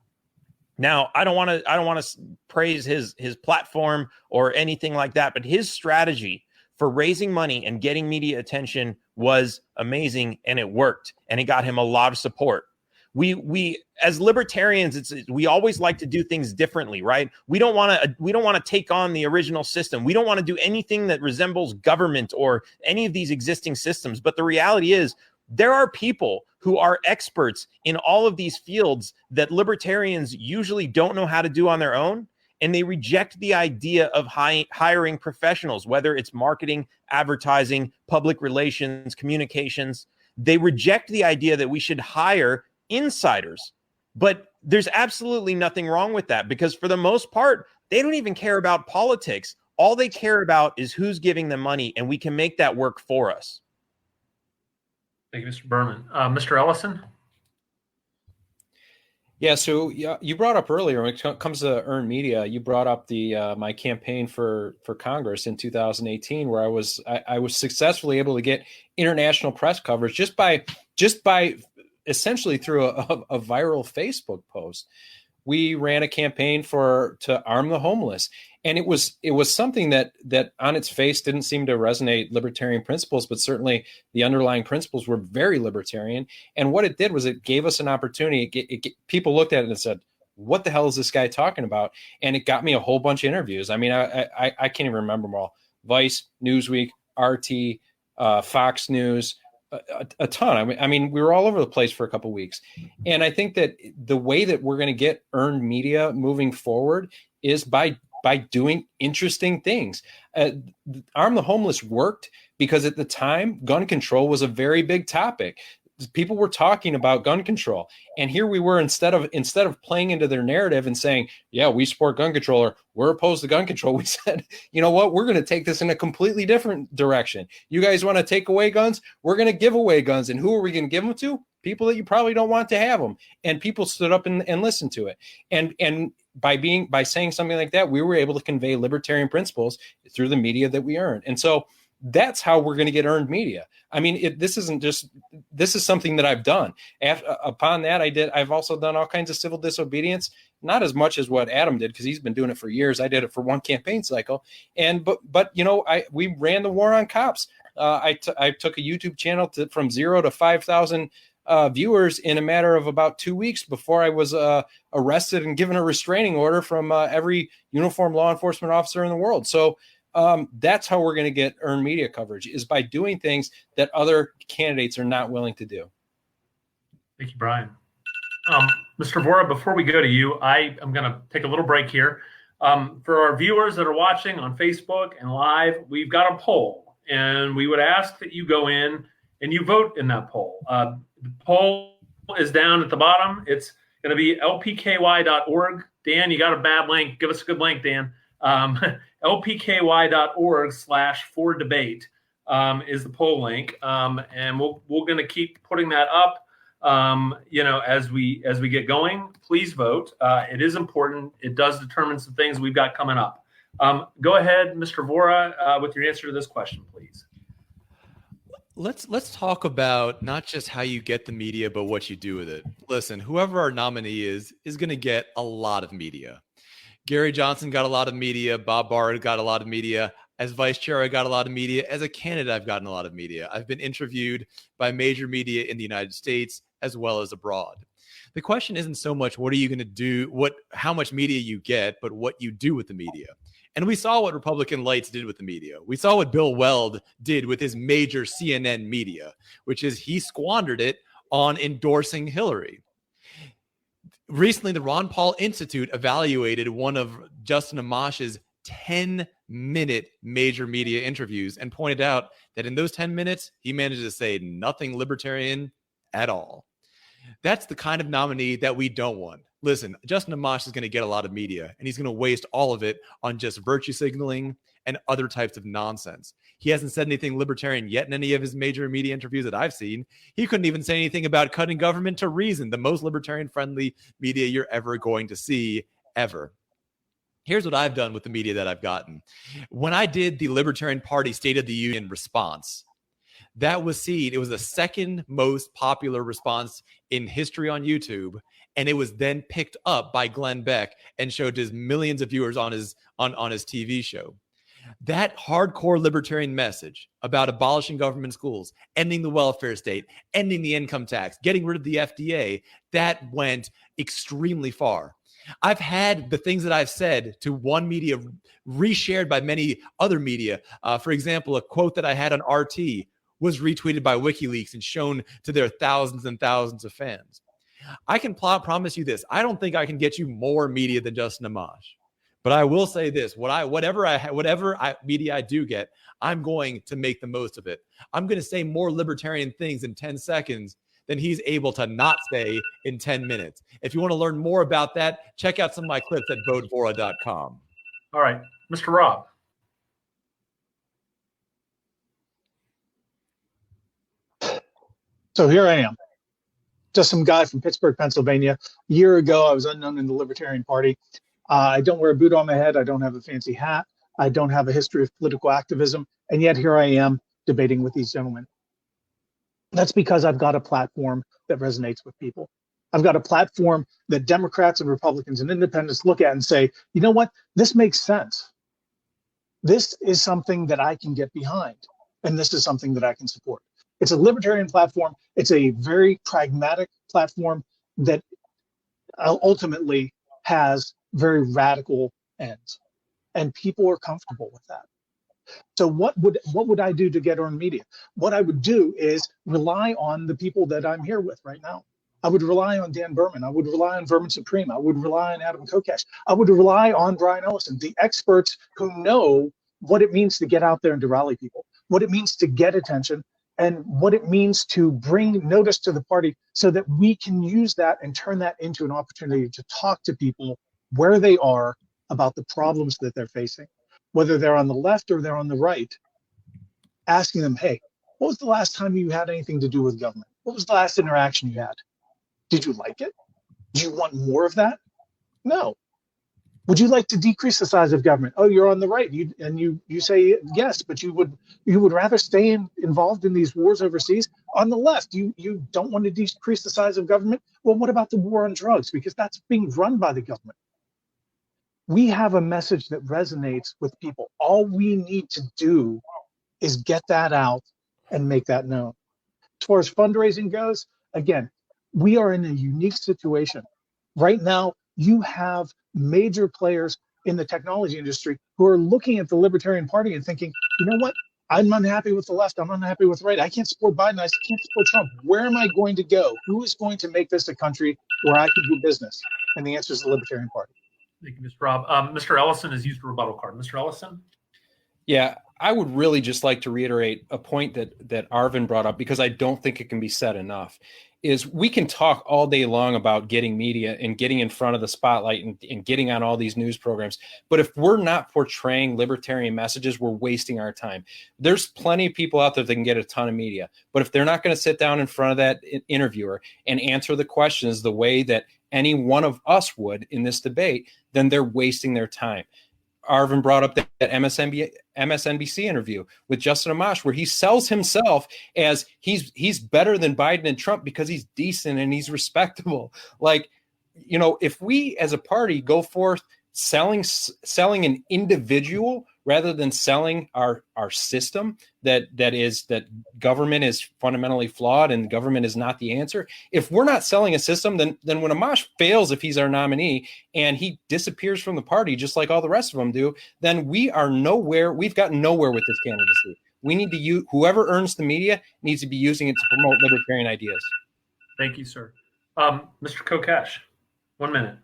Now, I don't want to praise his platform or anything like that, but his strategy for raising money and getting media attention was amazing, and it worked, and it got him a lot of support. We as libertarians, we always like to do things differently, right? We don't want to take on the original system. We don't want to do anything that resembles government or any of these existing systems. But the reality is, there are people who are experts in all of these fields that libertarians usually don't know how to do on their own. And they reject the idea of hiring professionals, whether it's marketing, advertising, public relations, communications. They reject the idea that we should hire insiders. But there's absolutely nothing wrong with that, because for the most part, they don't even care about politics. All they care about is who's giving them money, and we can make that work for us. Thank you, Mr. Behrman. Mr. Ellison? Yeah, so you brought up earlier, when it comes to earned media, you brought up the my campaign for Congress in 2018, where I was successfully able to get international press coverage just by essentially through a viral Facebook post. We ran a campaign to arm the homeless, and it was something that on its face didn't seem to resonate libertarian principles, but certainly the underlying principles were very libertarian. And what it did was it gave us an opportunity. People looked at it and said, "What the hell is this guy talking about?" And it got me a whole bunch of interviews. I mean, I can't even remember them all. Vice, Newsweek, RT, Fox News. A ton. I mean, we were all over the place for a couple of weeks. And I think that the way that we're going to get earned media moving forward is by doing interesting things. Arm the Homeless worked because at the time, gun control was a very big topic. People were talking about gun control. And here we were, instead of playing into their narrative and saying, yeah, we support gun control or we're opposed to gun control, we said, you know what, we're going to take this in a completely different direction. You guys want to take away guns? We're going to give away guns. And who are we going to give them to? People that you probably don't want to have them. And people stood up and listened to it. And by saying something like that, we were able to convey libertarian principles through the media that we earned. And so that's how we're going to get earned media. I mean, this is something that I've done. Upon that, I've also done all kinds of civil disobedience, not as much as what Adam did, because he's been doing it for years. I did it for one campaign cycle. But we ran the war on cops. I took a YouTube channel from 0 to 5,000 viewers in a matter of about 2 weeks before I was arrested and given a restraining order from every uniformed law enforcement officer in the world. So that's how we're going to get earned media coverage, is by doing things that other candidates are not willing to do. Thank you, Brian. Mr. Vohra, before we go to you, I am going to take a little break here. For our viewers that are watching on Facebook and live, we've got a poll, and we would ask that you go in and you vote in that poll. The poll is down at the bottom. It's going to be lpky.org. Dan, you got a bad link. Give us a good link, Dan. lpky.org/4debate is the poll link. And we're going to keep putting that up, as we get going. Please vote. It is important. It does determine some things we've got coming up. Go ahead, Mr. Vohra, with your answer to this question, please. Let's talk about not just how you get the media, but what you do with it. Listen, whoever our nominee is going to get a lot of media. Gary Johnson got a lot of media. Bob Barr got a lot of media. As vice chair, I got a lot of media. As a candidate, I've gotten a lot of media. I've been interviewed by major media in the United States as well as abroad. The question isn't so much what are you going to do, how much media you get, but what you do with the media. And we saw what Republican lights did with the media. We saw what Bill Weld did with his major CNN media, which is he squandered it on endorsing Hillary. Recently, the Ron Paul Institute evaluated one of Justin Amash's 10-minute major media interviews and pointed out that in those 10 minutes, he managed to say nothing libertarian at all. That's the kind of nominee that we don't want. Listen, Justin Amash is going to get a lot of media, and he's going to waste all of it on just virtue signaling and other types of nonsense. He hasn't said anything libertarian yet in any of his major media interviews that I've seen. He couldn't even say anything about cutting government to reason, the most libertarian-friendly media you're ever going to see, ever. Here's what I've done with the media that I've gotten. When I did the Libertarian Party State of the Union response, that was seen. It was the second most popular response in history on YouTube, and it was then picked up by Glenn Beck and showed to his millions of viewers on his TV show. That hardcore libertarian message about abolishing government schools, ending the welfare state, ending the income tax, getting rid of the FDA, that went extremely far. I've had the things that I've said to one media reshared by many other media. For example, a quote that I had on RT was retweeted by WikiLeaks and shown to their thousands and thousands of fans. I can promise you this. I don't think I can get you more media than Justin Amash. But I will say this, whatever media I do get, I'm going to make the most of it. I'm going to say more libertarian things in 10 seconds than he's able to not say in 10 minutes. If you want to learn more about that, check out some of my clips at votevohra.com. All right, Mr. Robb. So here I am, just some guy from Pittsburgh, Pennsylvania. A year ago, I was unknown in the Libertarian Party. I don't wear a boot on my head. I don't have a fancy hat. I don't have a history of political activism. And yet here I am debating with these gentlemen. That's because I've got a platform that resonates with people. I've got a platform that Democrats and Republicans and independents look at and say, you know what? This makes sense. This is something that I can get behind. And this is something that I can support. It's a libertarian platform. It's a very pragmatic platform that ultimately has very radical ends. And people are comfortable with that. So what would I do to get earned media? What I would do is rely on the people that I'm here with right now. I would rely on Dan Behrman. I would rely on Vermin Supreme. I would rely on Adam Kokesh. I would rely on Brian Ellison, the experts who know what it means to get out there and to rally people, what it means to get attention, and what it means to bring notice to the party so that we can use that and turn that into an opportunity to talk to people where they are about the problems that they're facing, whether they're on the left or they're on the right, asking them, hey, what was the last time you had anything to do with government? What was the last interaction you had? Did you like it? Do you want more of that? No. Would you like to decrease the size of government? Oh, you're on the right. You say yes, but you would rather stay involved in these wars overseas. On the left, you don't want to decrease the size of government. Well, what about the war on drugs? Because that's being run by the government. We have a message that resonates with people. All we need to do is get that out and make that known. As far as fundraising goes, again, we are in a unique situation. Right now, you have major players in the technology industry who are looking at the Libertarian Party and thinking, you know what? I'm unhappy with the left. I'm unhappy with the right. I can't support Biden. I can't support Trump. Where am I going to go? Who is going to make this a country where I can do business? And the answer is the Libertarian Party. Thank you, Mr. Robb. Mr. Ellison has used a rebuttal card. Mr. Ellison? Yeah, I would really just like to reiterate a point that Arvin brought up, because I don't think it can be said enough, is we can talk all day long about getting media and getting in front of the spotlight and getting on all these news programs. But if we're not portraying libertarian messages, we're wasting our time. There's plenty of people out there that can get a ton of media. But if they're not going to sit down in front of that interviewer and answer the questions the way that any one of us would in this debate, then they're wasting their time. Arvin brought up that MSNBC interview with Justin Amash, where he sells himself as he's better than Biden and Trump because he's decent and he's respectable. Like, you know, if we as a party go forth selling an individual rather than selling our system that government is fundamentally flawed and government is not the answer. If we're not selling a system, then when Amash fails, if he's our nominee and he disappears from the party, just like all the rest of them do, then we've gotten nowhere with this candidacy. We need to use, whoever earns the media needs to be using it to promote libertarian ideas. Thank you, sir. Mr. Kokesh, 1 minute.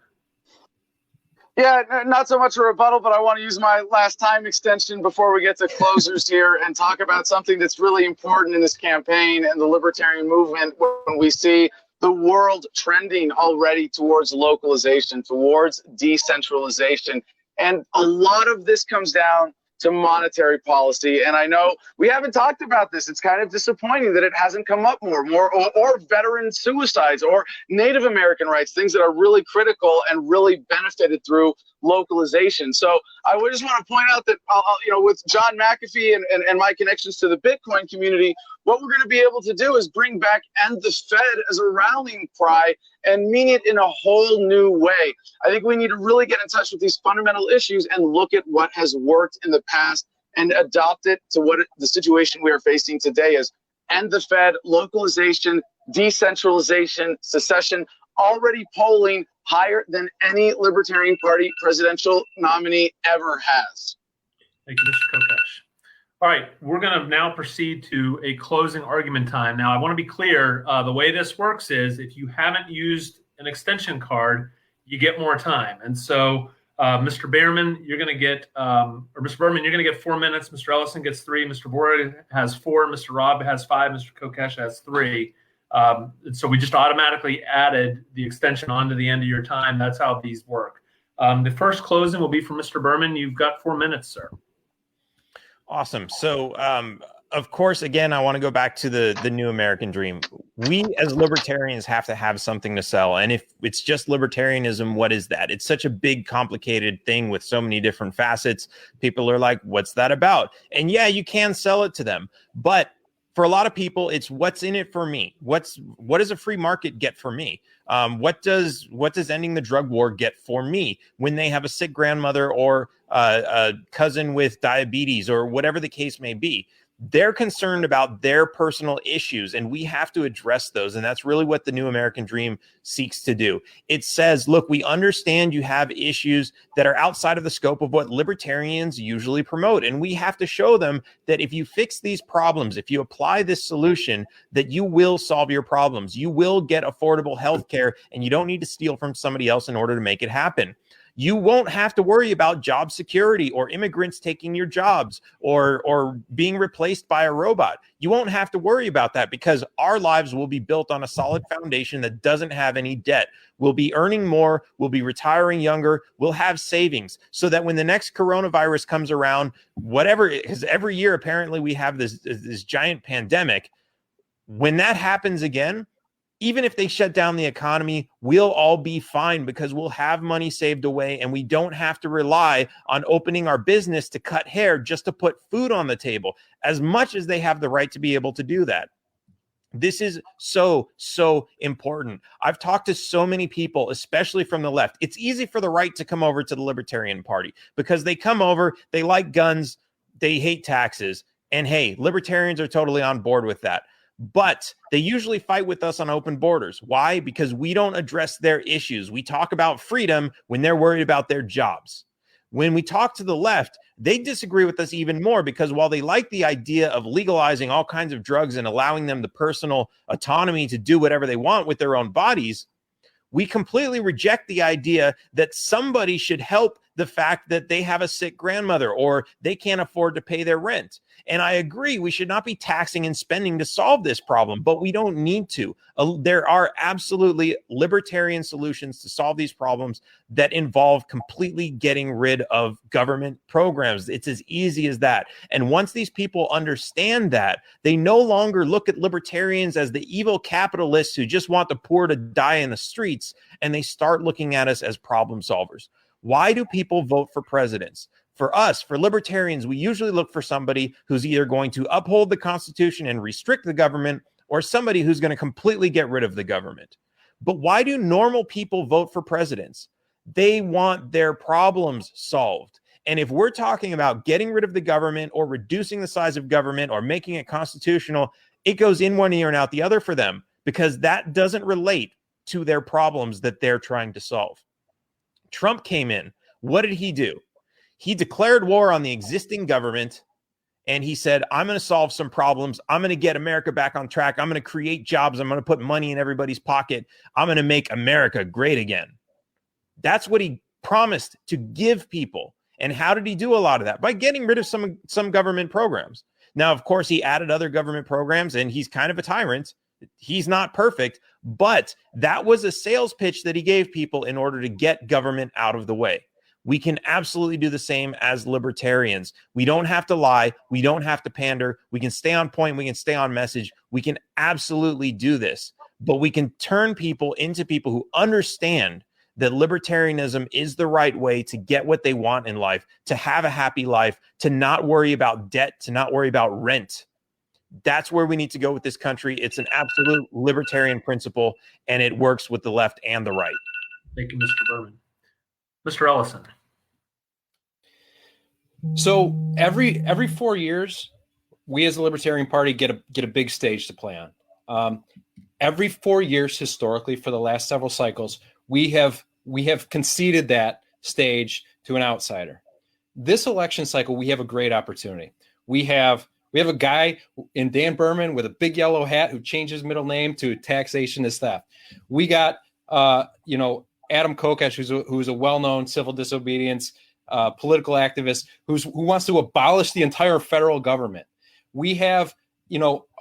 Yeah, not so much a rebuttal, but I want to use my last time extension before we get to closers here and talk about something that's really important in this campaign and the libertarian movement when we see the world trending already towards localization, towards decentralization. And a lot of this comes down to monetary policy. And I know we haven't talked about this. It's kind of disappointing that it hasn't come up more or veteran suicides or Native American rights, things that are really critical and really benefited through localization. So I would just want to point out that, with John McAfee and my connections to the Bitcoin community, what we're going to be able to do is bring back End the Fed as a rallying cry and mean it in a whole new way. I think we need to really get in touch with these fundamental issues and look at what has worked in the past and adopt it to what the situation we are facing today is. End the Fed, localization, decentralization, secession, already polling higher than any Libertarian Party presidential nominee ever has. Thank you, Mr. Kokesh. All right, we're going to now proceed to a closing argument time. Now, I want to be clear. The way this works is if you haven't used an extension card, you get more time. And so, Mr. Behrman, you're going to get, or Mr. Berman, you're going to get 4 minutes. Mr. Ellison gets 3. Mr. Vohra has 4. Mr. Robb has 5. Mr. Kokesh has 3. So we just automatically added the extension onto the end of your time. That's how these work. The first closing will be for Mr. Berman. You've got 4 minutes, sir. Awesome. So, of course, again, I want to go back to the new American dream. We as libertarians have to have something to sell. And if it's just libertarianism, what is that? It's such a big, complicated thing with so many different facets. People are like, what's that about? And yeah, you can sell it to them. But for a lot of people, it's what's in it for me. What does a free market get for me? What does ending the drug war get for me when they have a sick grandmother or a cousin with diabetes or whatever the case may be? They're concerned about their personal issues, and we have to address those. And that's really what the New American Dream seeks to do. It says, look, we understand you have issues that are outside of the scope of what libertarians usually promote. And we have to show them that if you fix these problems, if you apply this solution, that you will solve your problems. You will get affordable health care, and you don't need to steal from somebody else in order to make it happen. You won't have to worry about job security or immigrants taking your jobs or being replaced by a robot. You won't have to worry about that because our lives will be built on a solid foundation that doesn't have any debt. We'll be earning more. We'll be retiring younger. We'll have savings so that when the next coronavirus comes around, whatever, because every year apparently we have this giant pandemic. When that happens again, even if they shut down the economy, we'll all be fine because we'll have money saved away and we don't have to rely on opening our business to cut hair just to put food on the table, as much as they have the right to be able to do that. This is so, so important. I've talked to so many people, especially from the left. It's easy for the right to come over to the Libertarian Party because they come over, they like guns, they hate taxes, and hey, libertarians are totally on board with that. But they usually fight with us on open borders. Why? Because we don't address their issues. We talk about freedom when they're worried about their jobs. When we talk to the left, they disagree with us even more because while they like the idea of legalizing all kinds of drugs and allowing them the personal autonomy to do whatever they want with their own bodies, we completely reject the idea that somebody should help the fact that they have a sick grandmother or they can't afford to pay their rent. And I agree, we should not be taxing and spending to solve this problem, but we don't need to. There are absolutely libertarian solutions to solve these problems that involve completely getting rid of government programs. It's as easy as that. And once these people understand that, they no longer look at libertarians as the evil capitalists who just want the poor to die in the streets, and they start looking at us as problem solvers. Why do people vote for presidents? For us, for libertarians, we usually look for somebody who's either going to uphold the Constitution and restrict the government or somebody who's going to completely get rid of the government. But why do normal people vote for presidents? They want their problems solved. And if we're talking about getting rid of the government or reducing the size of government or making it constitutional, it goes in one ear and out the other for them, because that doesn't relate to their problems that they're trying to solve. Trump came in. What did he do? He declared war on the existing government, and he said, I'm going to solve some problems. I'm going to get America back on track. I'm going to create jobs. I'm going to put money in everybody's pocket. I'm going to make America great again. That's what he promised to give people. And how did he do a lot of that? By getting rid of some government programs. Now, of course, he added other government programs, and he's kind of a tyrant. He's not perfect, but that was a sales pitch that he gave people in order to get government out of the way. We can absolutely do the same as libertarians. We don't have to lie. We don't have to pander. We can stay on point. We can stay on message. We can absolutely do this, but we can turn people into people who understand that libertarianism is the right way to get what they want in life, to have a happy life, to not worry about debt, to not worry about rent. That's where we need to go with this country. It's an absolute libertarian principle, and it works with the left and the right. Thank you, Mr. Behrman. Mr. Ellison. So every 4 years, we as the Libertarian Party get a big stage to play on. Every 4 years, historically, for the last several cycles, we have conceded that stage to an outsider. This election cycle, we have a great opportunity. We have a guy in Dan Behrman with a big yellow hat who changed his middle name to Taxation is Theft. We got Adam Kokesh, who's a well-known civil disobedience political activist who wants to abolish the entire federal government. We have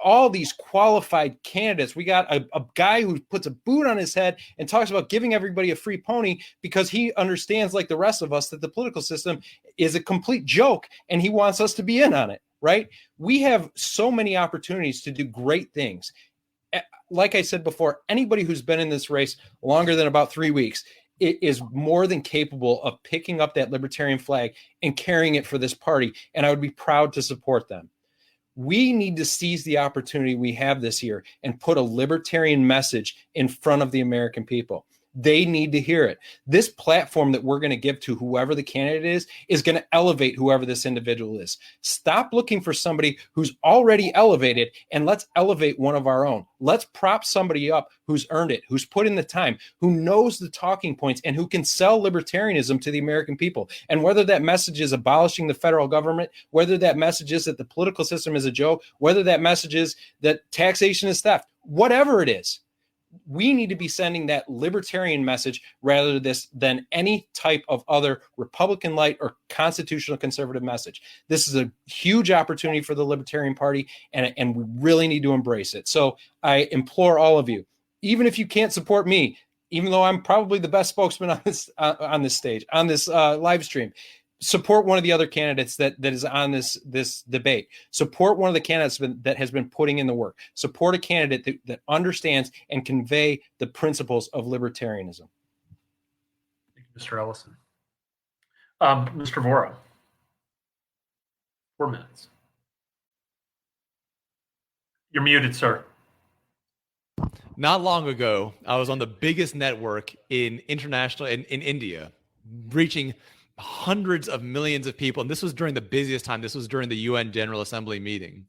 all these qualified candidates. We got a guy who puts a boot on his head and talks about giving everybody a free pony because he understands, like the rest of us, that the political system is a complete joke and he wants us to be in on it, right? We have so many opportunities to do great things. Like I said before, anybody who's been in this race longer than about 3 weeks is more than capable of picking up that libertarian flag and carrying it for this party. And I would be proud to support them. We need to seize the opportunity we have this year and put a libertarian message in front of the American people. They need to hear it. This platform that we're going to give to whoever the candidate is going to elevate whoever this individual is. Stop looking for somebody who's already elevated, and let's elevate one of our own. Let's prop somebody up who's earned it, who's put in the time, who knows the talking points, and who can sell libertarianism to the American people. And whether that message is abolishing the federal government, whether that message is that the political system is a joke, whether that message is that taxation is theft, whatever it is, we need to be sending that libertarian message rather than any type of other Republican light or constitutional conservative message. This is a huge opportunity for the Libertarian Party, and we really need to embrace it. So I implore all of you, even if you can't support me, even though I'm probably the best spokesman on this stage, on this live stream, support one of the other candidates that is on this debate. Support one of the candidates that has been putting in the work. Support a candidate that understands and convey the principles of libertarianism. Thank you, Mr. Ellison. Mr. Vohra, 4 minutes. You're muted, sir. Not long ago, I was on the biggest network in India, reaching hundreds of millions of people. And this was during the busiest time. This was during the UN General Assembly meeting.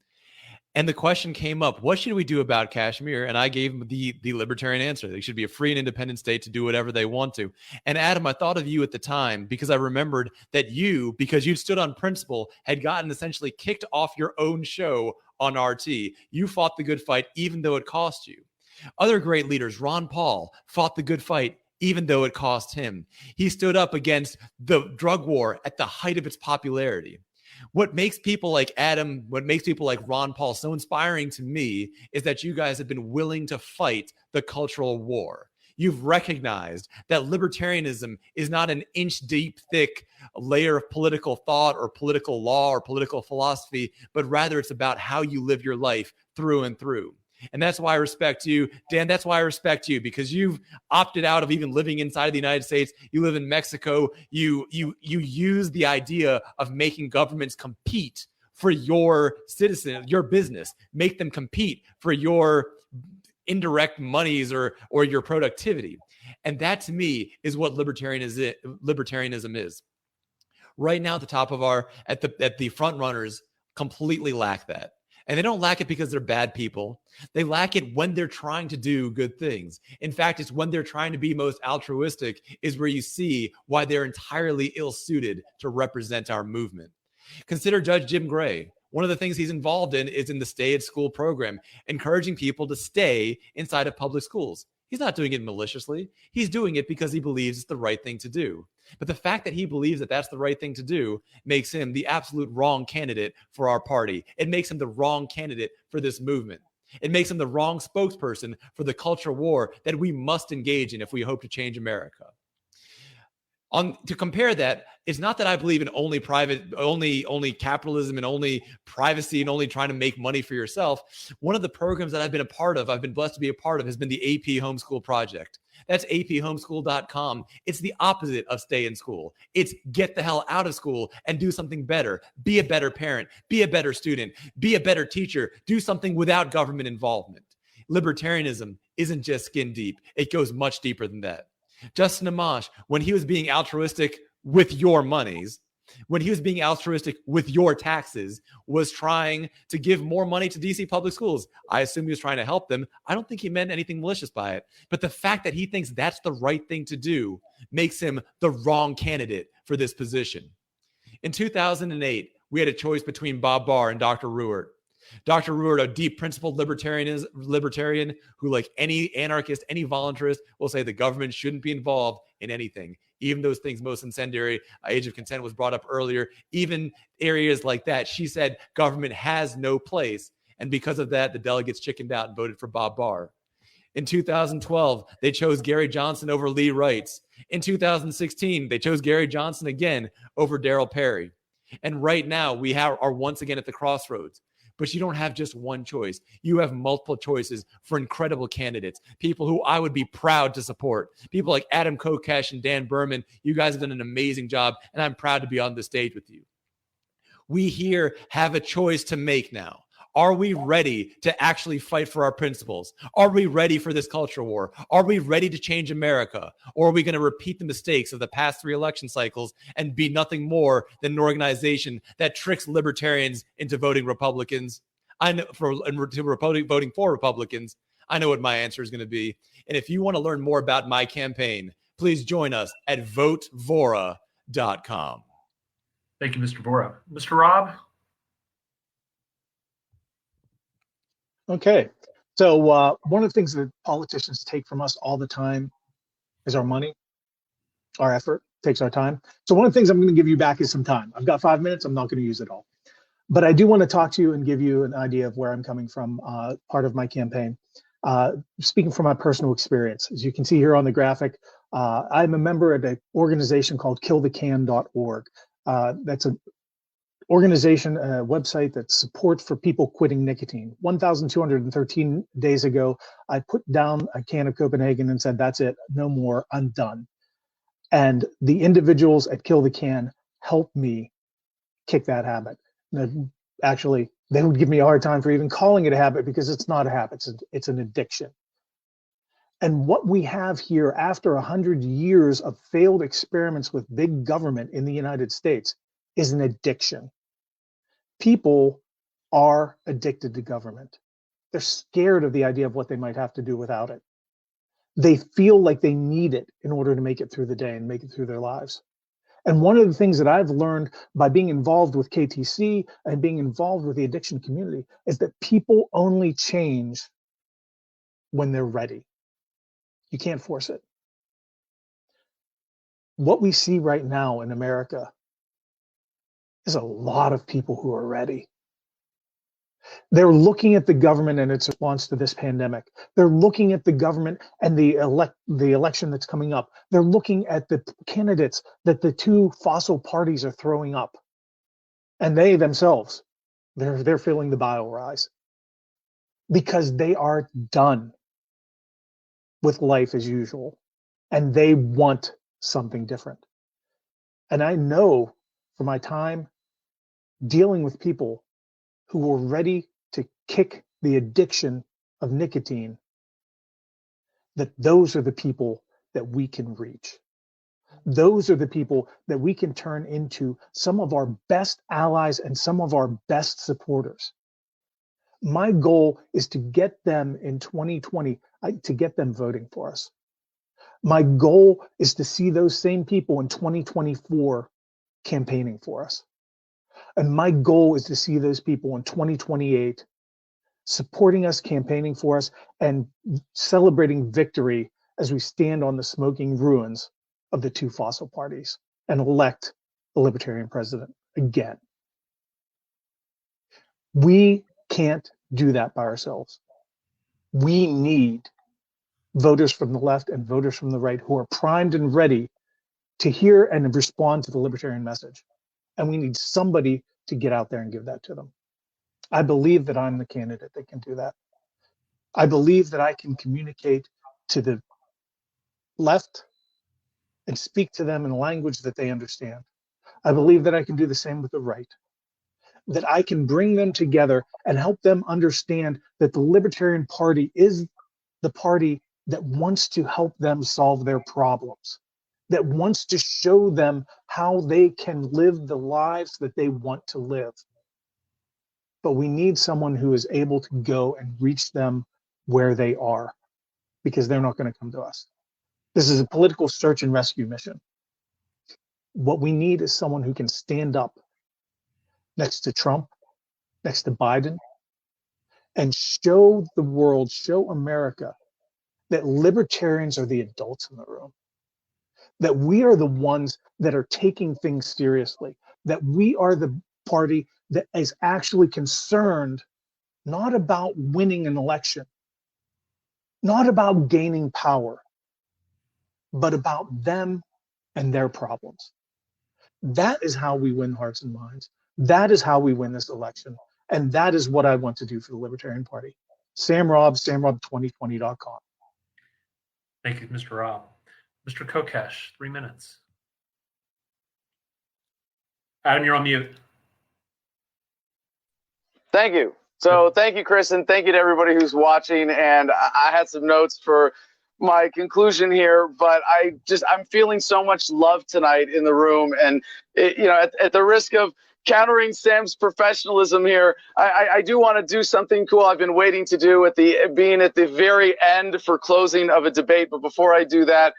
And the question came up, what should we do about Kashmir? And I gave them the libertarian answer. They should be a free and independent state to do whatever they want to. And Adam, I thought of you at the time because I remembered that you, because you'd stood on principle, had gotten essentially kicked off your own show on RT. You fought the good fight, even though it cost you. Other great leaders, Ron Paul, fought the good fight, even though it cost him. He stood up against the drug war at the height of its popularity. What makes people like Adam, what makes people like Ron Paul so inspiring to me is that you guys have been willing to fight the cultural war. You've recognized that libertarianism is not an inch deep, thick layer of political thought or political law or political philosophy, but rather it's about how you live your life through and through. And that's why I respect you, Dan. That's why I respect you, because you've opted out of even living inside the United States. You live in Mexico. You use the idea of making governments compete for your citizens, your business, make them compete for your indirect monies or your productivity. And that to me is what libertarianism is. Right now, at the top of at the front runners completely lack that. And they don't lack it because they're bad people. They lack it when they're trying to do good things. In fact, it's when they're trying to be most altruistic is where you see why they're entirely ill-suited to represent our movement. Consider Judge Jim Gray. One of the things he's involved in is in the Stay at School program, encouraging people to stay inside of public schools. He's not doing it maliciously. He's doing it because he believes it's the right thing to do. But the fact that he believes that that's the right thing to do makes him the absolute wrong candidate for our party. It makes him the wrong candidate for this movement. It makes him the wrong spokesperson for the culture war that we must engage in if we hope to change America. To compare that, it's not that I believe in only capitalism and only privacy and only trying to make money for yourself. One of the programs that I've been blessed to be a part of, has been the AP Homeschool Project. That's aphomeschool.com. It's the opposite of stay in school. It's get the hell out of school and do something better. Be a better parent. Be a better student. Be a better teacher. Do something without government involvement. Libertarianism isn't just skin deep. It goes much deeper than that. Justin Amash, when he was being altruistic with your monies, when he was being altruistic with your taxes, was trying to give more money to DC public schools. I assume he was trying to help them. I don't think he meant anything malicious by it. But the fact that he thinks that's the right thing to do makes him the wrong candidate for this position. In 2008, we had a choice between Bob Barr and Dr. Ruart. Dr. Ruart, a deep principled libertarian who, like any anarchist, any voluntarist, will say the government shouldn't be involved in anything. Even those things most incendiary, age of consent was brought up earlier, even areas like that. She said government has no place. And because of that, the delegates chickened out and voted for Bob Barr. In 2012, they chose Gary Johnson over Lee Wrights. In 2016, they chose Gary Johnson again over Darryl Perry. And right now, we are once again at the crossroads. But you don't have just one choice. You have multiple choices for incredible candidates, people who I would be proud to support. People like Adam Kokesh and Dan Behrman. You guys have done an amazing job, and I'm proud to be on the stage with you. We here have a choice to make now. Are we ready to actually fight for our principles? Are we ready for this culture war? Are we ready to change America? Or are we going to repeat the mistakes of the past 3 election cycles and be nothing more than an organization that tricks libertarians into voting Republicans? Voting for Republicans. I know what my answer is going to be. And if you want to learn more about my campaign, please join us at votevohra.com. Thank you, Mr. Vohra. Mr. Robb? Okay. So one of the things that politicians take from us all the time is our money, our effort, takes our time. So one of the things I'm going to give you back is some time. I've got 5 minutes. I'm not going to use it all. But I do want to talk to you and give you an idea of where I'm coming from, part of my campaign. Speaking from my personal experience, as you can see here on the graphic, I'm a member of an organization called killthecan.org. That's an organization, a website that support for people quitting nicotine. 1,213 days ago, I put down a can of Copenhagen and said, that's it, no more, I'm done. And the individuals at Kill the Can helped me kick that habit. Actually, they would give me a hard time for even calling it a habit because it's not a habit, it's an addiction. And what we have here after 100 years of failed experiments with big government in the United States is an addiction. People are addicted to government. They're scared of the idea of what they might have to do without it. They feel like they need it in order to make it through the day and make it through their lives. And one of the things that I've learned by being involved with KTC and being involved with the addiction community is that people only change when they're ready. You can't force it. What we see right now in America is a lot of people who are ready. They're looking at the government and its response to this pandemic. They're looking at the government and the election that's coming up. They're looking at the candidates that the 2 fossil parties are throwing up. And they themselves, they're feeling the bile rise because they are done with life as usual and they want something different. And I know from my time dealing with people who were ready to kick the addiction of nicotine, that those are the people that we can reach. Those are the people that we can turn into some of our best allies and some of our best supporters. My goal is to get them in 2020, to get them voting for us. My goal is to see those same people in 2024 campaigning for us. And my goal is to see those people in 2028 supporting us, campaigning for us, and celebrating victory as we stand on the smoking ruins of the two fossil parties and elect a libertarian president again. We can't do that by ourselves. We need voters from the left and voters from the right who are primed and ready to hear and respond to the libertarian message. And we need somebody to get out there and give that to them. I believe that I'm the candidate that can do that. I believe that I can communicate to the left and speak to them in a language that they understand. I believe that I can do the same with the right, that I can bring them together and help them understand that the Libertarian Party is the party that wants to help them solve their problems, that wants to show them how they can live the lives that they want to live. But we need someone who is able to go and reach them where they are, because they're not going to come to us. This is a political search and rescue mission. What we need is someone who can stand up next to Trump, next to Biden, and show the world, show America, that libertarians are the adults in the room, that we are the ones that are taking things seriously, that we are the party that is actually concerned not about winning an election, not about gaining power, but about them and their problems. That is how we win hearts and minds. That is how we win this election. And that is what I want to do for the Libertarian Party. Sam Robb, samrobb2020.com. Thank you, Mr. Robb. Mr. Kokesh, 3 minutes. Adam, you're on mute. Thank you. So thank you, Chris, and thank you to everybody who's watching. And I had some notes for my conclusion here, but I'm feeling so much love tonight in the room. And, at the risk of countering Sam's professionalism here, I do want to do something cool I've been waiting to do being at the very end for closing of a debate. But before I do that,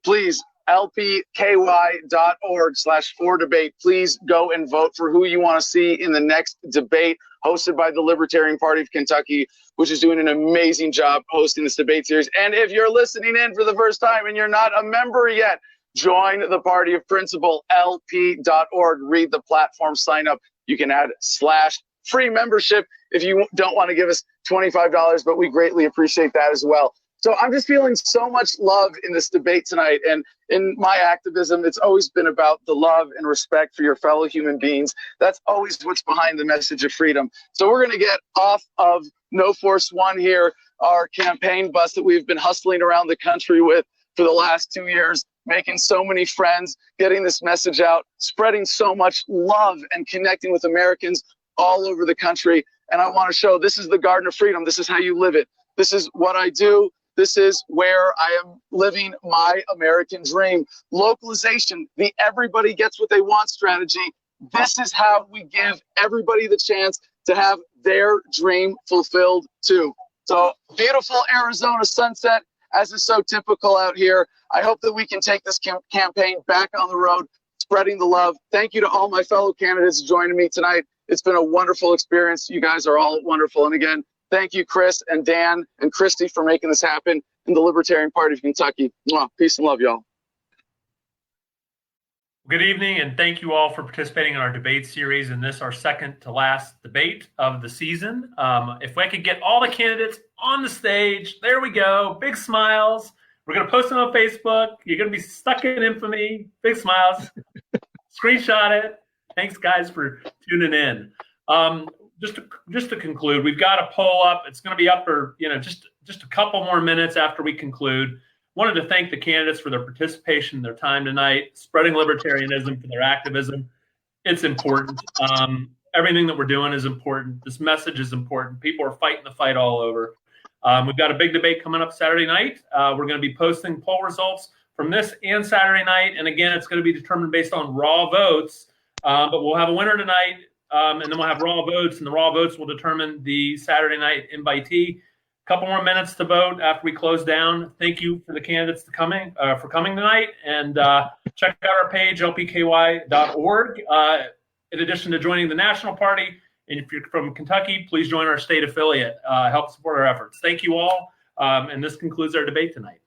please, lpky.org/4debate. Please go and vote for who you want to see in the next debate hosted by the Libertarian Party of Kentucky, which is doing an amazing job hosting this debate series. And if you're listening in for the first time and you're not a member yet, join the Party of Principle, lp.org. Read the platform, sign up. You can add /free membership if you don't want to give us $25, but we greatly appreciate that as well. So I'm just feeling so much love in this debate tonight. And in my activism, it's always been about the love and respect for your fellow human beings. That's always what's behind the message of freedom. So we're going to get off of No Force One here, our campaign bus that we've been hustling around the country with for the last 2 years, making so many friends, getting this message out, spreading so much love and connecting with Americans all over the country. And I want to show this is the Garden of Freedom. This is how you live it. This is what I do. This is where I am living my American dream. Localization, the everybody gets what they want strategy. This is how we give everybody the chance to have their dream fulfilled too. So beautiful Arizona sunset, as is so typical out here. I hope that we can take this campaign back on the road, spreading the love. Thank you to all my fellow candidates joining me tonight. It's been a wonderful experience. You guys are all wonderful. And again, thank you, Chris and Dan and Christy, for making this happen in the Libertarian Party of Kentucky. Mwah. Peace and love, y'all. Good evening, and thank you all for participating in our debate series in this, our second to last debate of the season. If I could get all the candidates on the stage, there we go. Big smiles. We're going to post them on Facebook. You're going to be stuck in infamy. Big smiles. Screenshot it. Thanks, guys, for tuning in. Just to conclude, we've got a poll up. It's going to be up for just a couple more minutes after we conclude. Wanted to thank the candidates for their participation, their time tonight, spreading libertarianism, for their activism. It's important. Everything that we're doing is important. This message is important. People are fighting the fight all over. We've got a big debate coming up Saturday night. We're going to be posting poll results from this and Saturday night. And again, it's going to be determined based on raw votes. But we'll have a winner tonight, and then we'll have raw votes, and the raw votes will determine the Saturday night invitee. A couple more minutes to vote after we close down. Thank you for the candidates for coming tonight, and check out our page, lpky.org. In addition to joining the national party, and if you're from Kentucky, please join our state affiliate. Help support our efforts. Thank you all, and this concludes our debate tonight.